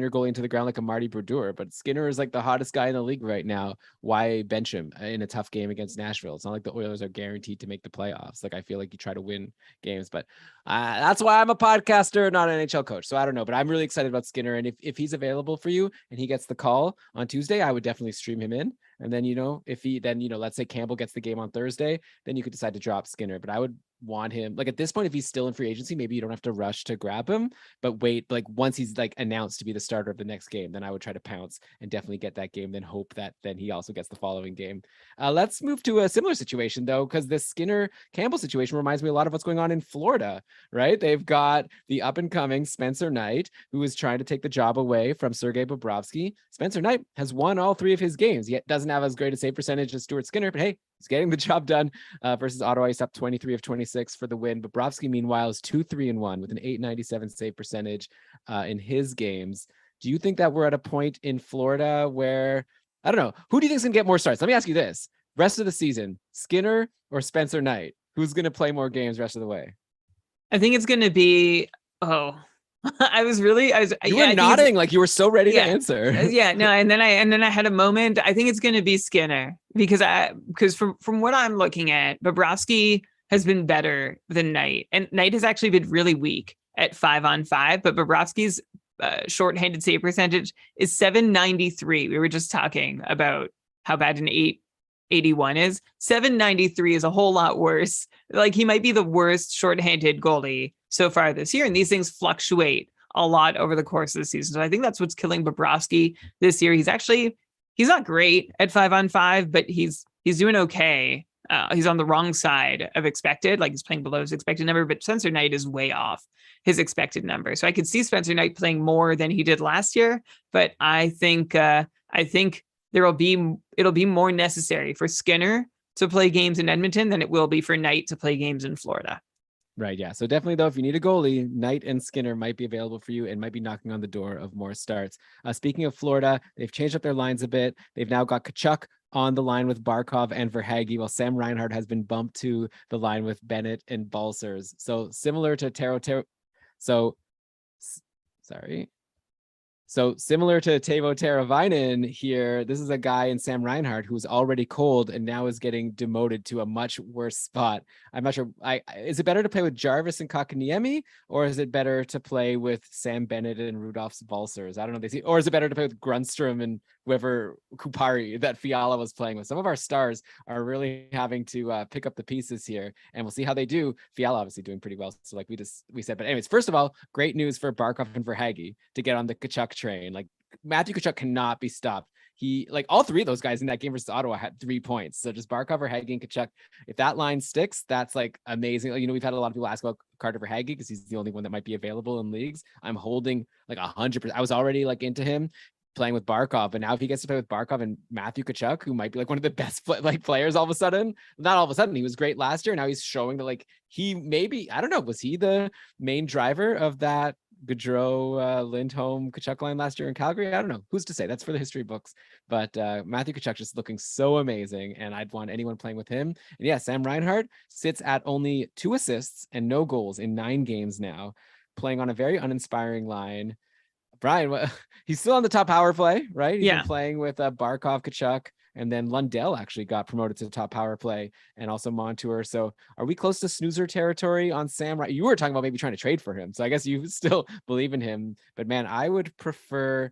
S1: your goalie into the ground like a Marty Brodeur, but Skinner is like the hottest guy in the league right now. Why bench him in a tough game against Nashville? It's not like the Oilers are guaranteed to make the playoffs. Like I feel like you try to win games, but that's why I'm a podcaster, not an NHL coach. So I don't know, but I'm really excited about Skinner. And if he's available for you and he gets the call on Tuesday, I would definitely stream him in. And then, if he then, let's say Campbell gets the game on Thursday, then you could decide to drop Skinner. But I would want him, like at this point, if he's still in free agency, maybe you don't have to rush to grab him, but wait, like once he's like announced to be the starter of the next game, then I would try to pounce and definitely get that game, then hope that then he also gets the following game. Let's move to a similar situation though, because this Skinner Campbell situation reminds me a lot of what's going on in Florida, right? They've got the up and coming Spencer Knight, who is trying to take the job away from Sergei Bobrovsky. Spencer Knight has won all 3 of his games, yet doesn't have as great a save percentage as Stuart Skinner, but hey, he's getting the job done versus Ottawa. He's up 23 of 26 for the win. Bobrovsky, meanwhile, is 2-3-1 with an 897 save percentage in his games. Do you think that we're at a point in Florida where, I don't know, who do you think is going to get more starts? Let me ask you this. Rest of the season, Skinner or Spencer Knight? Who's going to play more games rest of the way?
S2: I think it's going to be,
S1: You were nodding like you were so ready to answer.
S2: No, and then I had a moment. I think it's going to be Skinner because from what I'm looking at, Bobrovsky has been better than Knight, and Knight has actually been really weak at 5-on-5. But Bobrovsky's shorthanded save percentage is 793. We were just talking about how bad an 881 is. 793 is a whole lot worse. Like he might be the worst shorthanded goalie so far this year, and these things fluctuate a lot over the course of the season. So I think that's what's killing Bobrovsky this year. He's not great at 5-on-5, but he's doing okay. He's on the wrong side of expected, like he's playing below his expected number, but Spencer Knight is way off his expected number. So I could see Spencer Knight playing more than he did last year, but I think it'll be more necessary for Skinner to play games in Edmonton than it will be for Knight to play games in Florida.
S1: Right. Yeah. So definitely, though, if you need a goalie, Knight and Skinner might be available for you and might be knocking on the door of more starts. Speaking of Florida, they've changed up their lines a bit. They've now got Tkachuk on the line with Barkov and Verhaeghe, while Sam Reinhart has been bumped to the line with Bennett and Balcers. So similar to So similar to Teuvo Teravainen here, this is a guy in Sam Reinhart who's already cold and now is getting demoted to a much worse spot. I'm not sure. Is it better to play with Jarvis and Kakaniemi, or is it better to play with Sam Bennett and Rudolph Balcers? I don't know. Or is it better to play with Grundstrom and whoever Kupari that Fiala was playing with? Some of our stars are really having to pick up the pieces here, and we'll see how they do. Fiala obviously doing pretty well. So like we said, but anyways, first of all, great news for Barkov and Verhaeghe to get on the Tkachuk train. Like Matthew Tkachuk cannot be stopped. He, like, all three of those guys in that game versus Ottawa had 3 points. So just Barkov, Verhaeghe, and Tkachuk. If that line sticks, that's like amazing. You know, we've had a lot of people ask about Carter Verhaeghe because he's the only one that might be available in leagues. I'm holding like 100%. I was already like into him playing with Barkov, but now if he gets to play with Barkov and Matthew Tkachuk, who might be like one of the best players all of a sudden, not all of a sudden, he was great last year. Now he's showing that like he maybe, I don't know, was he the main driver of that Gaudreau, Lindholm, Tkachuk line last year in Calgary? I don't know. Who's to say? That's for the history books. But Matthew Tkachuk just looking so amazing, and I'd want anyone playing with him. And yeah, Sam Reinhart sits at only 2 assists and no goals in 9 games now, playing on a very uninspiring line. Brian, he's still on the top power play, right? He's been playing with Barkov, Tkachuk, and then Lundell actually got promoted to the top power play, and also Montour. So are we close to snoozer territory on Sam? Right? You were talking about maybe trying to trade for him, so I guess you still believe in him. But man, I would prefer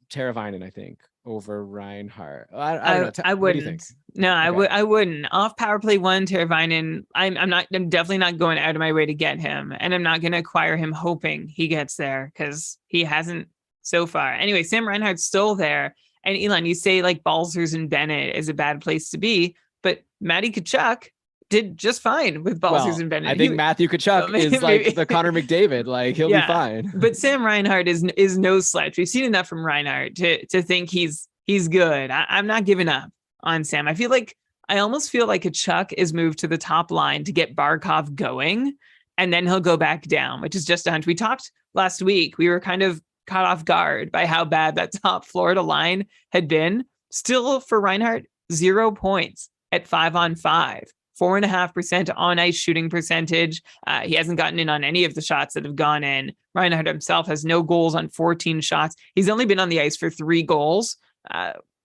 S1: Teravainen, I think, over Reinhart. I don't know.
S2: I wouldn't.
S1: What do you think?
S2: No, okay. I wouldn't. Off power play 1, Teravainen. I'm definitely not going out of my way to get him, and I'm not going to acquire him hoping he gets there because he hasn't so far. Anyway, Sam Reinhart's still there. And Elon, you say like Balcers and Bennett is a bad place to be, but Matty Tkachuk did just fine with Balcers and Bennett.
S1: I think Matthew Tkachuk is like the Connor McDavid, like he'll be fine.
S2: But Sam Reinhart is no slouch. We've seen enough from Reinhart to think he's good. I'm not giving up on Sam. I almost feel like Tkachuk is moved to the top line to get Barkov going, and then he'll go back down, which is just a hunch. We talked last week. We were kind of caught off guard by how bad that top Florida line had been. Still for Reinhart, 0 points at 5-on-5, 4.5% on ice shooting percentage. He hasn't gotten in on any of the shots that have gone in. Reinhart himself has no goals on 14 shots. He's only been on the ice for 3 goals.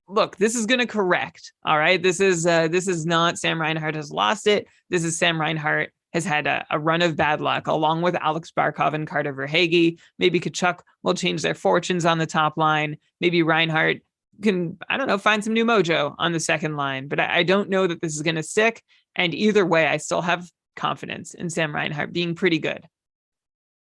S2: Look, this is going to correct. All right. This is not Sam Reinhart has lost it. This is Sam Reinhart has had a run of bad luck, along with Alex Barkov and Carter Verhaeghe. Maybe Tkachuk will change their fortunes on the top line. Maybe Reinhart can, I don't know, find some new mojo on the second line. But I don't know that this is going to stick. And either way, I still have confidence in Sam Reinhart being pretty good.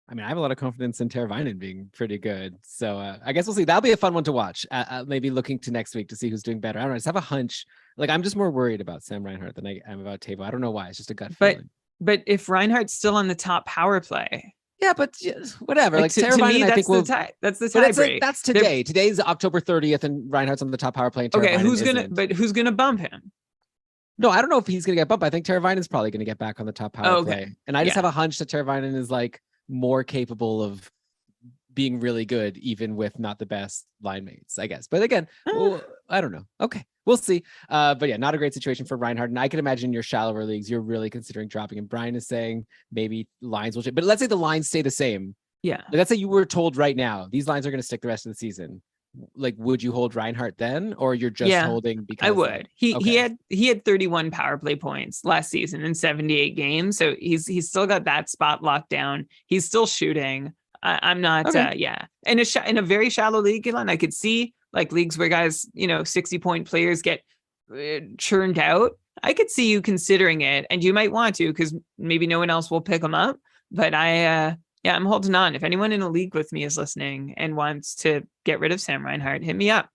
S1: I mean, I have a lot of confidence in Teravainen being pretty good. So I guess we'll see. That'll be a fun one to watch. Maybe looking to next week to see who's doing better. I don't know. I just have a hunch. Like, I'm just more worried about Sam Reinhart than I am about Teuvo. I don't know why. It's just a gut feeling.
S2: But if Reinhardt's still on the top power play,
S1: yeah, but whatever. Like to me,
S2: that's the tie break.
S1: That's today. Today's October 30th, and Reinhardt's on the top power play. And
S2: okay, who's gonna bump him?
S1: No, I don't know if he's gonna get bumped. I think Teravainen's probably gonna get back on the top power play, and I just have a hunch that Teravainen is like more capable of being really good, even with not the best line mates, I guess. But again, I don't know. Okay, we'll see. But yeah, not a great situation for Reinhart. And I can imagine your shallower leagues, you're really considering dropping him. Brian is saying maybe lines will change, but let's say the lines stay the same.
S2: Yeah.
S1: Like, let's say you were told right now, these lines are going to stick the rest of the season. Like, would you hold Reinhart then, or you're just holding because
S2: I would. He had 31 power play points last season in 78 games. So he's still got that spot locked down. He's still shooting. I'm not, in a very shallow league, Elon, I could see like leagues where guys, 60-point players get churned out. I could see you considering it, and you might want to because maybe no one else will pick them up. But I Yeah, I'm holding on. If anyone in a league with me is listening and wants to get rid of Sam Reinhart, hit me up.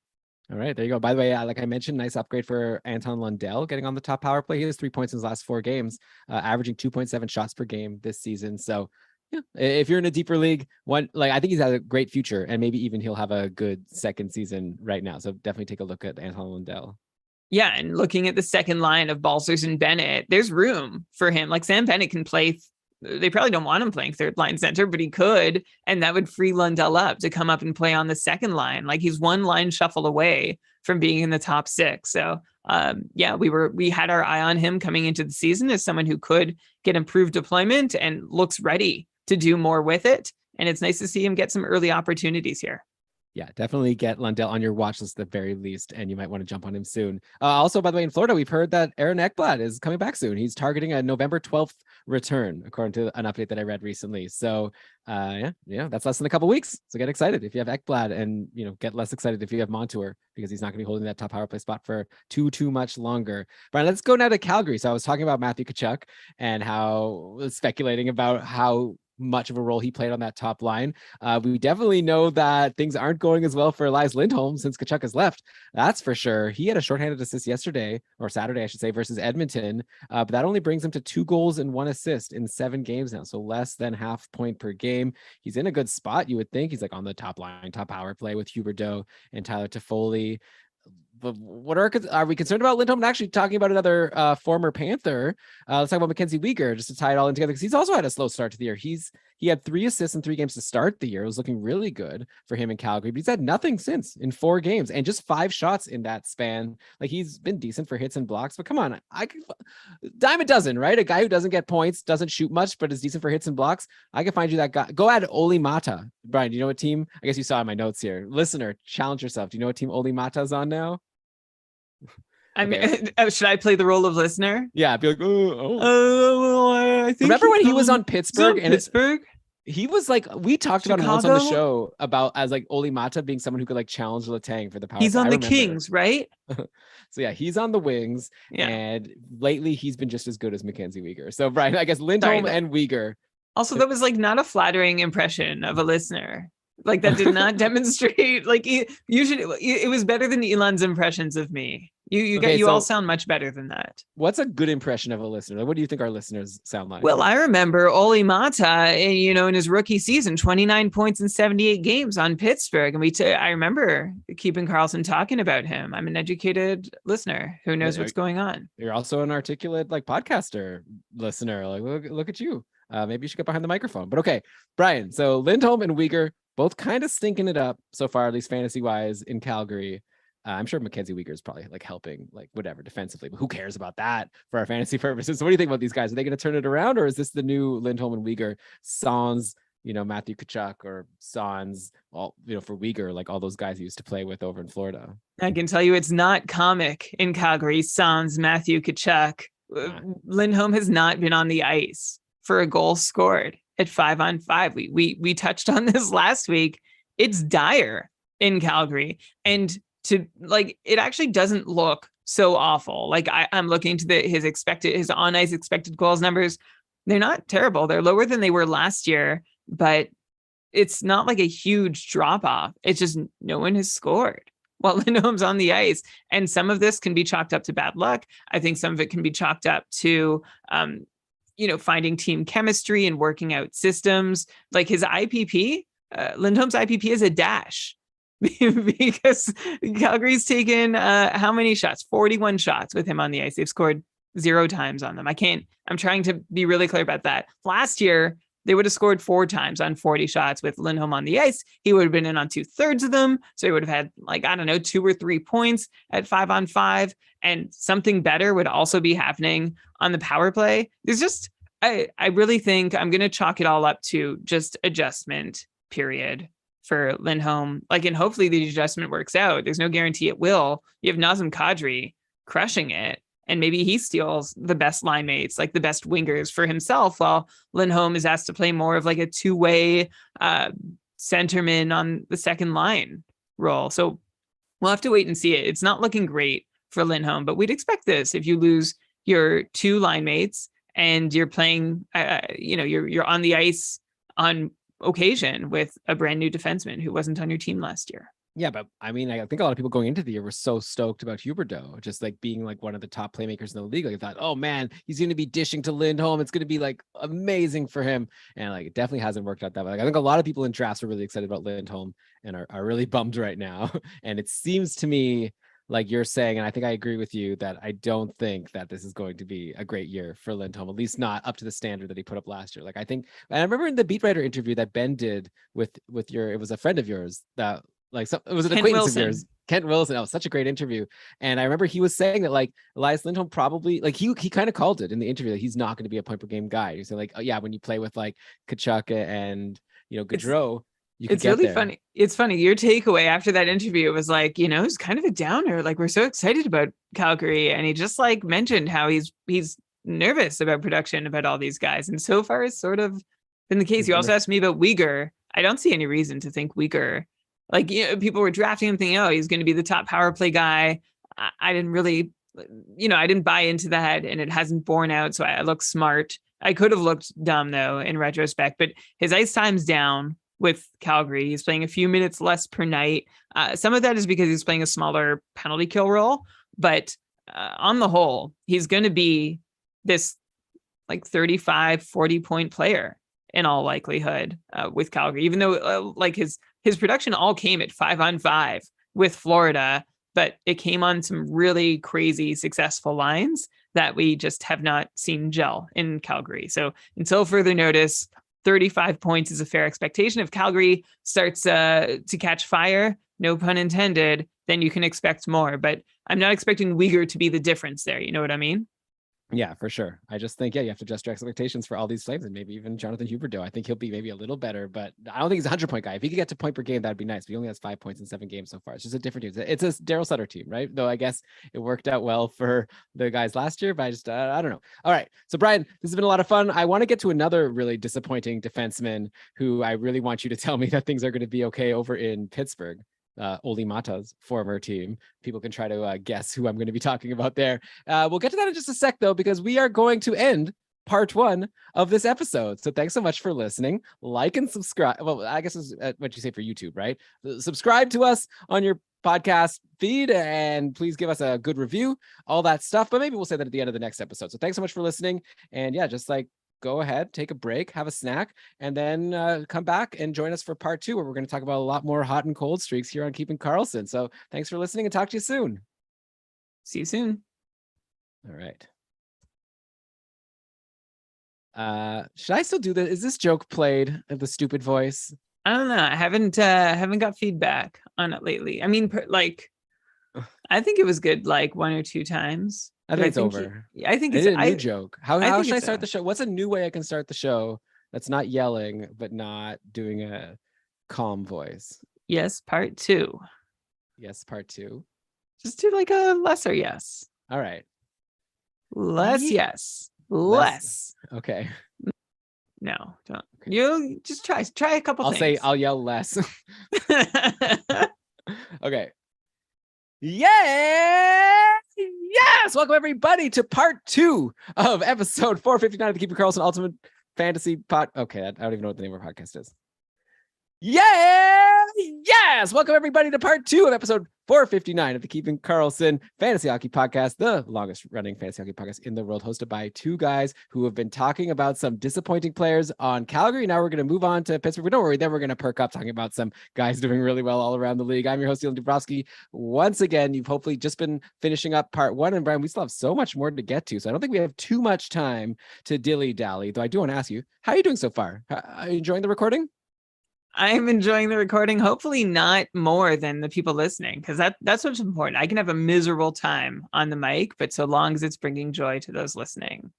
S1: All right, there you go. By the way, like I mentioned, nice upgrade for Anton Lundell getting on the top power play. He has 3 points in his last 4 games, averaging 2.7 shots per game this season. So, yeah, if you're in a deeper league, I think he's had a great future, and maybe even he'll have a good second season right now. So definitely take a look at Anton Lundell.
S2: Yeah, and looking at the second line of Balcers and Bennett, there's room for him. Like Sam Bennett can play. They probably don't want him playing third line center, but he could, and that would free Lundell up to come up and play on the second line. Like he's one line shuffle away from being in the top 6. So yeah, we had our eye on him coming into the season as someone who could get improved deployment and looks ready to do more with it. And it's nice to see him get some early opportunities here.
S1: Yeah, definitely get Lundell on your watch list at the very least, and you might want to jump on him soon. Also, by the way, in Florida, we've heard that Aaron Ekblad is coming back soon. He's targeting a November 12th return, according to an update that I read recently. So, yeah, that's less than a couple weeks. So get excited if you have Ekblad, and get less excited if you have Montour, because he's not going to be holding that top power play spot for too much longer. Brian, let's go now to Calgary. So I was talking about Matthew Tkachuk and how speculating about how much of a role he played on that top line. We definitely know that things aren't going as well for Elias Lindholm since Tkachuk has left. That's for sure. He had a shorthanded assist yesterday, or Saturday, I should say, versus Edmonton. But that only brings him to 2 goals and 1 assist in 7 games now. So less than half point per game. He's in a good spot, you would think. He's like on the top line, top power play with Huberdeau and Tyler Toffoli. But what are we concerned about Lindholm? And actually talking about another former Panther. Let's talk about Mackenzie Weegar, just to tie it all in together, because he's also had a slow start to the year. He had 3 assists in 3 games to start the year. It was looking really good for him in Calgary, but he's had nothing since in 4 games and just 5 shots in that span. Like, he's been decent for hits and blocks, but come on, I could dime a dozen, right? A guy who doesn't get points, doesn't shoot much, but is decent for hits and blocks. I can find you that guy. Go add Oli Mata. Brian, do you know what team? I guess you saw in my notes here. Listener, challenge yourself. Do you know what team Oli Mata's on now?
S2: I mean, should I play the role of listener?
S1: Yeah, be like,
S2: I think
S1: remember when he was on Pittsburgh?
S2: Pittsburgh?
S1: He was like, we talked about him once on the show about as like Oli Mata being someone who could like challenge Letang for the power.
S2: He's on the Kings, right?
S1: So yeah, he's on the wings, and lately he's been just as good as Mackenzie Weegar. So Brian, I guess Lindholm and Weegar.
S2: Also, that was like not a flattering impression of a listener. Like that did not demonstrate. Like usually, it was better than Elon's impressions of me. You all sound much better than that.
S1: What's a good impression of a listener? Like, what do you think our listeners sound like?
S2: Well, I remember Oli Mata, in his rookie season, 29 points in 78 games on Pittsburgh. And I remember keeping Karlsson talking about him. I'm an educated listener who knows what's going on.
S1: You're also an articulate like podcaster listener. Like, look at you. Maybe you should get behind the microphone. But okay, Brian. So Lindholm and Weegar both kind of stinking it up so far, at least fantasy wise, in Calgary. I'm sure Mackenzie Weegar is probably like helping, like whatever defensively, but who cares about that for our fantasy purposes? So what do you think about these guys? Are they going to turn it around, or is this the new Lindholm and Weegar sans, Matthew Tkachuk, or sans, for Weegar, like all those guys he used to play with over in Florida?
S2: I can tell you it's not comic in Calgary sans Matthew Tkachuk. Lindholm has not been on the ice for a goal scored at 5-on-5. We touched on this last week. It's dire in Calgary, and it actually doesn't look so awful. Like I'm looking to his on ice expected goals numbers. They're not terrible. They're lower than they were last year, but it's not like a huge drop off. It's just no one has scored while Lindholm's on the ice. And some of this can be chalked up to bad luck. I think some of it can be chalked up to, finding team chemistry and working out systems. Like his IPP, Lindholm's IPP is a dash. Because Calgary's taken how many shots? 41 shots with him on the ice. They've scored 0 times on them. I'm trying to be really clear about that. Last year, they would have scored 4 times on 40 shots with Lindholm on the ice. He would have been in on 2/3 of them. So he would have had 2 or 3 points at 5-on-5. And something better would also be happening on the power play. There's just, I really think I'm going to chalk it all up to just adjustment period for Lindholm. And hopefully the adjustment works out. There's no guarantee it will. You have Nazem Kadri crushing it, and maybe he steals the best line mates, like the best wingers for himself, while Lindholm is asked to play more of like a 2-way centerman on the second line role. So we'll have to wait and see it. It's not looking great for Lindholm, but we'd expect this if you lose your 2 line mates and you're playing, you're on the ice on occasion with a brand new defenseman who wasn't on your team last year.
S1: Yeah, but I mean, I think a lot of people going into the year were so stoked about Huberdeau, just like being like one of the top playmakers in the league. Like, I thought, oh man, he's going to be dishing to Lindholm. It's going to be like amazing for him. And like, it definitely hasn't worked out that way. Like, I think a lot of people in drafts are really excited about Lindholm and are really bummed right now. And it seems to me like you're saying, and I think I agree with you, that I don't think that this is going to be a great year for Lindholm, at least not up to the standard that he put up last year. Like, I think, and I remember in the beat writer interview that Ben did with it was a friend of yours that, like, it was an
S2: Kent
S1: acquaintance
S2: Wilson.
S1: of yours, Kent Wilson. Oh, such a great interview. And I remember he was saying that like Elias Lindholm probably, like, he kind of called it in the interview that he's not going to be a point per game guy. He said like, oh yeah, when you play with like Kachuk and Gaudreau, you can
S2: it's
S1: get
S2: really
S1: there.
S2: funny. It's funny. Your takeaway after that interview was like, it's kind of a downer. Like, we're so excited about Calgary, and he just like mentioned how he's nervous about production, about all these guys, and so far it's sort of been the case. You also asked me about Uyghur. I don't see any reason to think Uyghur. Like, people were drafting him thinking, oh, he's going to be the top power play guy. I didn't really, I didn't buy into that, and it hasn't borne out. So I look smart. I could have looked dumb though in retrospect, but his ice time's down with Calgary. He's playing a few minutes less per night. Some of that is because he's playing a smaller penalty kill role, but on the whole, he's going to be this like 35, 40 point player in all likelihood with Calgary, even though like his production all came at 5-on-5 with Florida, but it came on some really crazy successful lines that we just have not seen gel in Calgary. So until further notice, 35 points is a fair expectation. If Calgary starts to catch fire, no pun intended, then you can expect more. But I'm not expecting Uyghur to be the difference there. You know what I mean?
S1: Yeah, for sure. I just think, you have to adjust your expectations for all these Flames, and maybe even Jonathan Huberdeau. I think he'll be maybe a little better, but I don't think he's a 100-point guy. If he could get to point per game, that'd be nice. But he only has 5 points in 7 games so far. It's just a different team. It's a Daryl Sutter team, right? Though I guess it worked out well for the guys last year, but I just, I don't know. All right. So Brian, this has been a lot of fun. I want to get to another really disappointing defenseman who I really want you to tell me that things are going to be okay over in Pittsburgh. Oli Mata's former team. People can try to guess who I'm going to be talking about there. We'll get to that in just a sec, though, because we are going to end part 1 of this episode. So thanks so much for listening. Like and subscribe. Well, I guess is what you say for YouTube, right? Subscribe to us on your podcast feed, and please give us a good review, all that stuff. But maybe we'll say that at the end of the next episode. So thanks so much for listening. And yeah, just like, go ahead, take a break, have a snack, and then come back and join us for part 2, where we're going to talk about a lot more hot and cold streaks here on Keeping Karlsson. So thanks for listening, and talk to you soon.
S2: See you soon.
S1: All right. Should I still do this? Is this joke played at the stupid voice?
S2: I don't know. I haven't got feedback on it lately. I mean, I think it was good like 1 or 2 times.
S1: I think it's over.
S2: I think
S1: it's
S2: a
S1: new joke. How should I start
S2: the
S1: the show? What's a new way I can start the show that's not yelling, but not doing a calm voice?
S2: Yes, part 2.
S1: Yes, part 2.
S2: Just do like a lesser yes.
S1: All right.
S2: Yes. Less.
S1: Okay.
S2: No, don't. Okay. You just try a couple things.
S1: I'll yell less. Okay. Yeah! Yes! Welcome everybody to part 2 of episode 459 of the Keeping Karlsson Ultimate Fantasy Pod. Okay, I don't even know what the name of our podcast is. Yeah! Yes! Welcome everybody to part 2 of episode 459 of the Keeping Karlsson Fantasy Hockey Podcast, the longest running fantasy hockey podcast in the world, hosted by 2 guys who have been talking about some disappointing players on Calgary. Now we're going to move on to Pittsburgh. But don't worry, then we're going to perk up talking about some guys doing really well all around the league. I'm your host, Dylan Dubrovsky. Once again, you've hopefully just been finishing up part 1. And Brian, we still have so much more to get to. So I don't think we have too much time to dilly-dally, though I do want to ask you, how are you doing so far? Are you enjoying the recording?
S2: I'm enjoying the recording, hopefully not more than the people listening, because that's what's important. I can have a miserable time on the mic, but so long as it's bringing joy to those listening,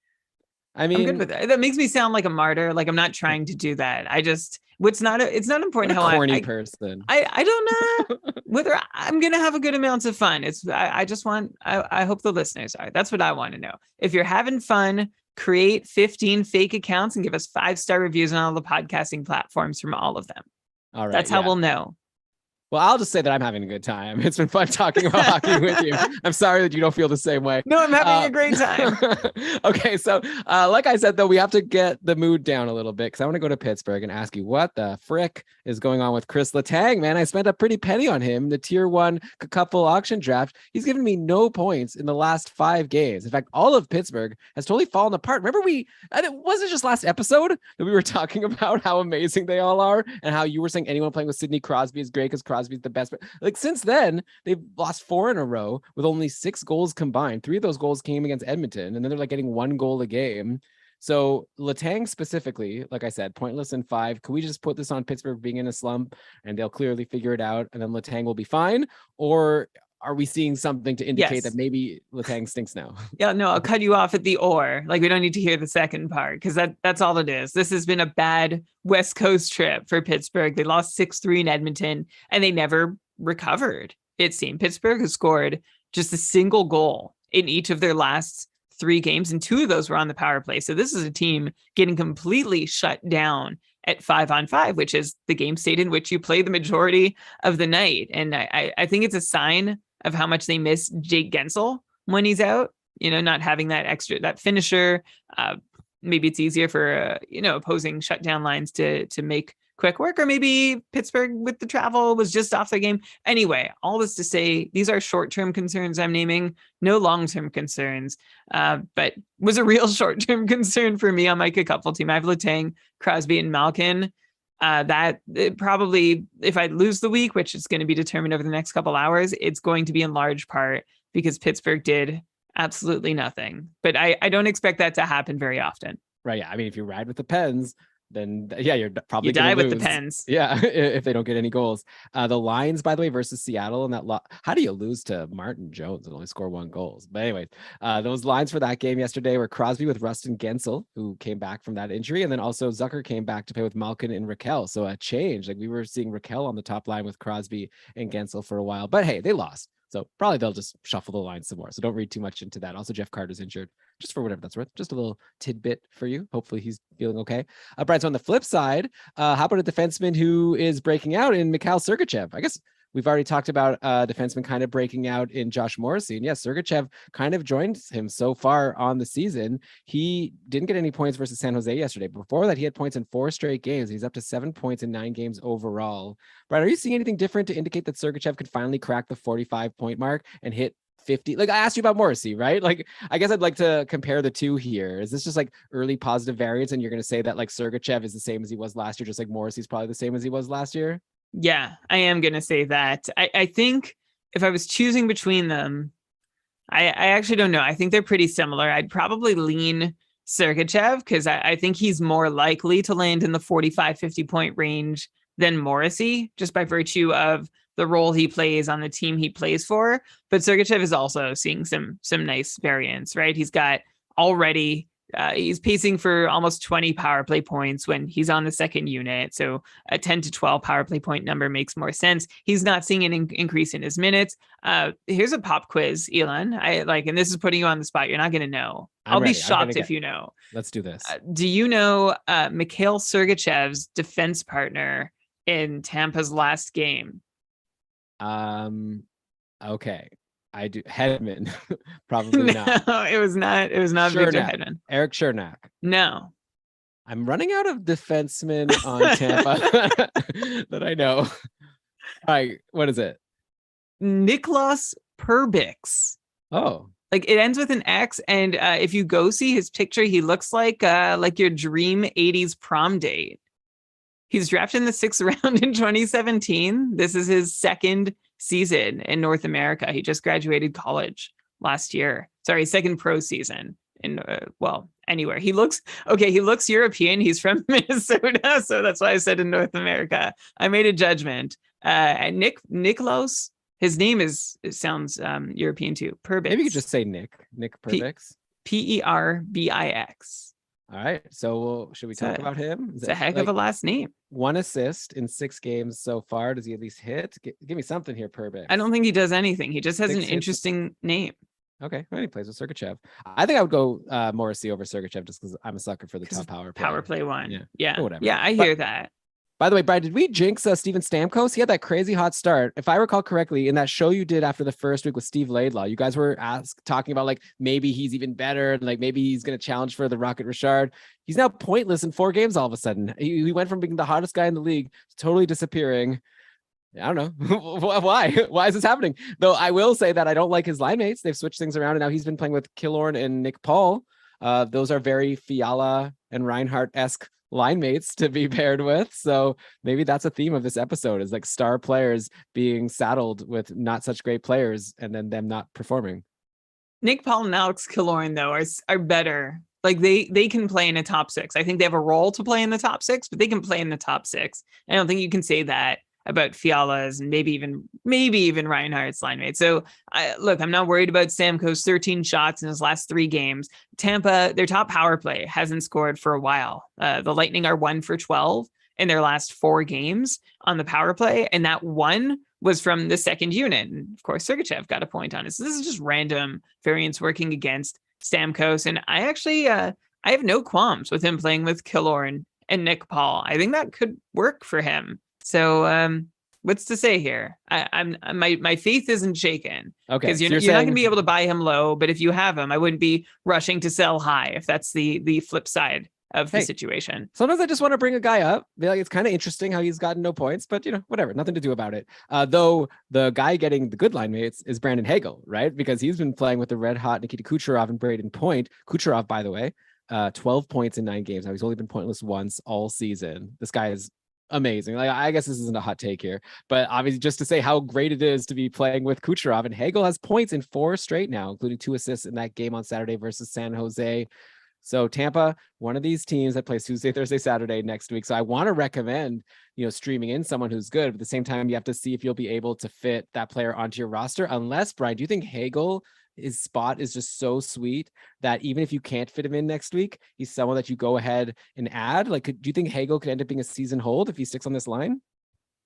S2: I mean, I'm good with it. That makes me sound like a martyr. Like I'm not trying to do that. It's not important how
S1: corny person.
S2: I don't know whether I'm going to have a good amounts of fun. I hope the listeners are. That's what I want to know. If you're having fun, create 15 fake accounts and give us 5-star reviews on all the podcasting platforms from all of them.
S1: All right.
S2: That's how we'll know.
S1: Well, I'll just say that I'm having a good time. It's been fun talking about hockey with you. I'm sorry that you don't feel the same way.
S2: No, I'm having a great time.
S1: Okay, so like I said, though, we have to get the mood down a little bit because I want to go to Pittsburgh and ask you what the frick is going on with Chris Letang, man. I spent a pretty penny on him, the tier 1 couple auction draft. He's given me no points in the last 5 games. In fact, all of Pittsburgh has totally fallen apart. Remember and it wasn't just last episode that we were talking about how amazing they all are and how you were saying anyone playing with Sidney Crosby is great because Crosby's the best. But like since then, they've lost 4 in a row with only 6 goals combined. 3 of those goals came against Edmonton, and then they're like getting 1 goal a game. So Letang specifically, like I said, pointless in 5. Could we just put this on Pittsburgh being in a slump and they'll clearly figure it out and then Letang will be fine? Or are we seeing something to indicate that maybe Letang stinks now?
S2: Yeah, no, I'll cut you off at the or. Like, we don't need to hear the second part because that's all it is. This has been a bad West Coast trip for Pittsburgh. They lost 6-3 in Edmonton and they never recovered. It seemed Pittsburgh has scored just a single goal in each of their last 3 games, and 2 of those were on the power play. So this is a team getting completely shut down at 5-on-5, which is the game state in which you play the majority of the night. And I think it's a sign of how much they miss Jake Gensel when he's out, not having that finisher. Maybe it's easier for, opposing shutdown lines to make quick work, or maybe Pittsburgh with the travel was just off their game. Anyway, all this to say, these are short-term concerns I'm naming, no long-term concerns, but was a real short-term concern for me on my couple team. I have Letang, Crosby, and Malkin. That probably, if I lose the week, which is going to be determined over the next couple hours, it's going to be in large part because Pittsburgh did absolutely nothing. But I don't expect that to happen very often.
S1: Right. Yeah. I mean, if you ride with the Pens, then you're probably
S2: you die with
S1: lose.
S2: the Pens.
S1: Yeah, if they don't get any goals. The Lions, by the way, versus Seattle, and that how do you lose to Martin Jones and only score 1 goal? But anyways, those lines for that game yesterday were Crosby with Rustin Gensel, who came back from that injury, and then also Zucker came back to play with Malkin and Raquel. So a change. Like we were seeing Raquel on the top line with Crosby and Gensel for a while, but hey, they lost. So probably they'll just shuffle the lines some more. So don't read too much into that. Also, Jeff Carter's injured, just for whatever that's worth. Just a little tidbit for you. Hopefully he's feeling okay. Brian, so on the flip side, how about a defenseman who is breaking out in Mikhail Sergachev? I guess we've already talked about defenseman kind of breaking out in Josh Morrissey. And yes, Sergachev kind of joined him so far on the season. He didn't get any points versus San Jose yesterday. Before that, he had points in 4 straight games. He's up to 7 points in 9 games overall. Brian, are you seeing anything different to indicate that Sergachev could finally crack the 45-point mark and hit 50? Like I asked you about Morrissey, right? Like, I guess I'd like to compare the two here. Is this just like early positive variance? And you're going to say that like Sergachev is the same as he was last year, just like Morrissey's probably the same as he was last year?
S2: Yeah, I am going to say that. I think if I was choosing between them, I actually don't know. I think they're pretty similar. I'd probably lean Sergachev because I think he's more likely to land in the 45, 50 point range than Morrissey, just by virtue of the role he plays on the team he plays for. But Sergachev is also seeing some nice variance, right? He's got already he's pacing for almost 20 power play points when he's on the second unit. So a 10 to 12 power play point number makes more sense. He's not seeing an increase in his minutes. Here's a pop quiz, Elon. And this is putting you on the spot. You're not going to know. I'll be shocked if you know.
S1: Let's do this.
S2: Do you know Mikhail Sergachev's defense partner in Tampa's last game?
S1: Okay. I do. Hedman. Probably not.
S2: No, it was not. It was not Victor Hedman.
S1: Eric Chernak.
S2: No.
S1: I'm running out of defensemen on Tampa that I know. All right. What is it?
S2: Niklas Perbix.
S1: Oh.
S2: Like it ends with an X. And if you go see his picture, he looks like your dream 80s prom date. He's drafted in the 6th round in 2017. This is his second season in North America. He just graduated college last year. Sorry, second pro season in anywhere. He looks European. He's from Minnesota, so that's why I said in North America. I made a judgment. And Niklos, his name sounds European too. Perbix.
S1: Maybe you could just say Nick Perbix.
S2: Perbix.
S1: All right. So should we talk about him?
S2: It's a heck of a last name.
S1: 1 assist in 6 games so far. Does he at least hit? Give me something here, Perbix.
S2: I don't think he does anything. He just has an interesting name.
S1: Okay. Well, he plays with Sergachev. I think I would go Morrissey over Sergachev just because I'm a sucker for the top power play.
S2: Power play one. Yeah.
S1: Whatever.
S2: Yeah, I hear that.
S1: By the way, Brian, did we jinx Steven Stamkos? He had that crazy hot start. If I recall correctly, in that show you did after the first week with Steve Laidlaw, you guys were talking about like maybe he's even better and like maybe he's going to challenge for the Rocket Richard. He's now pointless in 4 games all of a sudden. He went from being the hottest guy in the league to totally disappearing. I don't know why. Why is this happening? Though I will say that I don't like his line mates. They've switched things around, and now he's been playing with Killorn and Nick Paul. Those are very Fiala and Reinhardt-esque line mates to be paired with. So maybe that's a theme of this episode, is like star players being saddled with not such great players and then them not performing.
S2: Nick Paul and Alex Killorn, though, are better. Like they can play in a top 6. I think they have a role to play in the top 6, but they can play in the top 6. I don't think you can say that about Fiala's and maybe even Reinhardt's line mate. So I'm not worried about Stamkos. 13 shots in his last 3 games. Tampa, their top power play, hasn't scored for a while. The Lightning are 1 for 12 in their last 4 games on the power play, and that one was from the second unit. And of course, Sergachev got a point on it. So this is just random variance working against Stamkos. And I actually I have no qualms with him playing with Killorn and Nick Paul. I think that could work for him. So what's to say here? My faith isn't shaken. Okay, because you're not going to be able to buy him low, but if you have him, I wouldn't be rushing to sell high if that's the flip side of the situation.
S1: Sometimes I just want to bring a guy up. Be like, it's kind of interesting how he's gotten no points, but whatever, nothing to do about it. Though the guy getting the good line mates is Brandon Hagel, right? Because he's been playing with the red hot Nikita Kucherov and Braden Point. Kucherov, by the way, 12 points in 9 games. Now he's only been pointless once all season. This guy is amazing. Like, I guess this isn't a hot take here, but obviously just to say how great it is to be playing with Kucherov. And Hagel has points in 4 straight now, including 2 assists in that game on Saturday versus San Jose. So Tampa, one of these teams that plays Tuesday, Thursday, Saturday next week. So I want to recommend, streaming in someone who's good. But at the same time, you have to see if you'll be able to fit that player onto your roster. Unless, Brian, do you think Hagel, his spot is just so sweet that even if you can't fit him in next week, he's someone that you go ahead and add? Like, do you think Hagel could end up being a season hold if he sticks on this line?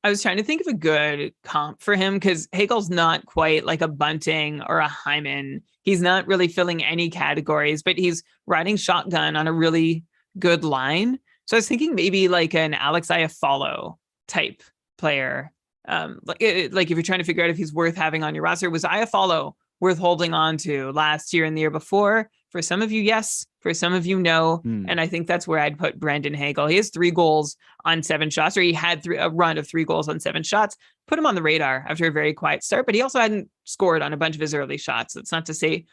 S2: I was trying to think of a good comp for him because Hagel's not quite like a Bunting or a Hyman. He's not really filling any categories, but he's riding shotgun on a really good line. So I was thinking maybe like an Alex Iafallo type player. Like if you're trying to figure out if he's worth having on your roster, was Iafallo worth holding on to last year and the year before? For some of you, yes. For some of you, no. And I think that's where I'd put Brandon Hagel. He has 3 goals on 7 shots, or he had a run of 3 goals on 7 shots. Put him on the radar after a very quiet start, but he also hadn't scored on a bunch of his early shots. That's not to say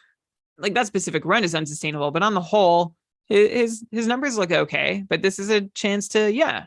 S2: like that specific run is unsustainable, but on the whole, his numbers look okay. But this is a chance to,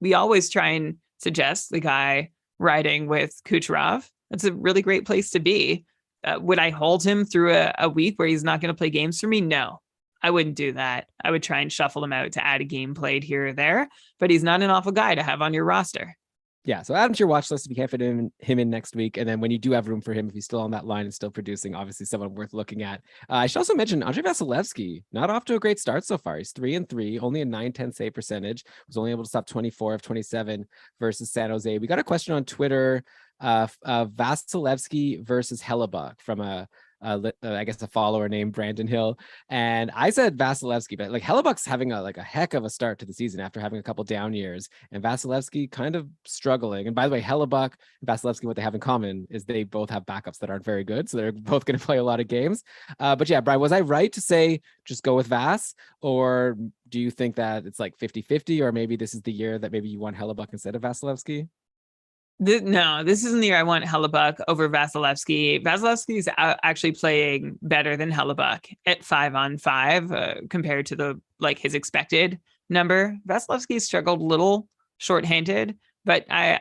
S2: we always try and suggest the guy riding with Kucherov. That's a really great place to be. Would I hold him through a week where he's not going to play games for me? No, I wouldn't do that. I would try and shuffle him out to add a game played here or there, but he's not an awful guy to have on your roster. Yeah, so add him to your watch list if you can't fit him in next week. And then when you do have room for him, if he's still on that line and still producing, obviously someone worth looking at. I should also mention Andrei Vasilevskiy, not off to a great start so far. He's 3-3, only a .910 save percentage. Was only able to stop 24 of 27 versus San Jose. We got a question on Twitter, Vasilevskiy versus Hellebuck from I guess a follower named Brandon Hill, and I said Vasilevskiy, but like Hellebuck's having a heck of a start to the season after having a couple down years, and Vasilevskiy kind of struggling. And by the way, Hellebuck and Vasilevskiy, what they have in common is they both have backups that aren't very good, so they're both going to play a lot of games. But yeah, Brian, was I right to say just go with Vas, or do you think that it's like 50-50, or maybe this is the year that maybe you want Hellebuck instead of Vasilevskiy? No, this isn't the year I want Hellebuck over Vasilevskiy. Vasilevskiy is actually playing better than Hellebuck at 5-on-5 compared to his expected number. Vasilevskiy struggled a little shorthanded, but I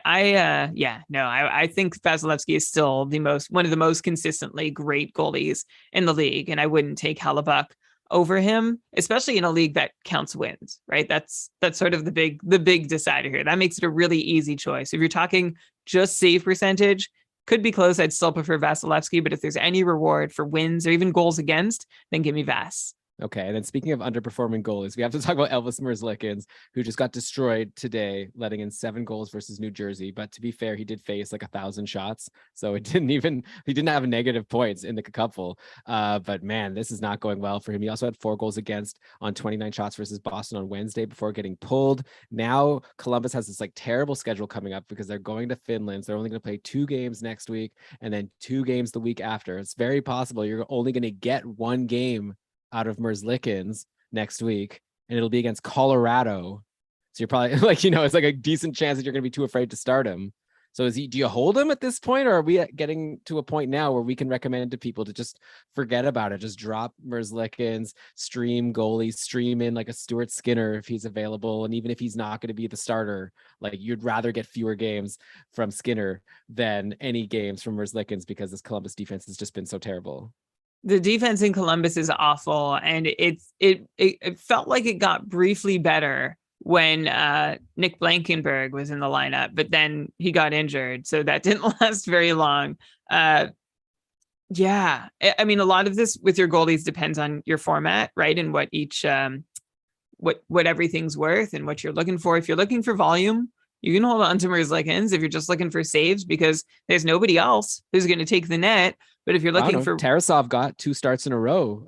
S2: think Vasilevskiy is still one of the most consistently great goalies in the league, and I wouldn't take Hellebuck over him, especially in a league that counts wins, right? That's sort of the big decider here. That makes it a really easy choice. If you're talking just save percentage, could be close. I'd still prefer Vasilevskiy, but if there's any reward for wins or even goals against, then give me Vas.
S1: Okay, and then speaking of underperforming goalies, we have to talk about Elvis Merzlikins, who just got destroyed today, letting in 7 goals versus New Jersey. But to be fair, he did face like 1,000 shots, so he didn't have negative points in the couple. But man, this is not going well for him. He also had 4 goals against on 29 shots versus Boston on Wednesday before getting pulled. Now Columbus has this like terrible schedule coming up because they're going to Finland. So they're only going to play 2 games next week and then 2 games the week after. It's very possible you're only going to get 1 game out of Merzlikins next week, and it'll be against Colorado. So you're probably like, it's like a decent chance that you're going to be too afraid to start him. So do you hold him at this point, or are we getting to a point now where we can recommend to people to just forget about it? Just drop Merzlikins, stream goalies, stream in like a Stuart Skinner if he's available. And even if he's not going to be the starter, like you'd rather get fewer games from Skinner than any games from Merzlikins because this Columbus defense has just been so terrible.
S2: The defense in Columbus is awful, and it felt like it got briefly better when Nick Blankenberg was in the lineup, but then he got injured, so that didn't last very long. Yeah, I mean, a lot of this with your goalies depends on your format, right? And what each what everything's worth and what you're looking for. If you're looking for volume, you can hold on to Merzlikins. If you're just looking for saves, because there's nobody else who's going to take the net. But if you're looking for
S1: Tarasov got 2 starts in a row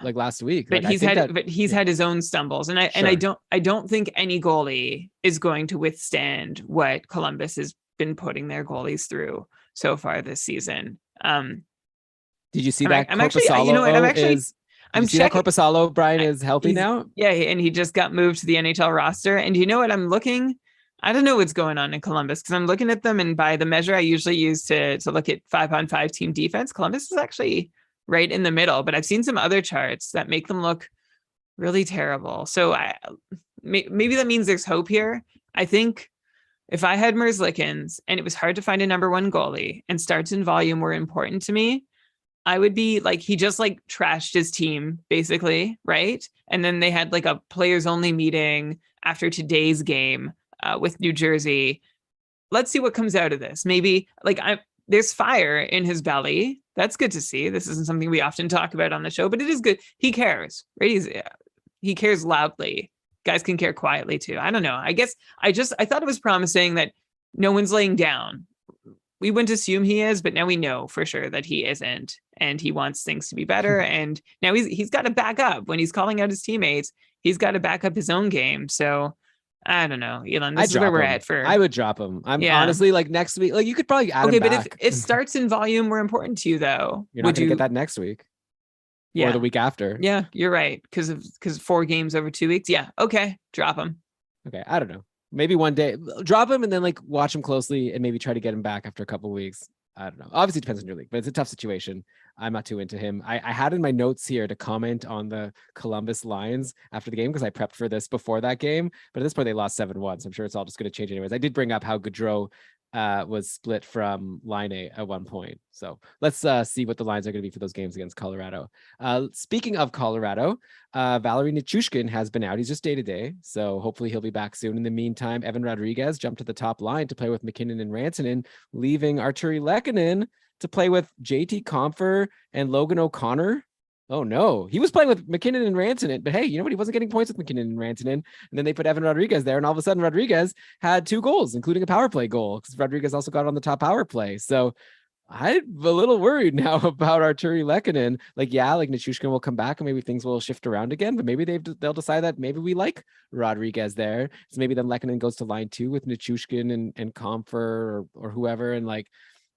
S1: like last week.
S2: But he's had his own stumbles. And I don't think any goalie is going to withstand what Columbus has been putting their goalies through so far this season.
S1: Did you see that?
S2: I'm actually, you know what? I'm checking
S1: that Korpisalo, Brian, is healthy now.
S2: Yeah, and he just got moved to the NHL roster. And you know what? I'm looking. I don't know what's going on in Columbus because I'm looking at them, and by the measure I usually use to look at 5-on-5 team defense, Columbus is actually right in the middle. But I've seen some other charts that make them look really terrible. So maybe that means there's hope here. I think if I had Merzlikins and it was hard to find a number 1 goalie and starts in volume were important to me, I would be like, he just like trashed his team basically, right? And then they had like a players only meeting after today's game with New Jersey. Let's see what comes out of this. Maybe like there's fire in his belly. That's good to see. This isn't something we often talk about on the show, but it is good. He cares, right? He cares loudly. Guys can care quietly too. I don't know. I guess I thought it was promising that no one's laying down. We wouldn't assume he is, but now we know for sure that he isn't, and he wants things to be better. And now he's got to back up when he's calling out his teammates. He's got to back up his own game. So I don't know, Elon. This is where we're at.
S1: I would drop him. Honestly like next week. Like you could probably add him back.
S2: But if starts in volume were important to you, though,
S1: you're not going to get that next week. Or the week after.
S2: Yeah, you're right. Because 4 games over 2 weeks. Yeah. Okay. Drop him.
S1: Okay. I don't know. Maybe one day drop him and then like watch him closely and maybe try to get him back after a couple of weeks. I don't know. Obviously it depends on your league, but it's a tough situation. I'm not too into him. I had in my notes here to comment on the Columbus Lions after the game because I prepped for this before that game, but at this point they lost 7-1. So I'm sure it's all just going to change anyways. I did bring up how Gaudreau was split from Line A at one point. So let's see what the lines are going to be for those games against Colorado. Speaking of Colorado, Valerie Nichushkin has been out. He's just day-to-day, so hopefully he'll be back soon. In the meantime, Evan Rodriguez jumped to the top line to play with McKinnon and Rantanen, leaving Arturi Lehkonen to play with JT Compher and Logan O'Connor. Oh no, he was playing with McKinnon and Rantanen, but hey, you know what? He wasn't getting points with McKinnon and Rantanen. And then they put Evan Rodriguez there, and all of a sudden Rodriguez had 2 goals, including a power play goal, because Rodriguez also got on the top power play. So I'm a little worried now about Arturi Lehkonen. Like Nichushkin will come back and maybe things will shift around again, but maybe they'll decide that maybe we like Rodriguez there. So maybe then Lehkonen goes to line 2 with Nichushkin and Compher or whoever. And like,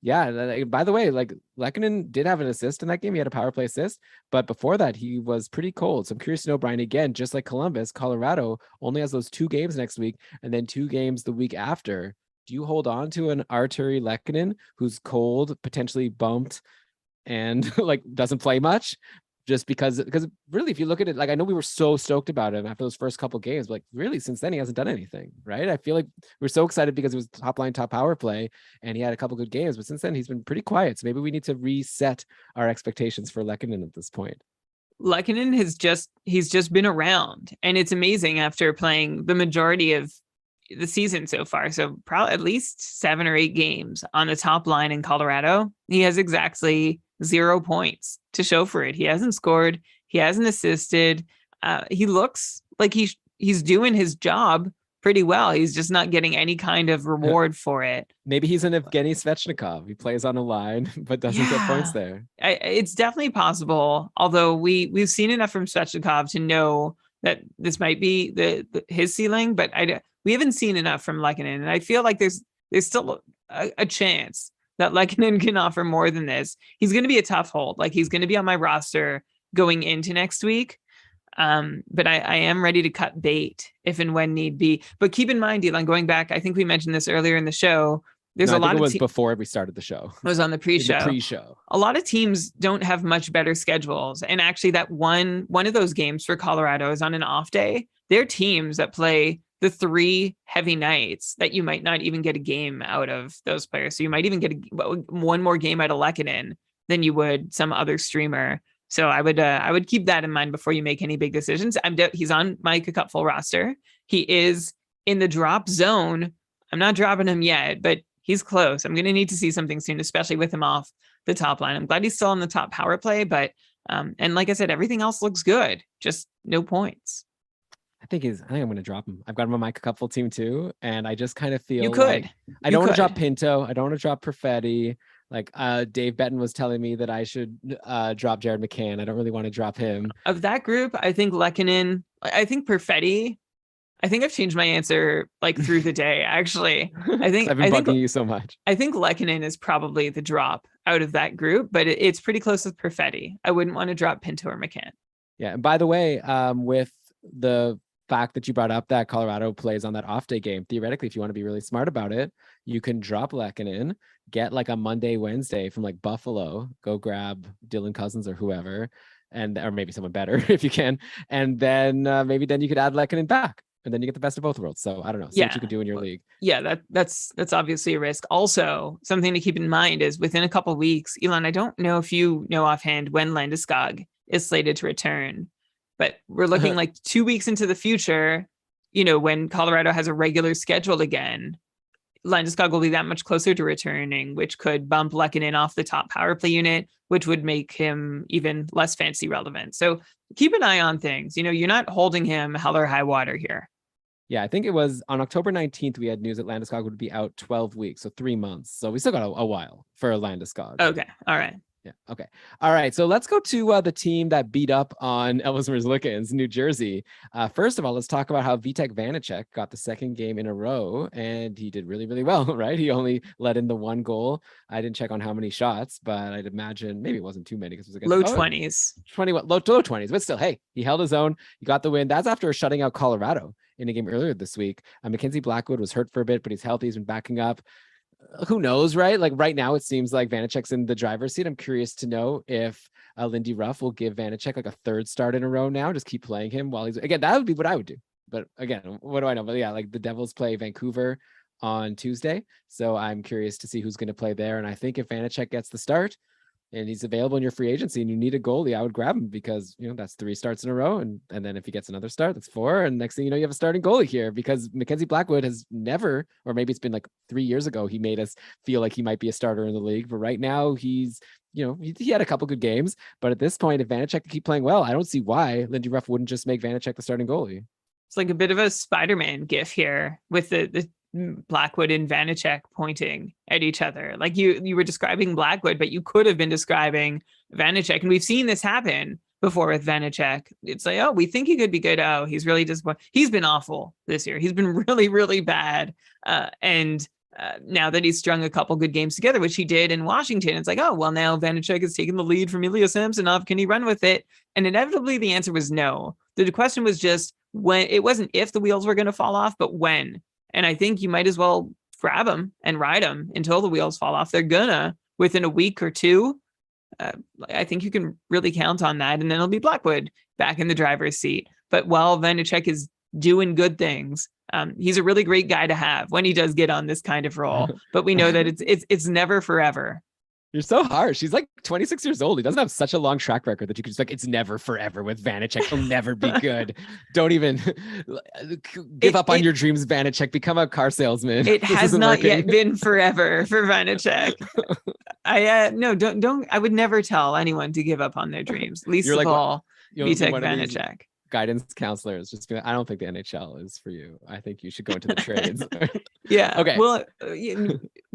S1: yeah, by the way, like Lehkonen did have an assist in that game. He had a power play assist, but before that he was pretty cold. So I'm curious to know, Brian, again, just like Columbus, Colorado only has those 2 games next week and then 2 games the week after. Do you hold on to an Arturi Lehkonen who's cold, potentially bumped, and like doesn't play much? Just because really, if you look at it, like I know we were so stoked about him after those first couple of games, but like really since then he hasn't done anything, right? I feel like we're so excited because it was top line, top power play, and he had a couple good games, but since then he's been pretty quiet. So maybe we need to reset our expectations for Lehkonen at this point.
S2: Lehkonen he's just been around, and it's amazing after playing the majority of the season so far. So probably at least 7 or 8 games on the top line in Colorado. He has exactly 0 points to show for it. He hasn't scored. He hasn't assisted. He looks like he's doing his job pretty well. He's just not getting any kind of reward for it.
S1: Maybe he's an Evgeny Svechnikov. He plays on a line, but doesn't get points there.
S2: It's definitely possible. Although we've seen enough from Svechnikov to know that this might be his ceiling, but we haven't seen enough from Lehkonen. And I feel like there's still a chance that Lehkonen can offer more than this. He's going to be a tough hold. Like, he's going to be on my roster going into next week. But I am ready to cut bait if and when need be. But keep in mind, Elon, going back, I think we mentioned this earlier in the show. There's a lot of
S1: before we started the show.
S2: It was on the pre-show.
S1: Pre-show.
S2: A lot of teams don't have much better schedules. And actually that one of those games for Colorado is on an off day. They're teams that play the 3 heavy nights that you might not even get a game out of those players. So you might even get one more game out of Lehkonen than you would some other streamer. So I would keep that in mind before you make any big decisions. He's on my Cupful roster. He is in the drop zone. I'm not dropping him yet, but he's close. I'm going to need to see something soon, especially with him off the top line. I'm glad he's still on the top power play, but and like I said, everything else looks good. Just no points.
S1: I think I'm going to drop him. I've got him on my Cupful team too, and I just kind of feel
S2: you could.
S1: Like I don't want to drop Pinto. I don't want to drop Perfetti. Like Dave Betton was telling me that I should drop Jared McCann. I don't really want to drop him.
S2: Of that group, I think Lehkonen, I think Perfetti. I think I've changed my answer like through the day, actually.
S1: I've been bugging you so much.
S2: I think Lehkonen is probably the drop out of that group, but it's pretty close with Perfetti. I wouldn't want to drop Pinto or McCann.
S1: Yeah. And by the way, with the fact that you brought up that Colorado plays on that off day game, theoretically, if you want to be really smart about it, you can drop Lehkonen, get like a Monday, Wednesday from like Buffalo, go grab Dylan Cousins or whoever, or maybe someone better if you can. And then maybe then you could add Lehkonen back. And then you get the best of both worlds. So I don't know. See what you can do in your league.
S2: Yeah, that's obviously a risk. Also, something to keep in mind is within a couple of weeks, Elon, I don't know if you know offhand when Landeskog is slated to return, but we're looking like 2 weeks into the future, when Colorado has a regular schedule again. Landeskog will be that much closer to returning, which could bump Lehkonen off the top power play unit, which would make him even less fantasy relevant. So keep an eye on things. You're not holding him hell or high water here.
S1: Yeah, I think it was on October 19th, we had news that Landeskog would be out 12 weeks, so 3 months. So we still got a while for Landeskog.
S2: Okay, all right.
S1: Yeah, okay. All right, so let's go to the team that beat up on Elvis Merzlikins, New Jersey. First of all, let's talk about how Vitek Vanacek got the second game in a row, and he did really, really well, right? He only let in the 1 goal. I didn't check on how many shots, but I'd imagine maybe it wasn't too many because it was against
S2: low 20s.
S1: 21, low 20s, but still, hey, he held his own. He got the win. That's after shutting out Colorado in a game earlier this week. Mackenzie Blackwood was hurt for a bit, but he's healthy. He's been backing up. Who knows, right? Like right now, it seems like Vanacek's in the driver's seat. I'm curious to know if Lindy Ruff will give Vanacek like a 3rd start in a row now. Just keep playing him while again, that would be what I would do. But again, what do I know? But yeah, like the Devils play Vancouver on Tuesday. So I'm curious to see who's going to play there. And I think if Vanacek gets the start and he's available in your free agency and you need a goalie, I would grab him because, that's 3 starts in a row. And then if he gets another start, that's 4. And next thing you know, you have a starting goalie here because Mackenzie Blackwood has never, or maybe it's been like 3 years ago, he made us feel like he might be a starter in the league. But right now he's, he had a couple good games. But at this point, if Vanacek can keep playing well, I don't see why Lindy Ruff wouldn't just make Vanacek the starting goalie.
S2: It's like a bit of a Spider-Man gif here with the Blackwood and Vanacek pointing at each other. Like you were describing Blackwood, but you could have been describing Vanacek. And we've seen this happen before with Vanacek. It's like, oh, we think he could be good. Oh, he's really disappointed. He's been awful this year. He's been really, really bad. And now that he's strung a couple good games together, which he did in Washington, it's like, oh, well, now Vanacek has taken the lead from Ilya Samsonov. Can he run with it? And inevitably the answer was no. The question was just when. It wasn't if the wheels were going to fall off, but when. And I think you might as well grab them and ride them until the wheels fall off. They're gonna within a week or 2. I think you can really count on that. And then it'll be Blackwood back in the driver's seat. But while Vanacek is doing good things, he's a really great guy to have when he does get on this kind of role. But we know that it's never forever.
S1: You're so harsh. He's like 26 years old. He doesn't have such a long track record that you could just like, it's never forever with Vanacek. He'll never be good. Don't even give up on your dreams, Vanacek. Become a car salesman.
S2: It has not yet been forever for Vanacek. I would never tell anyone to give up on their dreams. Least of all,
S1: You'll be
S2: Vitek
S1: one of these
S2: Vanacek.
S1: guidance counselors. Just be like, I don't think the NHL is for you. I think you should go into the trades.
S2: Yeah.
S1: Okay.
S2: Well,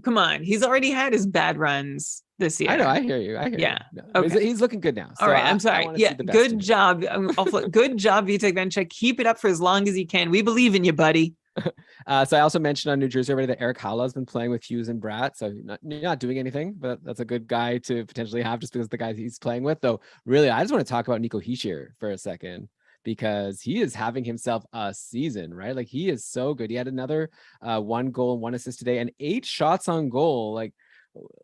S2: come on. He's already had his bad runs this year.
S1: I know. I hear you. I hear
S2: Yeah.
S1: you. No,
S2: Okay.
S1: he's looking good now.
S2: All
S1: So
S2: right. I'm
S1: I
S2: sorry.
S1: want to
S2: Yeah.
S1: see the best.
S2: Good job. Good job, Vitek Vanacek. Keep it up for as long as you can. We believe in you, buddy.
S1: So I also mentioned on New Jersey already that Eric Haula has been playing with Hughes and Bratt. So not doing anything, but that's a good guy to potentially have just because the guys he's playing with. Though, really, I just want to talk about Nico Hischier for a second because he is having himself a season, right? Like he is so good. He had another 1 goal and 1 assist today and 8 shots on goal. Like,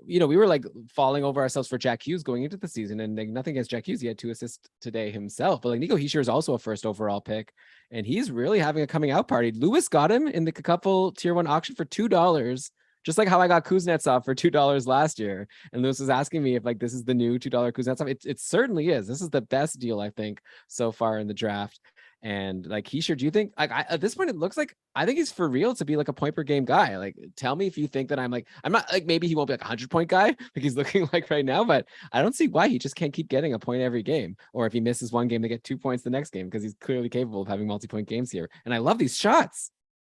S1: we were like falling over ourselves for Jack Hughes going into the season, and like nothing against Jack Hughes. He had 2 assists today himself, but like Nico Hischier is also a first overall pick, and he's really having a coming out party. Lewis got him in the couple tier 1 auction for $2, just like how I got Kuznetsov for $2 last year. And Lewis was asking me if like this is the new $2 Kuznetsov. It certainly is. This is the best deal I think so far in the draft. And like Hischier, do you think like at this point it looks like I think he's for real to be like a point per game guy? Like, tell me if you think that I'm not like maybe he won't be like a 100-point guy like he's looking like right now, but I don't see why he just can't keep getting a point every game. Or if he misses one game, to get 2 points the next game because he's clearly capable of having multi-point games here. And I love these shots.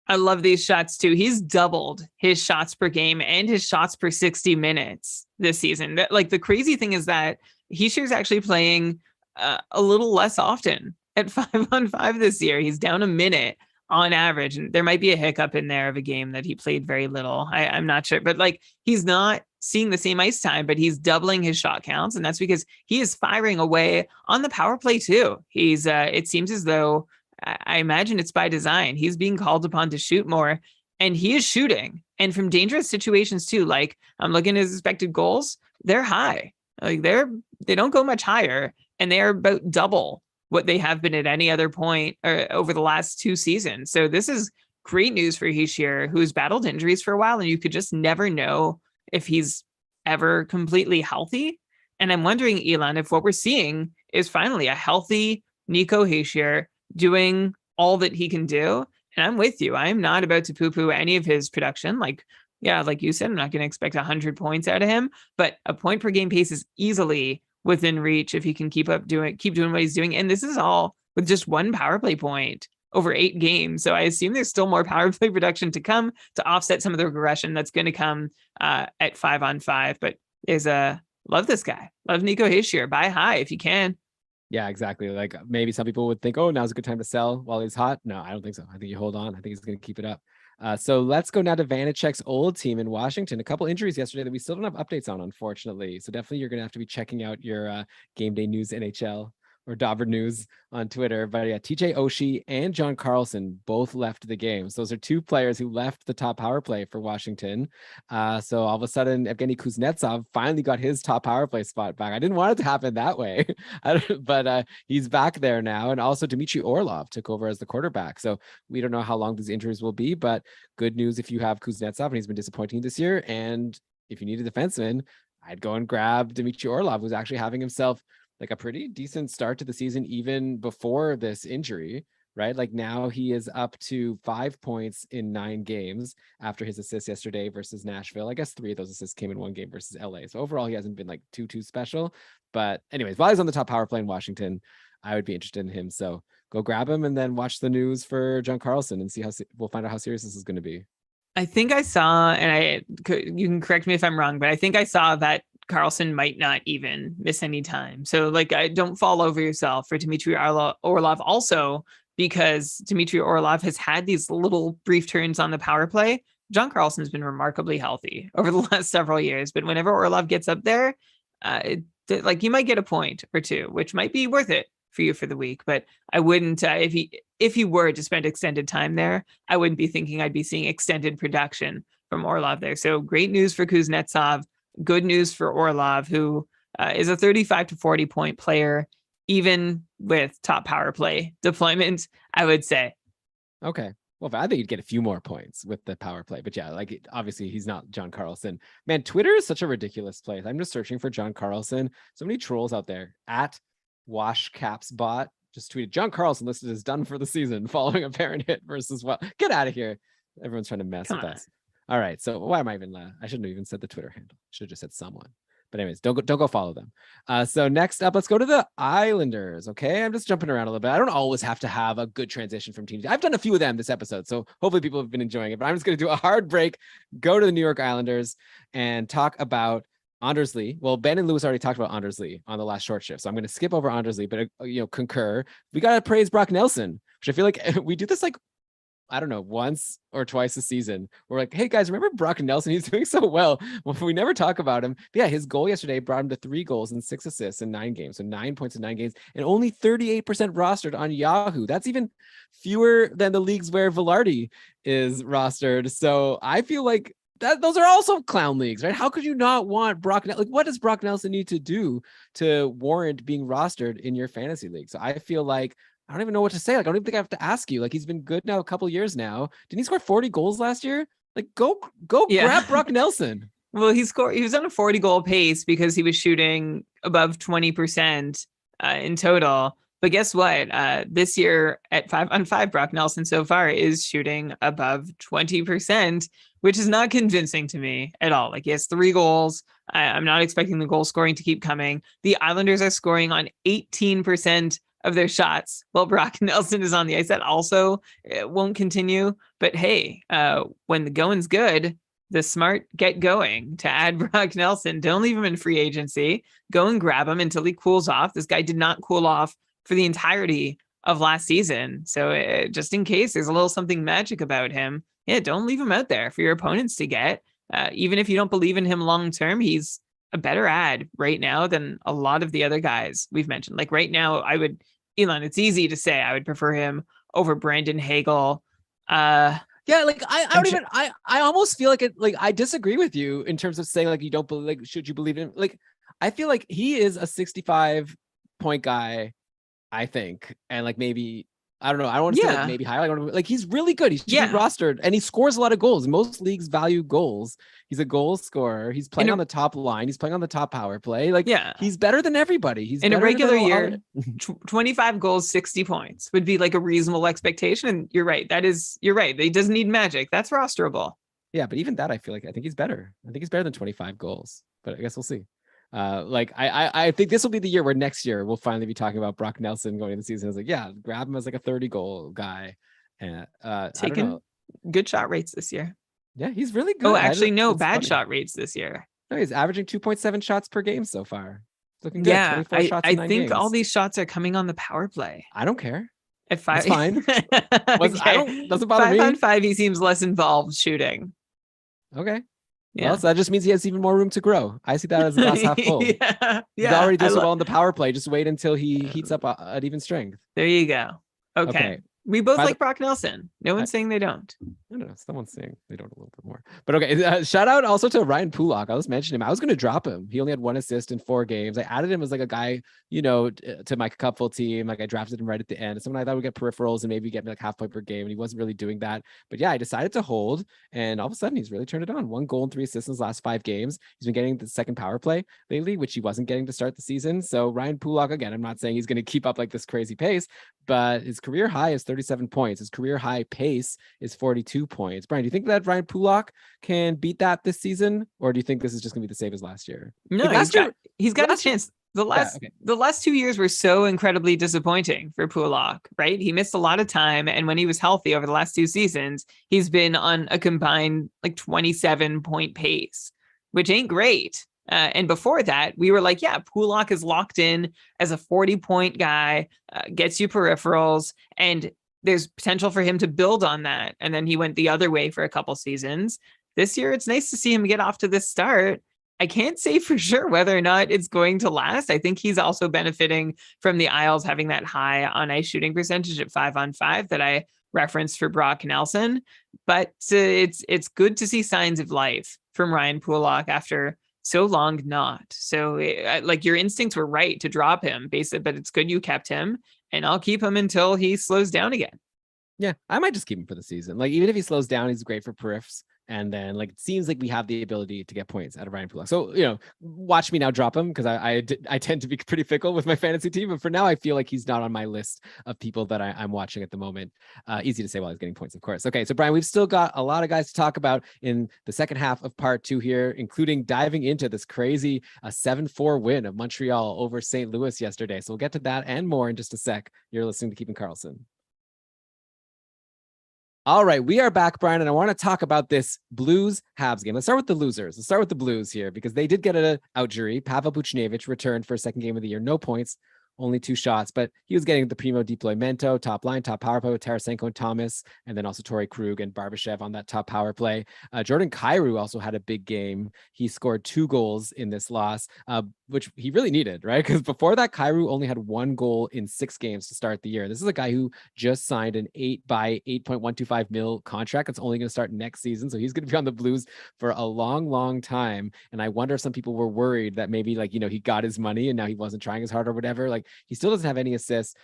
S2: I love these shots too. He's doubled his shots per game and his shots per 60 minutes this season. That like the crazy thing is that Hischier's actually playing a little less often at 5-on-5 this year. He's down a minute on average, and there might be a hiccup in there of a game that he played very little. I'm not sure, but like he's not seeing the same ice time, but he's doubling his shot counts, and that's because he is firing away on the power play too. He's it seems as though I imagine it's by design. He's being called upon to shoot more, and he is shooting, and from dangerous situations too. Like I'm looking at his expected goals; they're high. Like they don't go much higher, and they are about double what they have been at any other point over the last 2 seasons. So this is great news for Hischier, who's battled injuries for a while, and you could just never know if he's ever completely healthy. And I'm wondering, Elon, if what we're seeing is finally a healthy Nico Hischier doing all that he can do. And I'm with you. I'm not about to poo-poo any of his production. Like you said, I'm not going to expect 100 points out of him, but a point per game pace is easily within reach if he can keep doing what he's doing. And this is all with just 1 power play point over 8 games. So I assume there's still more power play production to come to offset some of the regression that's going to come at 5-on-5. But love this guy. Love Nico Hischier. Buy high if you can.
S1: Yeah, exactly. Like maybe some people would think, oh, now's a good time to sell while he's hot. No, I don't think so. I think you hold on. I think he's going to keep it up. So let's go now to Vanacek's old team in Washington. A couple injuries yesterday that we still don't have updates on, unfortunately. So definitely you're going to have to be checking out your Game Day News NHL or Dobber News on Twitter. But yeah, TJ Oshie and John Karlsson both left the game. So those are 2 players who left the top power play for Washington. So all of a sudden, Evgeny Kuznetsov finally got his top power play spot back. I didn't want it to happen that way, but he's back there now. And also Dmitry Orlov took over as the quarterback. So we don't know how long these injuries will be, but good news if you have Kuznetsov, and he's been disappointing this year. And if you need a defenseman, I'd go and grab Dmitry Orlov, who's actually having himself like a pretty decent start to the season, even before this injury, right? Like now he is up to 5 points in 9 games after his assist yesterday versus Nashville. I guess 3 of those assists came in 1 game versus LA. So overall, he hasn't been like too special. But anyways, while he's on the top power play in Washington, I would be interested in him. So go grab him and then watch the news for John Karlsson and see we'll find out how serious this is going to be.
S2: I think I saw, and you can correct me if I'm wrong, but I think I saw that Karlsson might not even miss any time. So like, don't fall over yourself for Dmitry Orlov also, because Dmitry Orlov has had these little brief turns on the power play. John Karlsson's been remarkably healthy over the last several years, but whenever Orlov gets up there, like you might get a point or 2, which might be worth it for you for the week. But I wouldn't, if he were to spend extended time there, I wouldn't be thinking I'd be seeing extended production from Orlov there. So great news for Kuznetsov. Good news for Orlov, who is a 35 to 40 point player, even with top power play deployment, I would say.
S1: Okay. Well, I think you'd get a few more points with the power play. But yeah, like obviously he's not John Karlsson. Man, Twitter is such a ridiculous place. I'm just searching for John Karlsson. So many trolls out there. At WashCapsBot just tweeted, John Karlsson listed as done for the season following a parent hit versus what? Get out of here. Everyone's trying to mess with us. All right. So why am I even I shouldn't have even said the Twitter handle. Should have just said someone. But anyways, don't go follow them. So next up, let's go to the Islanders. Okay, I'm just jumping around a little bit. I don't always have to have a good transition from teams. I've done a few of them this episode, so hopefully people have been enjoying it. But I'm just going to do a hard break, go to the New York Islanders, and talk about Anders Lee. Well, Ben and Lewis already talked about Anders Lee on the last short shift, so I'm going to skip over Anders Lee, but concur. We got to praise Brock Nelson, which I feel like we do this like, I don't know, once or twice a season. We're like, hey guys, remember Brock Nelson? He's doing so well. Well, we never talk about him. But yeah, his goal yesterday brought him to 3 goals and 6 assists in 9 games. So 9 points in 9 games and only 38% rostered on Yahoo. That's even fewer than the leagues where Velarde is rostered. So I feel like those are also clown leagues, right? How could you not want Brock? Like, what does Brock Nelson need to do to warrant being rostered in your fantasy league? So I feel like I don't even know what to say. Like, I don't even think I have to ask you. Like, he's been good now a couple years now. Didn't he score 40 goals last year? Like, go grab Brock Nelson.
S2: Well, he was on a 40 goal pace because he was shooting above 20% in total. But guess what? This year at 5-on-5, Brock Nelson so far is shooting above 20%, which is not convincing to me at all. Like, he has 3 goals. I'm not expecting the goal scoring to keep coming. The Islanders are scoring on 18% of their shots while Brock Nelson is on the ice. That also won't continue. But hey, when the going's good, the smart get going to add Brock Nelson. Don't leave him in free agency. Go and grab him until he cools off. This guy did not cool off for the entirety of last season. So just in case there's a little something magic about him, yeah, don't leave him out there for your opponents to get. Even if you don't believe in him long-term, he's a better ad right now than a lot of the other guys we've mentioned. Like right now, Elon, it's easy to say I would prefer him over Brandon Hagel.
S1: Yeah, like I almost feel like it, like I disagree with you in terms of saying like you don't believe, like should you believe in him? Like I feel like he is a 65 point guy, I think, and like maybe I don't know. I don't want to say like maybe higher. Like he's really good. He should be rostered, and he scores a lot of goals. Most leagues value goals. He's a goal scorer. He's playing on the top line. He's playing on the top power play. Like he's better than everybody. He's
S2: in a regular year. 25 goals, 60 points would be like a reasonable expectation. And you're right. You're right. He doesn't need magic. That's rosterable.
S1: Yeah, but even that, I think he's better. I think he's better than 25 goals. But I guess we'll see. Like I think this will be the year where next year we'll finally be talking about Brock Nelson going into the season. I was like, yeah, grab him as like a 30 goal guy. And
S2: taking good shot rates this year.
S1: Yeah, he's really good.
S2: Oh, actually, no bad shot rates this year.
S1: No, he's averaging 2.7 shots per game so far. It's looking good.
S2: Yeah, I think all these shots are coming on the power play.
S1: I don't care.
S2: At 5,
S1: it's fine. Doesn't bother me.
S2: 5-on-5, he seems less involved shooting.
S1: Okay. Yeah. Well, so that just means he has even more room to grow. I see that as a glass half full. He's already doing so well in the power play. Just wait until he heats up at even strength.
S2: There you go. Okay. We both like Brock Nelson. No one's saying they don't.
S1: I don't know. Someone's saying they don't a little bit more. But okay. Shout out also to Ryan Pulak. I was mentioning him. I was going to drop him. He only had 1 assist in 4 games. I added him as like a guy, to my cupful team. Like I drafted him right at the end. Someone I thought would get peripherals and maybe get me like half point per game. And he wasn't really doing that. But yeah, I decided to hold. And all of a sudden he's really turned it on. 1 goal and 3 assists in his last 5 games. He's been getting the second power play lately, which he wasn't getting to start the season. So Ryan Pulak, again, I'm not saying he's going to keep up like this crazy pace, but his career high is 37 points. His career high pace is 42 points. Brian, do you think that Ryan Pulak can beat that this season? Or do you think this is just going to be the same as last year?
S2: No, he's got a chance. The last 2 years were so incredibly disappointing for Pulak, right? He missed a lot of time. And when he was healthy over the last 2 seasons, he's been on a combined like 27 point pace, which ain't great. And before that, we were like, yeah, Pulak is locked in as a 40 point guy, gets you peripherals, and there's potential for him to build on that. And then he went the other way for a couple seasons. This year, it's nice to see him get off to this start. I can't say for sure whether or not it's going to last. I think he's also benefiting from the Isles having that high on ice shooting percentage at 5-on-5 that I referenced for Brock Nelson. But it's good to see signs of life from Ryan Pulak after so long not. So like your instincts were right to drop him, basically, but it's good you kept him, and I'll keep him until he slows down again.
S1: Yeah, I might just keep him for the season. Like even if he slows down, he's great for periffs. And then like it seems like we have the ability to get points out of Ryan Pulock. So, watch me now drop him because I tend to be pretty fickle with my fantasy team. But for now, I feel like he's not on my list of people that I'm watching at the moment. Easy to say while he's getting points, of course. Okay, so Brian, we've still got a lot of guys to talk about in the second half of part 2 here, including diving into this crazy 7-4 win of Montreal over St. Louis yesterday. So we'll get to that and more in just a sec. You're listening to Keeping Karlsson. All right, we are back, Brian, and I want to talk about this Blues-Habs game. Let's start with the losers. Let's start with the Blues here because they did get an out jury. Pavel Buchnevich returned for a second game of the year. No points, only 2 shots, but he was getting the primo deploymento, top line, top power play with Tarasenko and Thomas, and then also Torrey Krug and Barbashev on that top power play. Jordan Kyrou also had a big game. He scored 2 goals in this loss, which he really needed, right? Because before that, Kyrou only had 1 goal in 6 games to start the year. This is a guy who just signed an 8 by $8.125 million contract. That's only going to start next season. So he's going to be on the Blues for a long, long time. And I wonder if some people were worried that maybe he got his money and now he wasn't trying as hard or whatever. He still doesn't have any assists.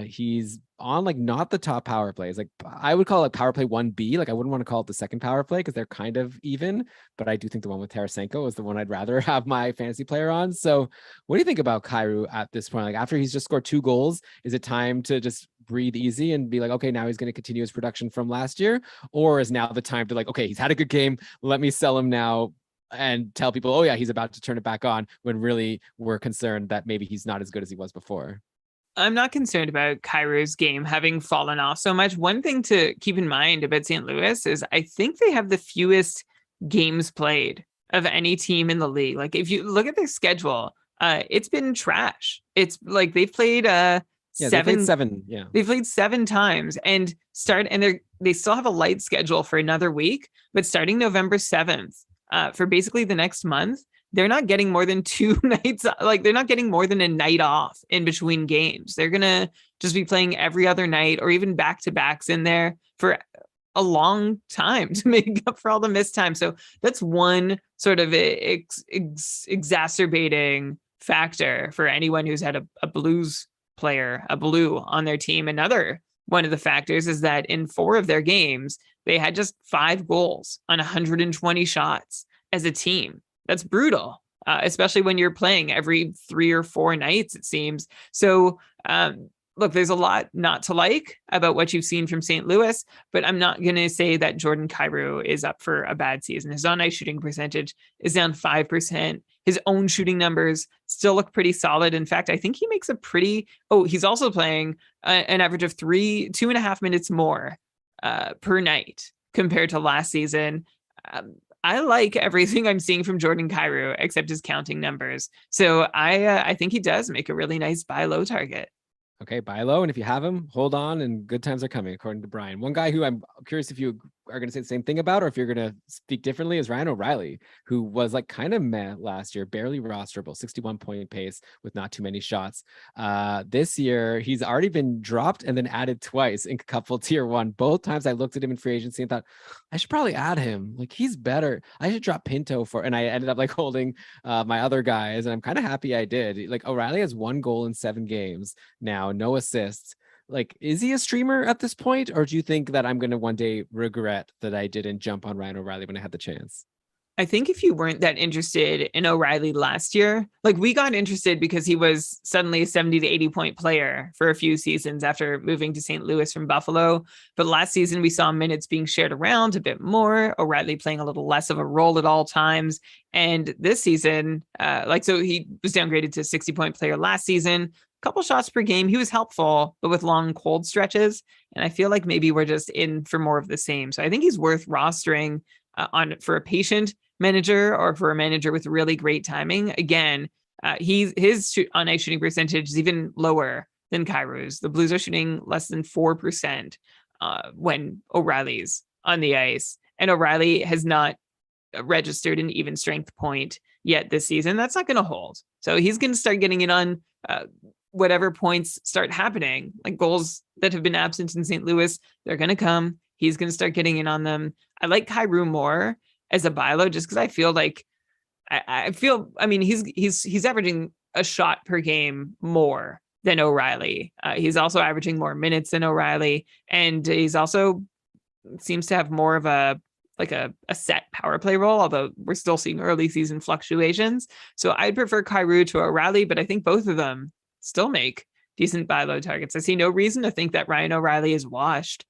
S1: He's on not the top power plays. I would call it power play 1B. I wouldn't want to call it the second power play because they're kind of even, but I do think the one with Tarasenko is the one I'd rather have my fantasy player on. So what do you think about Kyrou at this point? After he's just scored 2 goals, is it time to just breathe easy and be okay, now he's going to continue his production from last year? Or is now the time to okay, he's had a good game. Let me sell him now and tell people, oh yeah, he's about to turn it back on, when really we're concerned that maybe he's not as good as he was before?
S2: I'm not concerned about Kyrou's game having fallen off so much. One thing to keep in mind about St. Louis is I think they have the fewest games played of any team in the league. If you look at their schedule, it's been trash. It's they've played
S1: They played 7. Yeah,
S2: they played 7 times and they still have a light schedule for another week, but starting November 7th, for basically the next month, they're not getting more than 2 nights. They're not getting more than a night off in between games. They're going to just be playing every other night or even back-to-backs in there for a long time to make up for all the missed time. So that's one sort of exacerbating factor for anyone who's had a Blues player, a Blue on their team. Another one of the factors is that in 4 of their games, they had just 5 goals on 120 shots as a team. That's brutal, especially when you're playing every 3 or 4 nights, it seems. So, look, there's a lot not to like about what you've seen from St. Louis, but I'm not going to say that Jordan Kyrou is up for a bad season. His on-ice shooting percentage is down 5%. His own shooting numbers still look pretty solid. In fact, I think he makes he's also playing an average of 2.5 minutes more per night compared to last season. I like everything I'm seeing from Jordan Kyrou except his counting numbers. So I think he does make a really nice buy low target.
S1: Okay, buy low, and if you have him, hold on, and good times are coming, according to Brian. One guy who I'm curious if you are going to say the same thing about, or if you're going to speak differently, is Ryan O'Reilly, who was kind of meh last year, barely rosterable, 61-point pace with not too many shots. This year, he's already been dropped and then added twice in couple tier 1. Both times I looked at him in free agency and thought, I should probably add him. He's better. I should drop Pinto and I ended up holding my other guys, and I'm kind of happy I did. O'Reilly has 1 goal in 7 games now, no assists. Is he a streamer at this point, or do you think that I'm going to one day regret that I didn't jump on Ryan O'Reilly when I had the chance?
S2: I think if you weren't that interested in O'Reilly last year, we got interested because he was suddenly a 70 to 80 point player for a few seasons after moving to St. Louis from Buffalo. But last season, we saw minutes being shared around a bit more, O'Reilly playing a little less of a role at all times. And this season, so he was downgraded to 60 point player last season. Couple shots per game. He was helpful, but with long cold stretches. And I feel like maybe we're just in for more of the same. So I think he's worth rostering for a patient manager or for a manager with really great timing. Again, his on-ice shooting percentage is even lower than Kyrou's. The Blues are shooting less than 4% when O'Reilly's on the ice. And O'Reilly has not registered an even strength point yet this season. That's not going to hold. So he's going to start getting it on whatever points start happening, goals that have been absent in St. Louis, they're going to come. He's going to start getting in on them. I like Kyrou more as a buy low just because I feel he's averaging a shot per game more than O'Reilly. He's also averaging more minutes than O'Reilly, and he's also seems to have more of a like a set power play role, although we're still seeing early season fluctuations. So I'd prefer Kyrou to O'Reilly, but I think both of them still make decent buy low targets. I see no reason to think that Ryan O'Reilly is washed.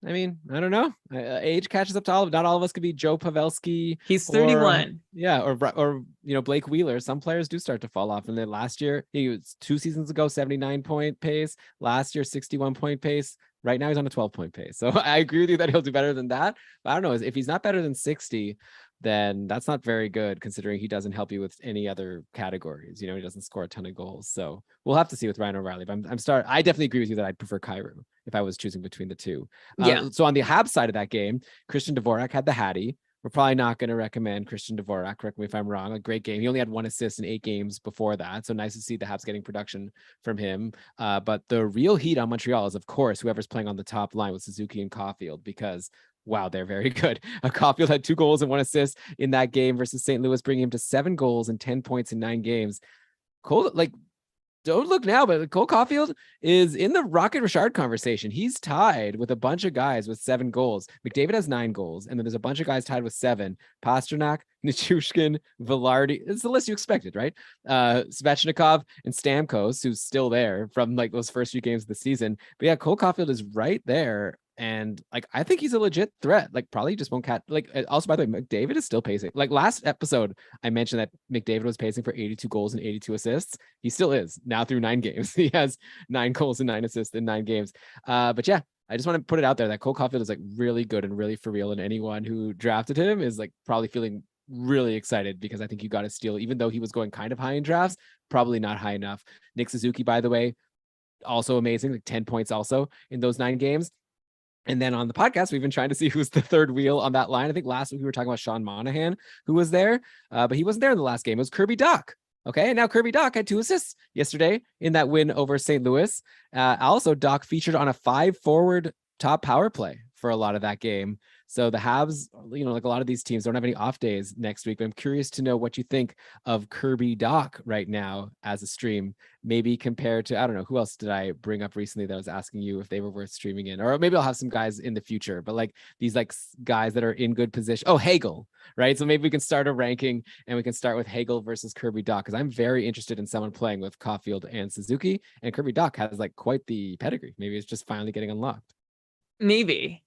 S1: I mean, I don't know. Age catches up to all of. Not all of us could be Joe Pavelski.
S2: He's
S1: or
S2: 31.
S1: Yeah, or Blake Wheeler. Some players do start to fall off. And then last year, he was 2 seasons ago 79-point pace. Last year 61-point pace. Right now he's on a 12-point pace. So I agree with you that he'll do better than that. But I don't know, if he's not better than 60, then that's not very good considering he doesn't help you with any other categories. He doesn't score a ton of goals. So we'll have to see with Ryan O'Reilly. But I definitely agree with you that I'd prefer Kyrou if I was choosing between the two.
S2: Yeah.
S1: So on the Habs side of that game, Christian Dvorak had the Hattie. We're probably not going to recommend Christian Dvorak. Correct me if I'm wrong. A great game. He only had 1 assist in 8 games before that. So nice to see the Habs getting production from him. But the real heat on Montreal is, of course, whoever's playing on the top line with Suzuki and Caulfield, because wow, they're very good. Caulfield had 2 goals and 1 assist in that game versus St. Louis, bringing him to 7 goals and 10 points in 9 games. Cole, don't look now, but Cole Caulfield is in the Rocket Richard conversation. He's tied with a bunch of guys with 7 goals. McDavid has 9 goals, and then there's a bunch of guys tied with 7. Pasternak, Nichushkin, Velarde. It's the list you expected, right? Svechnikov and Stamkos, who's still there from those first few games of the season. But yeah, Cole Caulfield is right there. And I think he's a legit threat. Probably just won't catch. Also, by the way, McDavid is still pacing. Last episode, I mentioned that McDavid was pacing for 82 goals and 82 assists. He still is now through 9 games. He has 9 goals and 9 assists in 9 games. But yeah, I just want to put it out there that Cole Caulfield is really good and really for real. And anyone who drafted him is probably feeling really excited because I think you got a steal, even though he was going kind of high in drafts, probably not high enough. Nick Suzuki, by the way, also amazing, 10 points also in those 9 games. And then on the podcast, we've been trying to see who's the third wheel on that line. I think last week we were talking about Sean Monahan, who was there, but he wasn't there in the last game. It was Kirby Dach. Okay, and now Kirby Dach had 2 assists yesterday in that win over St. Louis. Also, Dach featured on a 5-forward top power play for a lot of that game. So the Habs, a lot of these teams don't have any off days next week, but I'm curious to know what you think of Kirby Dach right now as a stream, maybe compared to, I don't know, who else did I bring up recently that I was asking you if they were worth streaming in, or maybe I'll have some guys in the future, but these guys that are in good position. Oh, Hagel, right? So maybe we can start a ranking and we can start with Hagel versus Kirby Dach, because I'm very interested in someone playing with Caulfield and Suzuki, and Kirby Dach has quite the pedigree. Maybe it's just finally getting unlocked.
S2: Maybe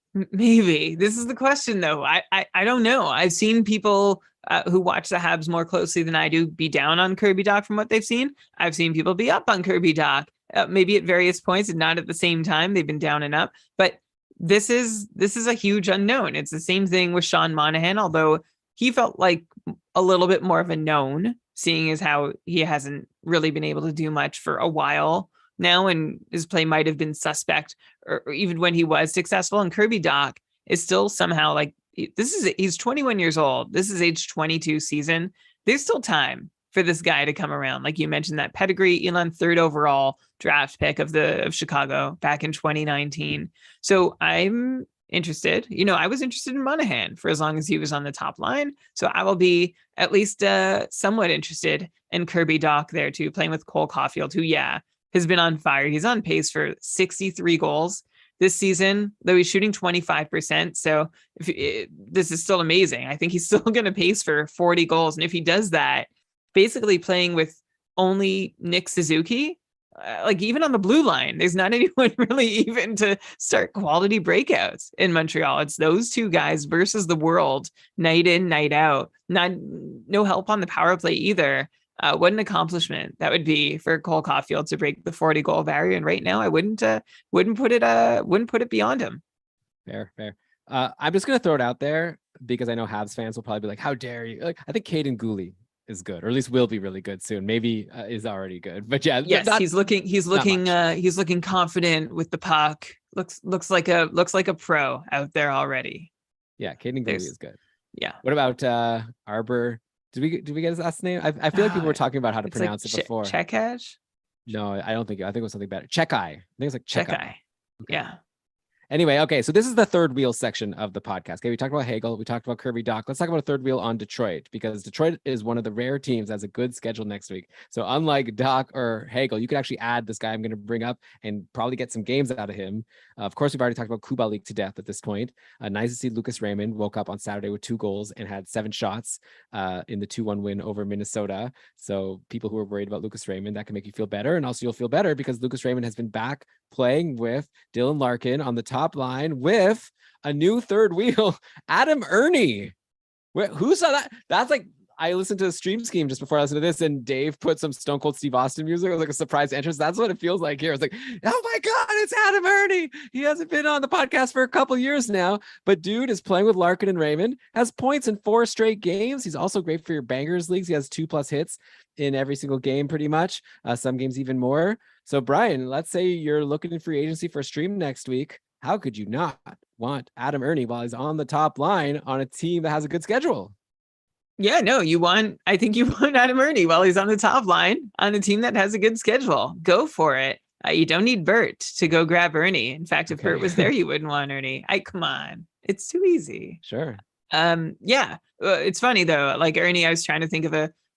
S2: this is the question though. I don't know. I've seen people who watch the Habs more closely than I do be down on Kirby Dach from what they've seen. I've seen people be up on Kirby Dach, maybe at various points and not at the same time. They've been down and up, but this is a huge unknown. It's the same thing with Sean Monahan, although he felt like a little bit more of a known, seeing as how he hasn't really been able to do much for a while now, and his play might have been suspect, or even when he was successful. And Kirby Dach is still somehow he's 21 years old. This is age 22 season. There's still time for this guy to come around. Like you mentioned, that pedigree, Elon 3rd overall draft pick of Chicago back in 2019. So I'm interested. I was interested in Monahan for as long as he was on the top line. So I will be at least somewhat interested in Kirby Dach there too, playing with Cole Caulfield, who, has been on fire. He's on pace for 63 goals this season, though he's shooting 25%. So this is still amazing. I think he's still going to pace for 40 goals. And if he does that, basically playing with only Nick Suzuki, even on the blue line, there's not anyone really even to start quality breakouts in Montreal. It's those 2 guys versus the world, night in, night out. No help on the power play either. What an accomplishment that would be for Cole Caulfield to break the 40 goal barrier. And right now, I wouldn't put it beyond him.
S1: Fair. I'm just gonna throw it out there because I know Habs fans will probably be like, "How dare you?" I think Caden Gooley is good, or at least will be really good soon. Maybe is already good, but yeah,
S2: yes, he's looking confident with the puck. Looks like a pro out there already.
S1: Yeah, Caden Gooley is good.
S2: Yeah.
S1: What about Arbor? Did we get his last name? I feel like people were talking about how to pronounce it before.
S2: Chekaj?
S1: No, I don't think. I think it was something better. Chekai. I think it's Chekai.
S2: Okay. Yeah.
S1: Anyway, okay, so this is the third wheel section of the podcast. Okay, we talked about Hagel, we talked about Kirby Doc. Let's talk about a third wheel on Detroit, because Detroit is one of the rare teams that has a good schedule next week. So unlike Doc or Hagel, you could actually add this guy I'm going to bring up and probably get some games out of him. Of course, we've already talked about Kubalik to death at this point. Nice to see Lucas Raymond woke up on Saturday with 2 goals and had 7 shots in the 2-1 win over Minnesota. So people who are worried about Lucas Raymond, that can make you feel better. And also you'll feel better because Lucas Raymond has been back playing with Dylan Larkin on the top line with a new third wheel, Adam Ernie. Who saw that? That's like, I listened to the stream scheme just before I listened to this, and Dave put some Stone Cold Steve Austin music. It was like a surprise entrance. That's what it feels like here. It's like, oh my God, it's Adam Ernie. He hasn't been on the podcast for a couple years now, but dude is playing with Larkin and Raymond, has points in 4 straight games. He's also great for your bangers leagues. He has 2+ hits in every single game, pretty much. Some games even more. So Brian, let's say you're looking in free agency for a stream next week. How could you not want Adam Ernie while he's on the top line on a team that has a good schedule?
S2: Yeah, no, I think you want Adam Ernie while he's on the top line on a team that has a good schedule. Go for it. You don't need Bert to go grab Ernie. In fact, if Bert was there, you wouldn't want Ernie. Come on. It's too easy.
S1: Sure.
S2: Yeah. It's funny though. Like Ernie, I was trying to think of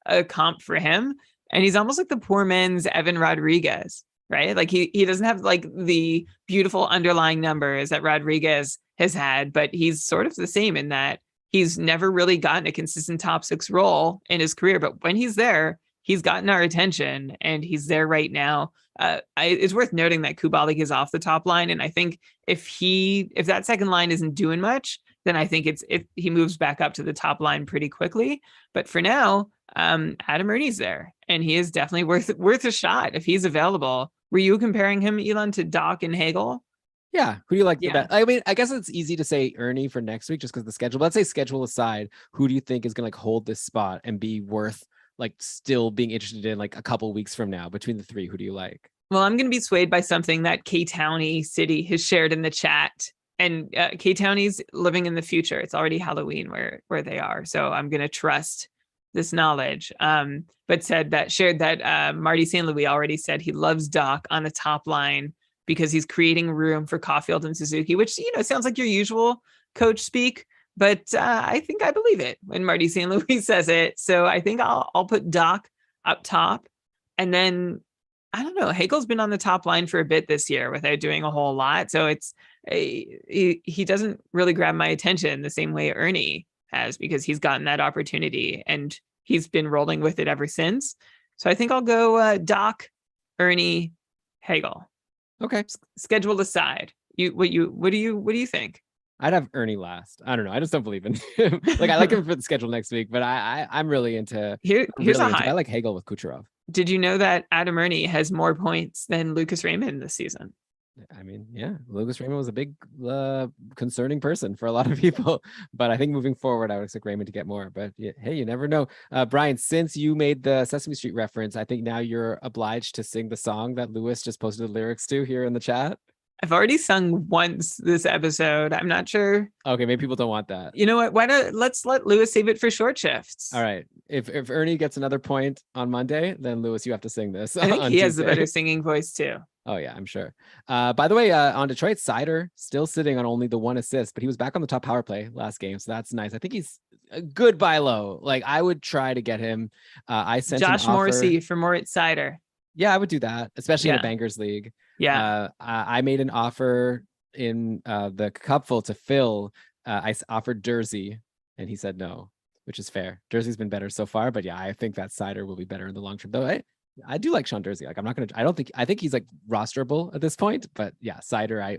S2: a comp for him, and he's almost like the poor man's Evan Rodriguez, right? Like he doesn't have like the beautiful underlying numbers that Rodriguez has had, but he's sort of the same in that he's never really gotten a consistent top 6 role in his career, but when he's there, he's gotten our attention, and he's there right now. It's worth noting that Kubalik is off the top line, and I think if that second line isn't doing much, then I think he moves back up to the top line pretty quickly. But for now, Adam Ernie's there, and he is definitely worth a shot if he's available. Were you comparing him, Elon, to Doc and Hagel?
S1: Yeah. Who do you like the best? I mean, I guess it's easy to say Ernie for next week just because the schedule. But let's say schedule aside, who do you think is going to like hold this spot and be worth like still being interested in like a couple weeks from now? Between the 3, who do you like?
S2: Well, I'm going to be swayed by something that K-Townie City has shared in the chat. And K-Townie's living in the future. It's already Halloween where they are. So I'm going to trust this knowledge. But shared that Marty St. Louis already said he loves Doc on the top line because he's creating room for Caulfield and Suzuki, which, sounds like your usual coach speak, but I think I believe it when Marty St. Louis says it. So I think I'll put Doc up top. And then, I don't know, Hagel's been on the top line for a bit this year without doing a whole lot. So he doesn't really grab my attention the same way Ernie has, because he's gotten that opportunity and he's been rolling with it ever since. So I think I'll go Doc, Ernie, Hagel.
S1: Okay.
S2: Schedule aside. What do you think?
S1: I'd have Ernie last. I don't know. I just don't believe in him. Like I like him for the schedule next week, but I'm really into. I like Hagel with Kucherov.
S2: Did you know that Adam Ernie has more points than Lucas Raymond this season?
S1: I mean, yeah, Lucas Raymond was a big concerning person for a lot of people, but I think moving forward, I would expect Raymond to get more. But yeah, hey, you never know. Brian, since you made the Sesame Street reference, I think now you're obliged to sing the song that Lewis just posted the lyrics to here in the chat.
S2: I've already sung once this episode. I'm not sure.
S1: Okay, maybe people don't want that.
S2: You know what? Let's let Lewis save it for short shifts.
S1: All right. If Ernie gets another point on Monday, then Lewis, you have to sing this.
S2: I think he has the better singing voice too.
S1: Oh yeah, I'm sure. By the way, on Detroit, Sider still sitting on only the 1 assist, but he was back on the top power play last game, so that's nice. I think he's a good buy low. Like I would try to get him. I sent
S2: Josh Morrissey for Moritz Sider.
S1: Yeah, I would do that, especially in the Bangers League.
S2: Yeah,
S1: I made an offer in the cupful to Phil. I offered Jersey, and he said no, which is fair. Jersey's been better so far, but yeah, I think that Sider will be better in the long term. Though I do like Sean Jersey. Like I think he's like rosterable at this point, but yeah, Sider, I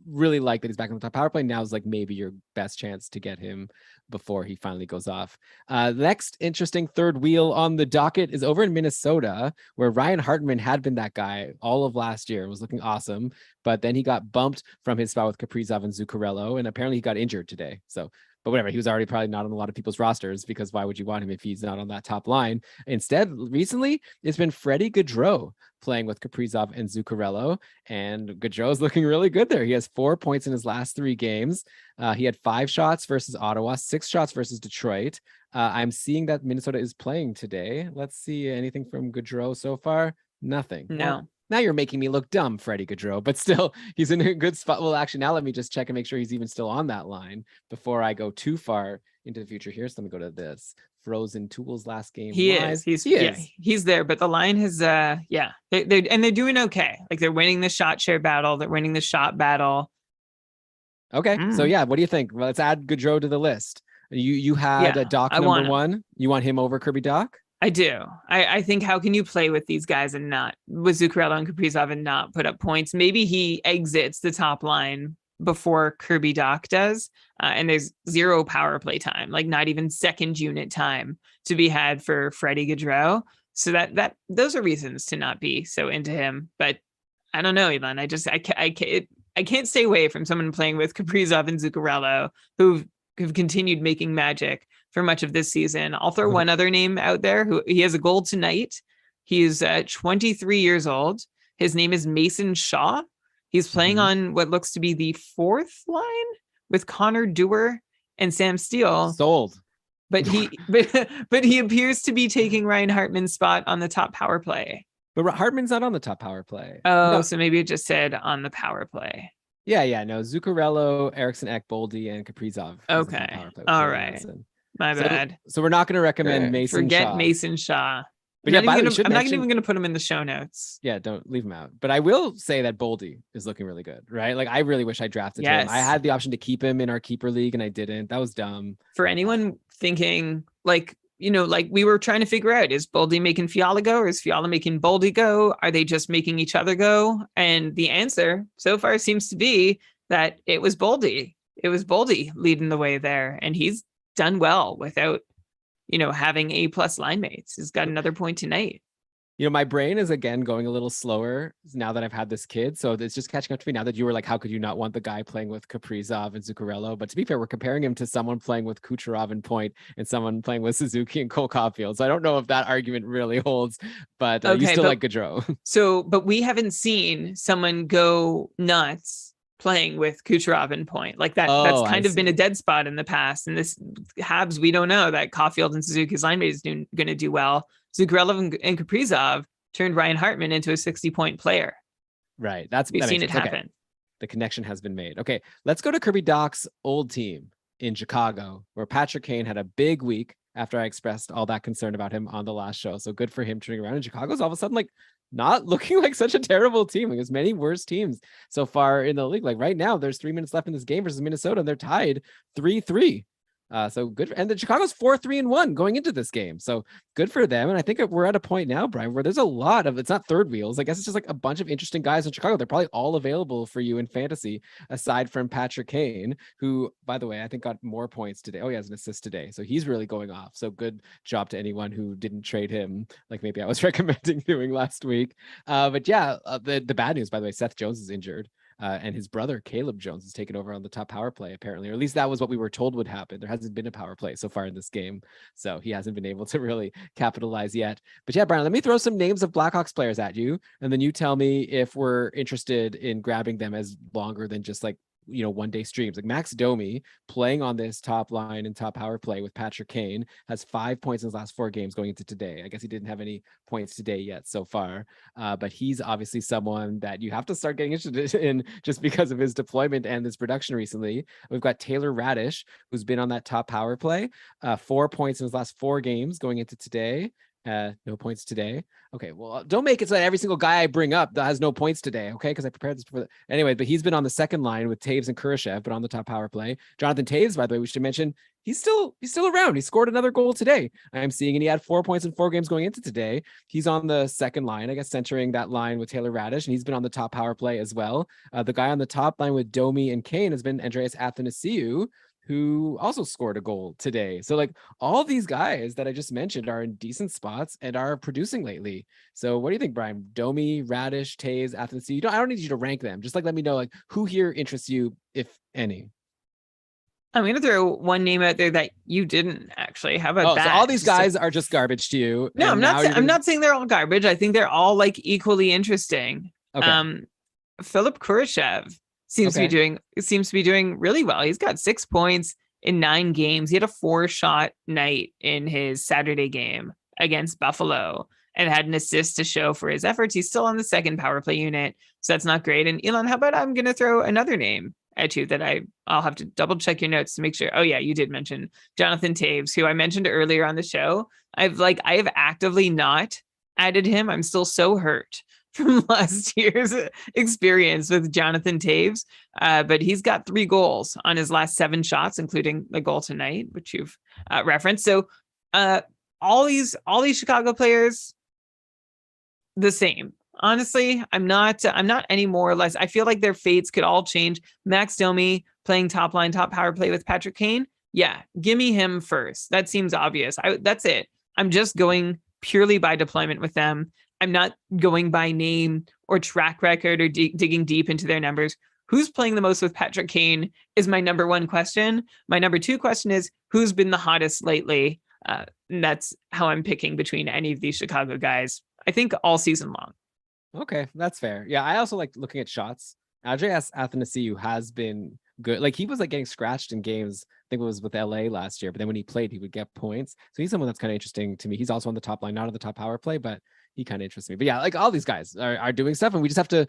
S1: really like that he's back on the top power play. Now is like maybe your best chance to get him before he finally goes off. Next interesting third wheel on the docket is over in Minnesota, where Ryan Hartman had been that guy all of last year and was looking awesome, but then he got bumped from his spot with Kaprizov and Zuccarello, and apparently he got injured today. But whatever, he was already probably not on a lot of people's rosters, because why would you want him if he's not on that top line? Instead, recently, it's been Freddie Gaudreau playing with Kaprizov and Zuccarello, and Gaudreau's looking really good there. He has 4 points in his last 3 games. He had 5 shots versus Ottawa, 6 shots versus Detroit. I'm seeing that Minnesota is playing today. Let's see anything from Gaudreau so far. Nothing.
S2: No.
S1: Now you're making me look dumb, Freddie Gaudreau, but still, he's in a good spot. Well, actually, now let me just check and make sure he's even still on that line before I go too far into the future here. So let me go to this. Frozen Tools last game.
S2: He is. He's there, but the line has they're doing okay. Like they're winning the shot share battle, they're winning the shot battle.
S1: Okay. So yeah, what do you think? Well, let's add Gaudreau to the list. You had a Doc number one. You want him over Kirby Doc?
S2: I do. I think how can you play with these guys and not with Zuccarello and Kaprizov and not put up points? Maybe he exits the top line before Kirby Doc does, and there's 0 power play time, like not even second unit time to be had for Freddie Gaudreau. So that those are reasons to not be so into him. But I don't know, Elon. I can't stay away from someone playing with Kaprizov and Zuccarello who've continued making magic for much of this season. I'll throw one other name out there who he has a goal tonight. He's 23 years old. His name is Mason Shaw. He's playing on what looks to be the 4th line with Connor Dewar and Sam Steele.
S1: Sold.
S2: But he appears to be taking Ryan Hartman's spot on the top power play.
S1: But Hartman's not on the top power play.
S2: Oh, no. So maybe it just said on the power play.
S1: Yeah, no. Zuccarello, Eriksson Ek, Boldy, and Kaprizov.
S2: Okay. All right. My bad.
S1: So we're not going to recommend Mason
S2: Forget
S1: Shaw.
S2: Mason Shaw.
S1: But
S2: I'm not even going to put him in the show notes.
S1: Yeah, don't leave him out. But I will say that Boldy is looking really good, right? Like I really wish I drafted him. I had the option to keep him in our keeper league and I didn't. That was dumb.
S2: For anyone thinking like we were trying to figure out, is Boldy making Fiala go or is Fiala making Boldy go? Are they just making each other go? And the answer so far seems to be that it was Boldy. It was Boldy leading the way there. And he's done well without, having A+ line mates. He's got another point tonight.
S1: My brain is again going a little slower now that I've had this kid. So it's just catching up to me now that you were like, how could you not want the guy playing with Kaprizov and Zuccarello? But to be fair, we're comparing him to someone playing with Kucherov and point and someone playing with Suzuki and Cole Caulfield. So I don't know if that argument really holds, but you still like Gaudreau.
S2: But we haven't seen someone go nuts playing with Kucherov and point like that. That's kind of been a dead spot in the past. And this Habs, we don't know that Caulfield and Suzuki's line mate is going to do well. Zuccarello and Kaprizov turned Ryan Hartman into a 60-point player.
S1: Right.
S2: We've seen it happen.
S1: Okay. The connection has been made. Okay. Let's go to Kirby Doc's old team in Chicago, where Patrick Kane had a big week after I expressed all that concern about him on the last show. So good for him turning around. And Chicago's all of a sudden like not looking like such a terrible team. Like there's many worse teams so far in the league. Like right now, there's 3 minutes left in this game versus Minnesota, and they're tied 3-3. So good. And the Chicago's 4-3-1 going into this game. So good for them. And I think we're at a point now, Brian, where there's a lot of, it's not third wheels. I guess it's just like a bunch of interesting guys in Chicago. They're probably all available for you in fantasy, aside from Patrick Kane, who, by the way, I think got more points today. Oh, he has an assist today. So he's really going off. So good job to anyone who didn't trade him, like maybe I was recommending doing last week. But yeah, the bad news, by the way, Seth Jones is injured. And his brother, Caleb Jones, has taken over on the top power play, apparently, or at least that was what we were told would happen. There hasn't been a power play so far in this game, so he hasn't been able to really capitalize yet. But yeah, Brian, let me throw some names of Blackhawks players at you, and then you tell me if we're interested in grabbing them as longer than just like, 1-day streams. Like Max Domi playing on this top line and top power play with Patrick Kane has 5 points in his last 4 games going into today. I guess he didn't have any points today yet so far, but he's obviously someone that you have to start getting interested in just because of his deployment and his production recently. We've got Taylor Radish, who's been on that top power play, 4 points in his last 4 games going into today. No points today. Okay, well, don't make it so that every single guy I bring up that has no points today, okay? Because I prepared this before. Anyway, but he's been on the second line with Taves and Kurashev, but on the top power play. Jonathan Taves, by the way, we should mention, he's still around. He scored another goal today. I'm seeing, and he had 4 points in 4 games going into today. He's on the second line, I guess, centering that line with Taylor Radish, and he's been on the top power play as well. The guy on the top line with Domi and Kane has been Andreas Athanasiou, who also scored a goal today. So like all these guys that I just mentioned are in decent spots and are producing lately. So what do you think, Brian? Domi, Radish, Taves, Athanasiou. I don't need you to rank them. Just like let me know like who here interests you, if any.
S2: I'm going to throw one name out there that you didn't actually. How about that?
S1: So all these guys are just garbage to you.
S2: No, I'm not saying they're all garbage. I think they're all like equally interesting.
S1: Okay.
S2: Philip Kurashev seems to be doing really well. He's got 6 points in 9 games. He had a 4-shot night in his Saturday game against Buffalo. and had an assist to show for his efforts. He's still on the second power play unit, so that's not great. And Elon, how about I'm going to throw another name at you that I'll have to double check your notes to make sure. Oh yeah, you did mention Jonathan Taves, who I mentioned earlier on the show. I have actively not added him. I'm still so hurt from last year's experience with Jonathan Taves. But he's got 3 goals on his last 7 shots, including the goal tonight, which you've referenced. So all these Chicago players, the same. Honestly, I'm not any more or less. I feel like their fates could all change. Max Domi playing top line, top power play with Patrick Kane. Yeah, give me him first. That seems obvious. That's it. I'm just going purely by deployment with them. I'm not going by name or track record or digging deep into their numbers. Who's playing the most with Patrick Kane is my number 1 question. My number 2 question is who's been the hottest lately? And that's how I'm picking between any of these Chicago guys, I think all season long.
S1: Okay, that's fair. Yeah, I also like looking at shots. Andreas Athanasiou has been good. Like he was like getting scratched in games. I think it was with LA last year, but then when he played, he would get points. So he's someone that's kind of interesting to me. He's also on the top line, not on the top power play, but he kind of interests me. But yeah, like all these guys are doing stuff, and we just have to,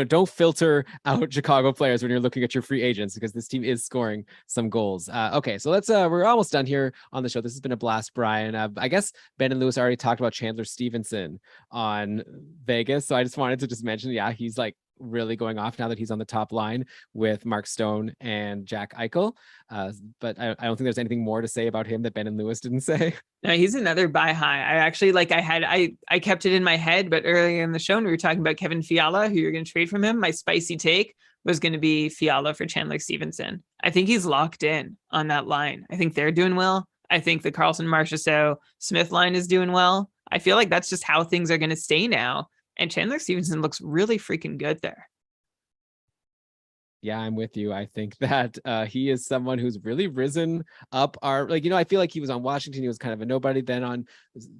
S1: don't filter out Chicago players when you're looking at your free agents, because this team is scoring some goals. Okay, so let's we're almost done here on the show. This has been a blast, Brian. I guess Ben and Lewis already talked about Chandler Stevenson on Vegas, so I just wanted to just mention, yeah, he's like really going off now that he's on the top line with Mark Stone and Jack Eichel. But I don't think there's anything more to say about him that Ben and Lewis didn't say.
S2: No, he's another buy high. I actually I kept it in my head, but earlier in the show when we were talking about Kevin Fiala, who you're going to trade from him, my spicy take was going to be Fiala for Chandler Stevenson. I think he's locked in on that line. I think they're doing well. I think the Karlsson Marchessault Smith line is doing well. I feel like that's just how things are going to stay now. And Chandler Stevenson looks really freaking good there.
S1: Yeah, I'm with you. I think that he is someone who's really risen up our, I feel like he was on Washington. He was kind of a nobody. Then on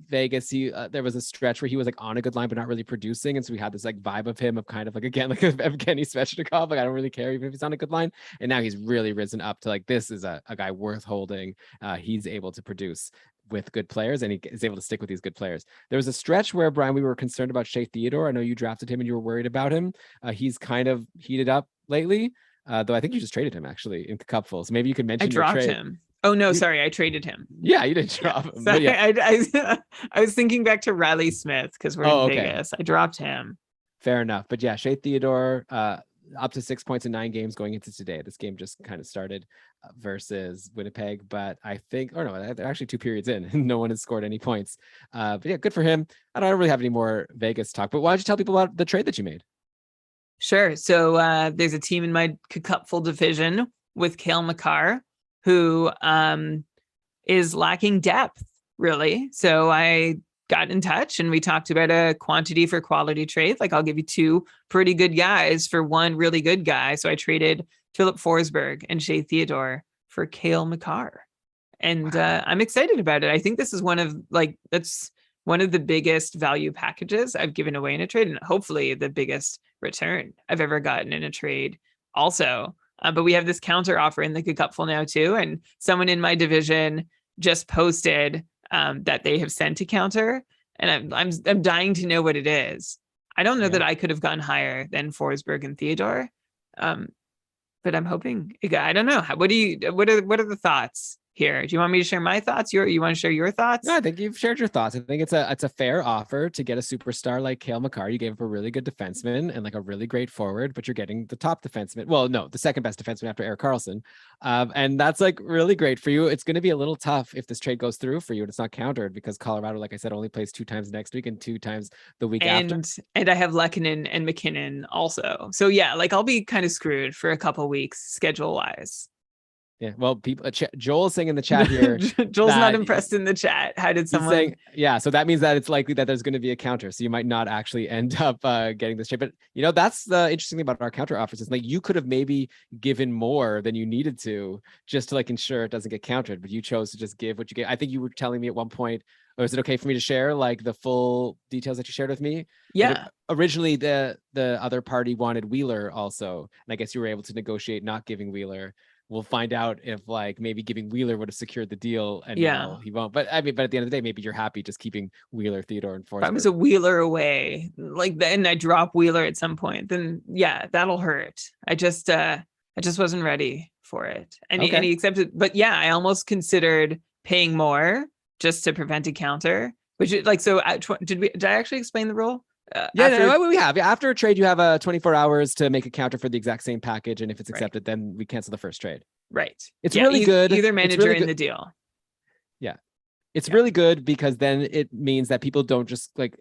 S1: Vegas, there was a stretch where he was like on a good line, but not really producing. And so we had this like vibe of him of kind of like, again, like Evgeny Svechnikov. Like, I don't really care even if he's on a good line. And now he's really risen up to like, this is a guy worth holding. He's able to produce with good players, and he is able to stick with these good players. There was a stretch where, Brian, we were concerned about Shea Theodore. I know you drafted him and you were worried about him. He's kind of heated up lately, though I think you just traded him actually in Cupful. So maybe you could mention
S2: I dropped him. Oh no, sorry, I traded him.
S1: Yeah, you didn't drop him.
S2: Sorry,
S1: yeah.
S2: I was thinking back to Riley Smith because we're in Vegas. I dropped him.
S1: Fair enough. But yeah, Shea Theodore, up to 6 points in 9 games going into today. This game just kind of started versus Winnipeg, but I think, they're actually 2 periods in and no one has scored any points. But yeah, good for him. I don't really have any more Vegas talk, but why don't you tell people about the trade that you made?
S2: Sure. So there's a team in my Cupful division with Cale Makar, who is lacking depth, really. So I got in touch and we talked about a quantity for quality trade. Like, I'll give you 2 pretty good guys for 1 really good guy. So I traded Philip Forsberg and Shea Theodore for Cale Makar. And wow. I'm excited about it. I think this is that's one of the biggest value packages I've given away in a trade, and hopefully the biggest return I've ever gotten in a trade also. But we have this counter offer in the Cupful now too. And someone in my division just posted that they have sent a counter, and I'm dying to know what it is. I don't know that I could have gone higher than Forsberg and Theodore, but I'm hoping. I don't know. What are the thoughts here? Do you want me to share my thoughts? You want to share your thoughts?
S1: No, I think you've shared your thoughts. I think it's a fair offer to get a superstar like Cale Makar. You gave up a really good defenseman and like a really great forward, but you're getting the top defenseman. Well, no, the second best defenseman after Erik Karlsson. And that's like really great for you. It's going to be a little tough if this trade goes through for you and it's not countered, because Colorado, like I said, only plays 2 times next week and 2 times the week after.
S2: And I have Lehkonen and McKinnon also. So yeah, like I'll be kind of screwed for a couple weeks schedule wise.
S1: Yeah, well, people. Joel's saying in the chat here.
S2: Joel's not impressed in the chat. How did someone?
S1: Saying, yeah, so that means that it's likely that there's going to be a counter, so you might not actually end up getting this trade. But that's the interesting thing about our counter offers is like you could have maybe given more than you needed to just to like ensure it doesn't get countered, but you chose to just give what you get. I think you were telling me at one point, or is it okay for me to share like the full details that you shared with me?
S2: Yeah.
S1: Originally, the other party wanted Wheeler also, and I guess you were able to negotiate not giving Wheeler, we'll find out if like maybe giving Wheeler would have secured the deal and
S2: Yeah.
S1: now he won't. But I mean, but at the end of the day, maybe you're happy just keeping Wheeler, Theodore, and
S2: If I was
S1: Forsberg.
S2: a Wheeler away, like then I drop Wheeler at some point, then yeah, that'll hurt. I just wasn't ready for it. And
S1: Okay.
S2: he accepted, but yeah, I almost considered paying more just to prevent a counter. Which like so did I actually explain the rule?
S1: Yeah, no, we have. After a trade, you have 24 hours to make a counter for the exact same package, and if it's
S2: Right.
S1: accepted, then we cancel the first trade.
S2: Right.
S1: It's really good.
S2: Either
S1: It's
S2: manager
S1: really
S2: in
S1: good.
S2: the deal.
S1: Yeah. It's
S2: Yeah.
S1: really good because then it means that people don't just like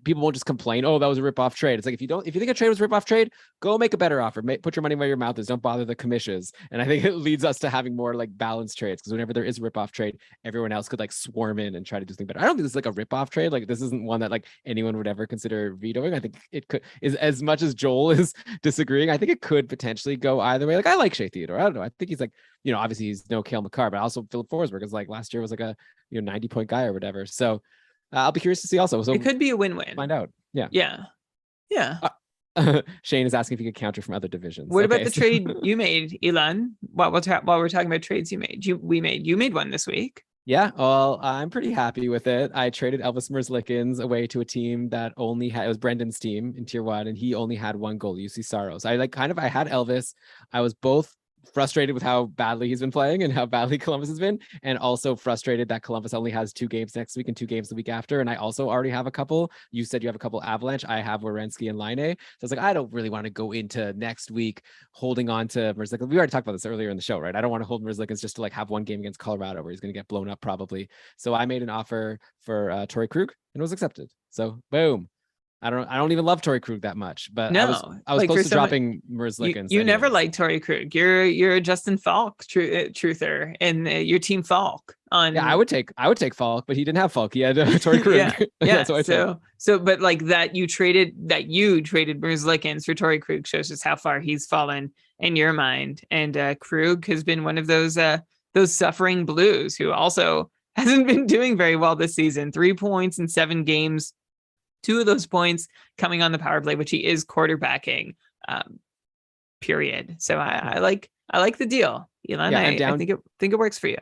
S1: people won't just complain, oh, that was a rip-off trade. It's like if you think a trade was a rip-off trade, go make a better offer. Put your money where your mouth is. Don't bother the commissions. And I think it leads us to having more like balanced trades, because whenever there is a rip-off trade, everyone else could like swarm in and try to do something better. I don't think this is like a rip-off trade. Like this isn't one that like anyone would ever consider vetoing. I think it could, is as much as Joel is disagreeing, I think it could potentially go either way. Like I like Shea Theodore. I don't know. I think he's like, obviously he's no Cale Makar, but also Philip Forsberg is like last year was like a 90-point guy or whatever. So I'll be curious to see also. So
S2: it could be a win-win.
S1: Find out. Yeah. Shane is asking if you could counter from other divisions.
S2: What about the trade you made, Elon? While we're talking about trades you made, you made one this week.
S1: Yeah, well, I'm pretty happy with it. I traded Elvis Merzlikins away to a team that only had, it was Brendan's team in tier 1, and he only had one goal, UC Saros. I had Elvis. I was both frustrated with how badly he's been playing and how badly Columbus has been, and also frustrated that Columbus only has 2 games next week and 2 games the week after. And I also already have a couple. You said you have a couple Avalanche. I have Werenski and Line. So I was like, I don't really want to go into next week holding on to Merzlikins. We already talked about this earlier in the show, right? I don't want to hold Merzlikins just to like have one game against Colorado where he's going to get blown up probably. So I made an offer for Torrey Krug and it was accepted. So boom. I don't even love Torrey Krug that much, but I was like close to dropping Merzlikins.
S2: You never liked Torrey Krug. You're a Justin Falk truther, and your team Falk on.
S1: Yeah, I would take Falk, but he didn't have Falk. He had Torrey Krug.
S2: yeah. So, but like that you traded Merzlikins for Torrey Krug shows just how far he's fallen in your mind. And Krug has been one of those suffering Blues who also hasn't been doing very well this season. 3 points in 7 games. 2 of those points coming on the power play, which he is quarterbacking. Period. So I like the deal, Elon.
S1: Yeah,
S2: I think it works for you.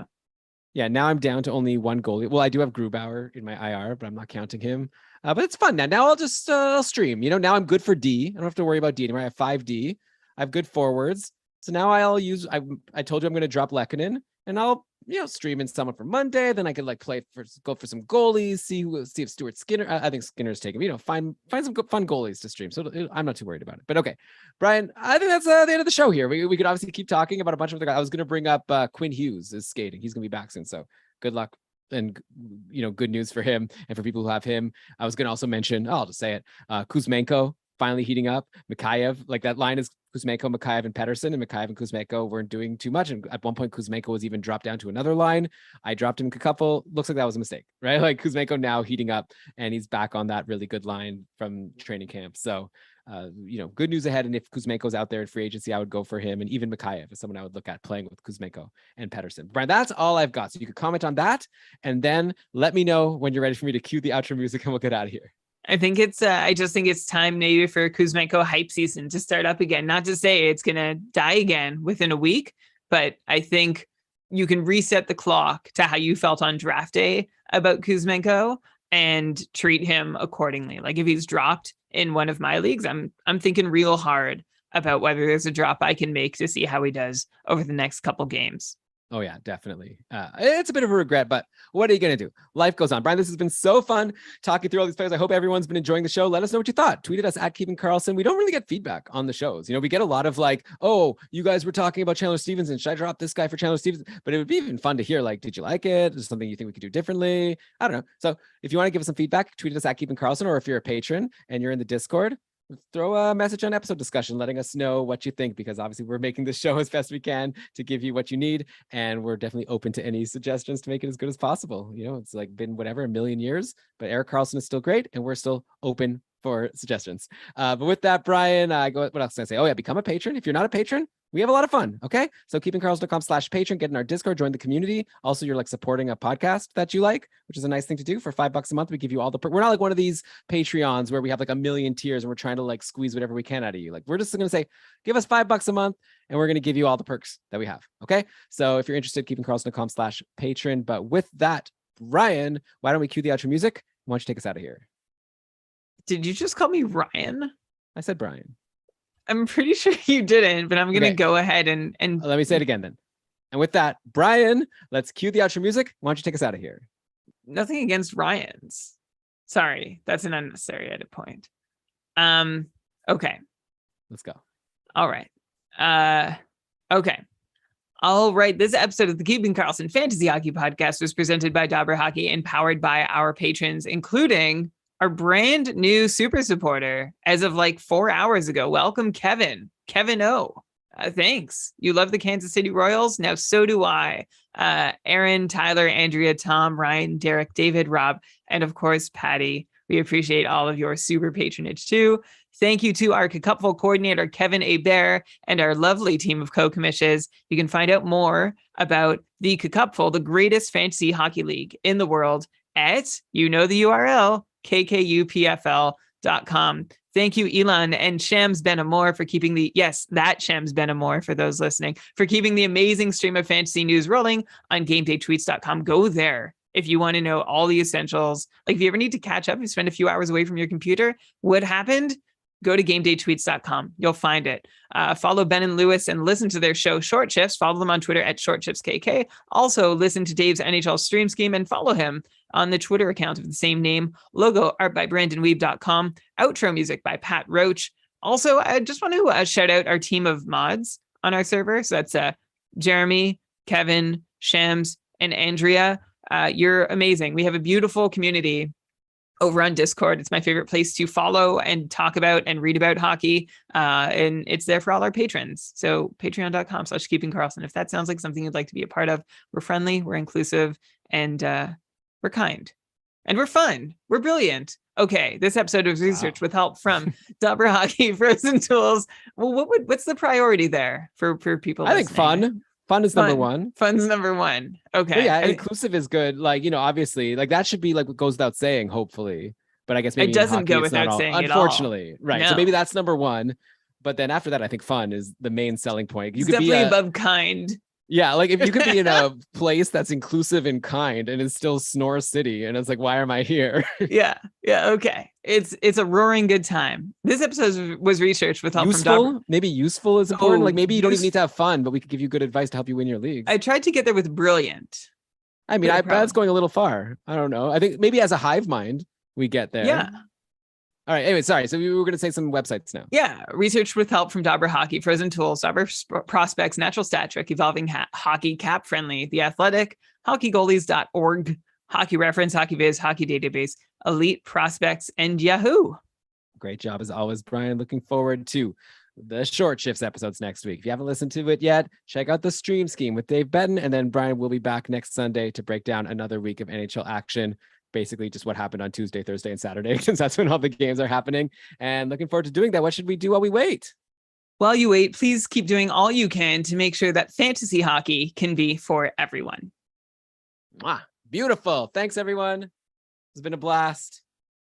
S1: Yeah, now I'm down to only one goalie. Well, I do have Grubauer in my IR, but I'm not counting him. But it's fun now. Now I'll just I'll stream. Now I'm good for D. I don't have to worry about D anymore. I have 5D. I have good forwards. So now I'll use. I told you I'm going to drop Lehkonen, and I'll stream in someone for Monday. Then I could like go for some goalies. See if Stuart Skinner. I think Skinner's taken. Find some fun goalies to stream. So I'm not too worried about it. But okay, Brian, I think that's the end of the show here. We could obviously keep talking about a bunch of other guys. I was going to bring up Quinn Hughes is skating. He's going to be back soon. So good luck. And good news for him and for people who have him. I was going to also mention. I'll just say it. Kuzmenko finally heating up. Mikheyev, like that line is Kuzmenko, Mikheyev, and Pettersson, and Mikheyev and Kuzmenko weren't doing too much. And at one point, Kuzmenko was even dropped down to another line. I dropped him a couple. Looks like that was a mistake, right? Like Kuzmenko now heating up, and he's back on that really good line from training camp. So, good news ahead. And if Kuzmenko's out there in free agency, I would go for him. And even Mikheyev is someone I would look at playing with Kuzmenko and Pettersson. Brian, that's all I've got. So you could comment on that, and then let me know when you're ready for me to cue the outro music, and we'll get out of here.
S2: I just think it's time maybe for Kuzmenko hype season to start up again. Not to say it's going to die again within a week, but I think you can reset the clock to how you felt on draft day about Kuzmenko and treat him accordingly. Like if he's dropped in one of my leagues, I'm thinking real hard about whether there's a drop I can make to see how he does over the next couple games.
S1: Oh yeah, definitely. It's a bit of a regret, but what are you going to do? Life goes on. Brian, this has been so fun talking through all these players. I hope everyone's been enjoying the show. Let us know what you thought. Tweet at us at Keeping Karlsson. We don't really get feedback on the shows. We get a lot of like, oh, you guys were talking about Chandler Stevenson. Should I drop this guy for Chandler Stevenson? But it would be even fun to hear, like, did you like it? Is there something you think we could do differently? I don't know. So if you want to give us some feedback, tweet at us at Keeping Karlsson, or if you're a patron and you're in the Discord, throw a message on episode discussion letting us know what you think, because obviously we're making this show as best we can to give you what you need, and we're definitely open to any suggestions to make it as good as possible. It's like been whatever, a million years, but Erik Karlsson is still great, and we're still open for suggestions. But with that, Brian, what else can I say? Oh yeah, become a patron. If you're not a patron, we have a lot of fun. Okay. So keepingkarlsson.com/patron, get in our Discord, join the community. Also, you're like supporting a podcast that you like, which is a nice thing to do. For $5 a month, we give you all the we're not like one of these Patreons where we have like a million tiers and we're trying to like squeeze whatever we can out of you. Like we're just gonna say, give us $5 a month and we're gonna give you all the perks that we have. Okay. So if you're interested, keepingkarlsson.com/patron. But with that, Ryan, why don't we cue the outro music? Why don't you take us out of here?
S2: Did you just call me Ryan?
S1: I said Brian.
S2: I'm pretty sure you didn't, but I'm gonna go ahead and
S1: let me say it again then. And with that, Brian, let's cue the outro music. Why don't you take us out of here?
S2: Nothing against Ryan's. Sorry, that's an unnecessary edit point. Okay.
S1: Let's go.
S2: All right. Okay. All right. This episode of the Keeping Karlsson Fantasy Hockey Podcast was presented by Dobber Hockey and powered by our patrons, including our brand new super supporter as of like 4 hours ago. Welcome, Kevin. Kevin O. Thanks. You love the Kansas City Royals? Now so do I. Aaron, Tyler, Andrea, Tom, Ryan, Derek, David, Rob, and of course, Patty. We appreciate all of your super patronage too. Thank you to our Cupful coordinator, Kevin A. Bear, and our lovely team of co-commissions. You can find out more about the Cupful, the greatest fantasy hockey league in the world, at, you know the URL, kkupfl.com. Thank you, Elon and Shams Ben-Amour for keeping that Shams Ben-Amour for those listening, for keeping the amazing stream of fantasy news rolling on GameDayTweets.com. Go there if you want to know all the essentials. Like if you ever need to catch up, you spend a few hours away from your computer, what happened? Go to GameDayTweets.com. You'll find it. Follow Ben and Lewis and listen to their show Short Shifts. Follow them on Twitter at ShortShiftsKK. Also listen to Dave's NHL Stream Scheme and follow him on the Twitter account of the same name. Logo art by BrandonWeeb.com. Outro music by Pat Roach. Also, I just want to shout out our team of mods on our server. So that's Jeremy, Kevin, Shams, and Andrea. You're amazing. We have a beautiful community over on Discord. It's my favorite place to follow and talk about and read about hockey. And it's there for all our patrons. So patreon.com/keepingkarlsson. If that sounds like something you'd like to be a part of, we're friendly, we're inclusive, and we're kind. And we're fun. We're brilliant. Okay, this episode was researched with help from Dobber Hockey, Frozen Tools. Well, what's the priority there for people
S1: I
S2: listening?
S1: think fun. Fun is number one.
S2: Fun's number one. Okay.
S1: But yeah, inclusive is good. Like, obviously, like that should be like what goes without saying, hopefully. But I guess maybe
S2: it doesn't go without saying at all.
S1: Unfortunately, right. No. So maybe that's number one. But then after that, I think fun is the main selling point.
S2: It's definitely above kind.
S1: Yeah, like if you could be in a place that's inclusive and kind and it's still Snore City and it's like, why am I here?
S2: Yeah, okay. It's a roaring good time. This episode was researched with help
S1: useful,
S2: from
S1: maybe useful is important. Like maybe you don't even need to have fun, but we could give you good advice to help you win your leagues.
S2: I tried to get there with brilliant.
S1: I mean, that's going a little far. I don't know. I think maybe as a hive mind, we get there.
S2: Yeah.
S1: All right. Anyway, sorry. So we were going to say some websites now.
S2: Yeah. Research with help from Dobber Hockey, Frozen Tools, Dobber Prospects, Natural Stat Trick, Evolving Hockey, Cap Friendly, The Athletic, HockeyGoalies.org, Hockey Reference, Hockey Viz, Hockey Database, Elite Prospects, and Yahoo.
S1: Great job as always, Brian. Looking forward to the Short Shifts episodes next week. If you haven't listened to it yet, check out the Stream Scheme with Dave Benton. And then Brian will be back next Sunday to break down another week of NHL action. Basically just what happened on Tuesday, Thursday, and Saturday, since that's when all the games are happening. And looking forward to doing that. What should we do while we wait?
S2: While you wait, please keep doing all you can to make sure that fantasy hockey can be for everyone.
S1: Mwah. Beautiful. Thanks, everyone. It's been a blast.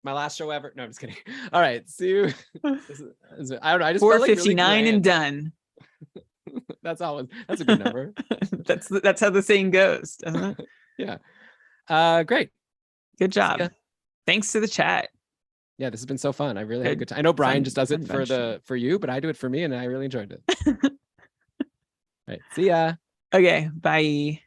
S1: My last show ever. No, I'm just kidding. All right. See you. I don't know. I just
S2: 459 and done.
S1: That's a good number.
S2: That's how the saying goes, doesn't it?
S1: Yeah. Great.
S2: Good job. Thanks to the chat.
S1: Yeah, this has been so fun. I really had a good time. I know Brian just does it for you, but I do it for me and I really enjoyed it. All right. See ya.
S2: Okay. Bye.